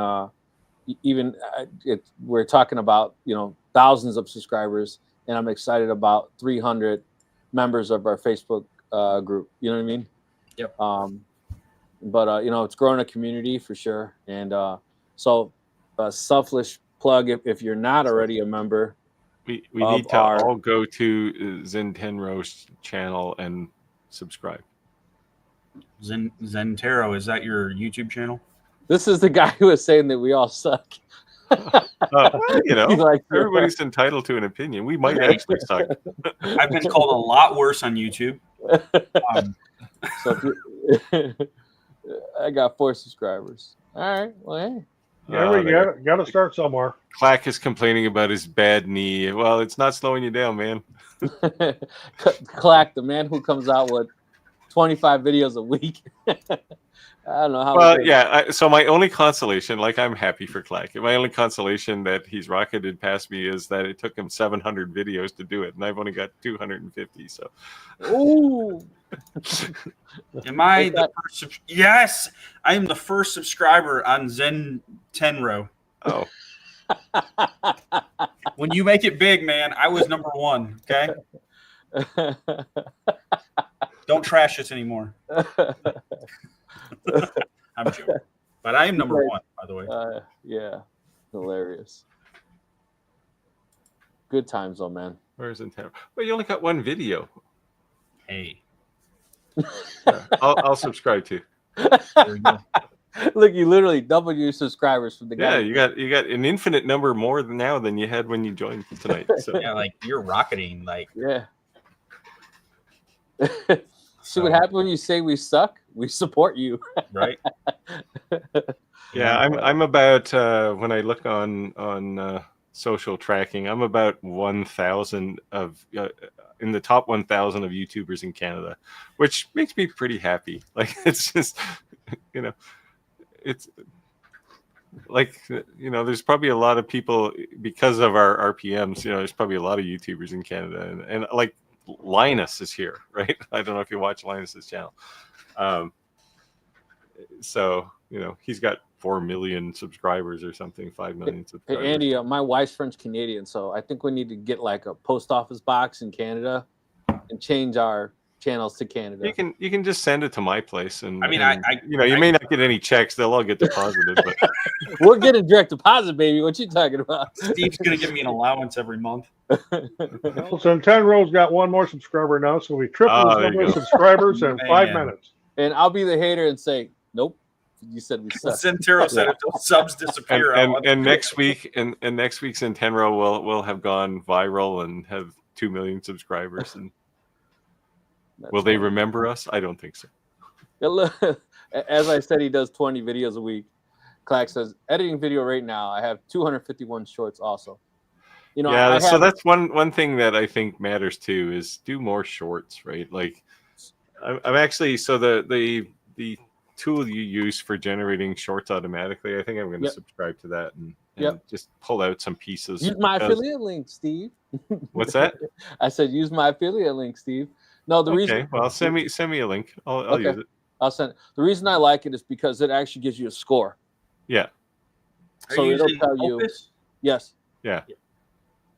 we're talking about thousands of subscribers, and I'm excited about 300 members of our Facebook group. You know what I mean? Yep. But it's growing a community for sure, and so a selfish plug if you're not already a member. We need to all go to Zintenro's channel and subscribe. Zentero, is that your YouTube channel? This is the guy who was saying that we all suck. Well, He's like, everybody's entitled to an opinion. We might actually suck. I've been called a lot worse on YouTube. So I got 4 subscribers. All right. Well, hey. Yeah, we got to start somewhere. Clack is complaining about his bad knee. Well, it's not slowing you down, man. Clack, the man who comes out with 25 videos a week. I don't know how. Well, yeah. So my only consolation, like I'm happy for Clack. My only consolation that he's rocketed past me is that it took him 700 videos to do it, and I've only got 250. So. Ooh. Am I the first? Yes, I am the first subscriber on Tenro. Oh. When you make it big, man, I was number 1. Okay. Don't trash us anymore. I'm joking, but I am number 1, by the way. Yeah, hilarious. Good times, though, man. Where's in town? Well, you only got 1 video. Hey, I'll subscribe to. there you go. Look, you literally doubled your subscribers from the guy. Yeah, you got an infinite number more now than you had when you joined tonight. So. Yeah, like you're rocketing, like Yeah. See what happens when you say we suck? We support you. right? Yeah, I'm about when I look on social tracking, I'm about 1,000 of in the top 1,000 of YouTubers in Canada, which makes me pretty happy. Like it's just it's like there's probably a lot of people because of our RPMs. There's probably a lot of YouTubers in Canada, and like Linus is here, right? I don't know if you watch Linus's channel. So he's got 4 million subscribers or something, 5 million subscribers. Hey, Andy, my wife's French Canadian, so I think we need to get like a post office box in Canada and change our channels to Canada. You can just send it to my place, and I mean, you may not get any checks; they'll all get deposited. But we're getting direct deposit, baby. What you talking about? Steve's gonna give me an allowance every month. So 10 Row's got 1 more subscriber now, so we tripled his number of subscribers in 5 minutes. And I'll be the hater and say, nope. You said we suck. Centero said if the subs disappear, and next week's Intenro will have gone viral and have 2 million subscribers. And will they remember us? I don't think so. As I said, he does 20 videos a week. Clack says, editing video right now. I have 251 shorts also. So that's one thing that I think matters too is do more shorts, right? Like I'm actually the tool you use for generating shorts automatically. I think I'm going to subscribe to that and just pull out some pieces. Use my affiliate link, Steve. What's that? I said use my affiliate link, Steve. No, the reason. Well, send me a link. I'll use it. I'll send it. The reason I like it is because it actually gives you a score. Yeah. So it'll tell you. Yes. Yeah.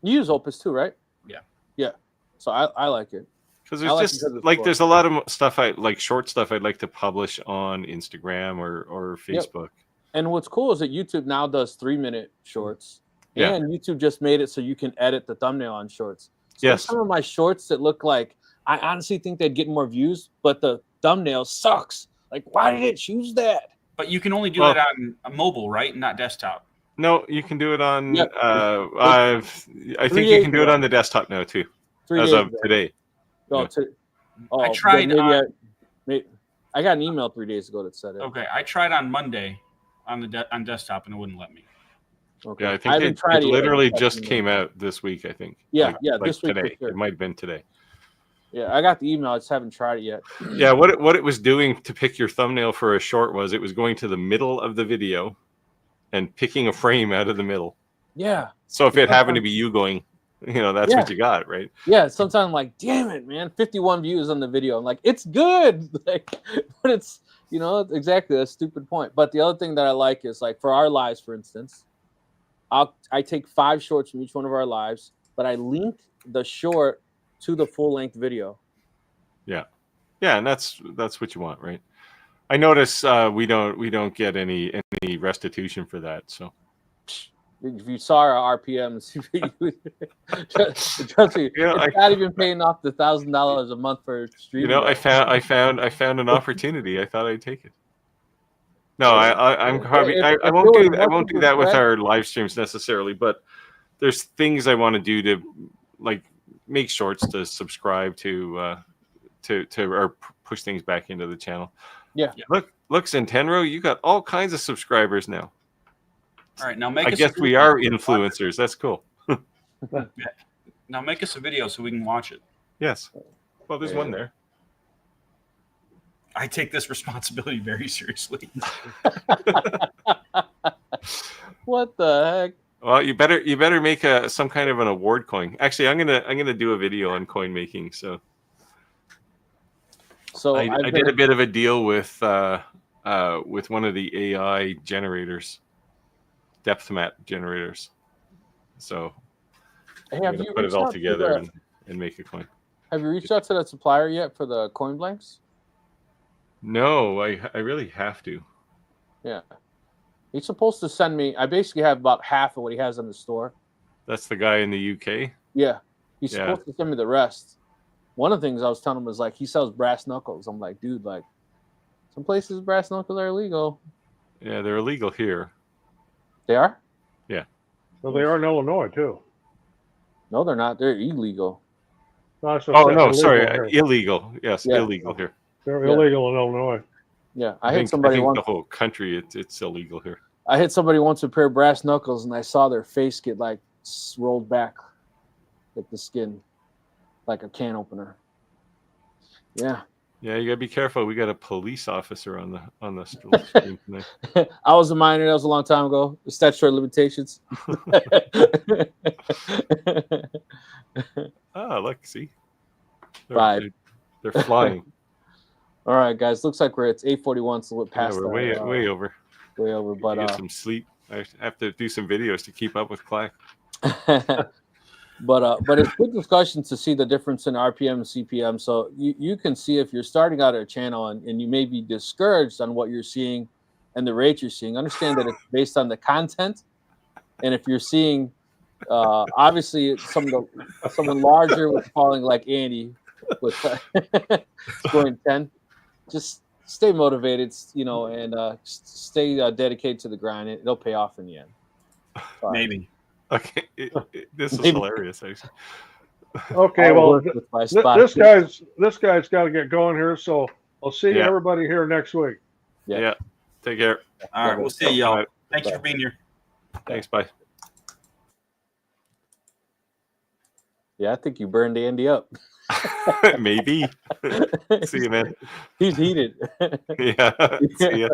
You use Opus too, right? Yeah. Yeah. So I like it. Because there's a lot of stuff short stuff I'd like to publish on Instagram or Facebook. And what's cool is that YouTube now does 3-minute shorts. Yeah. And YouTube just made it so you can edit the thumbnail on shorts. So some of my shorts that look like I honestly think they'd get more views, but the thumbnail sucks. Like, why did it choose that? But you can only do that on a mobile, right? Not desktop. No, you can do it on. I think you can do it on the desktop now too, as of today. I tried. I got an email 3 days ago that said it. Okay, I tried on Monday on desktop and it wouldn't let me. Okay, yeah, I think it literally just came out this week. I think. Yeah, this week today. Sure. It might have been today. Yeah, I got the email. I just haven't tried it yet. Yeah, what it was doing to pick your thumbnail for a short was it was going to the middle of the video and picking a frame out of the middle. Yeah. So if it happened to be you going, that's what you got, right? Yeah. Sometimes I'm like, damn it, man, 51 views on the video. I'm like, it's good. But it's, exactly a stupid point. But the other thing that I like is like for our lives, for instance, I take 5 shorts from each one of our lives, but I link the short to the full length video. Yeah. Yeah. And that's what you want, right? I notice we don't get any restitution for that. So If you saw our RPMs, trust me, it's not even paying off the $1,000 a month for streaming. I found an opportunity. I thought I'd take it. No, I won't do that with our live streams necessarily, but there's things I want to do to like make shorts to subscribe to or push things back into the channel. Yeah. Look, Centenro, you got all kinds of subscribers now. All right, now I guess we are influencers. That's cool. Now make us a video so we can watch it. Yes. Well, there's one there. I take this responsibility very seriously. What the heck? Well, you better make some kind of an award coin. Actually, I'm gonna do a video on coin making. So I did a bit of a deal with one of the AI generators, depth map generators. So Hey, I'm gonna put it all together and make a coin. Have you reached out to that supplier yet for the coin blanks? No, I really have to. Yeah. He's supposed to send me. I basically have about half of what he has in the store. That's the guy in the UK? Yeah. He's supposed to send me the rest. One of the things I was telling him was like he sells brass knuckles. I'm like, dude, like some places brass knuckles are illegal. Yeah, they're illegal here. They are? Yeah. Well, they are in Illinois too. No, they're not. They're illegal. No, sorry, illegal. Yes, illegal here. They're illegal in Illinois. Yeah, I hit somebody once. The whole country, it's illegal here. I hit somebody once with a pair of brass knuckles, and I saw their face get like rolled back, like the skin, like a can opener. Yeah. Yeah, you gotta be careful. We got a police officer on the stream tonight. I was a minor. That was a long time ago. The statutory limitations. Oh, look, see, They're flying. All right, guys. Looks like we're at 8:41, so we're past. We're way over. Way over, but get some sleep. I have to do some videos to keep up with Clack. But it's good discussion to see the difference in RPM and CPM. So you can see if you're starting out a channel and you may be discouraged on what you're seeing and the rate you're seeing. Understand that it's based on the content, and if you're seeing obviously someone larger with falling like Andy with scoring 10, just stay motivated, and stay dedicated to the grind. It'll pay off in the end. Maybe. Okay, this is hilarious, actually. Okay, well, this guy's got to get going here, so I'll see everybody here next week. Yeah. Take care. All right, we'll see y'all. Thank you for being here. Thanks. Bye. Yeah, I think you burned Andy up. Maybe. See you, man. He's heated. Yeah. See ya.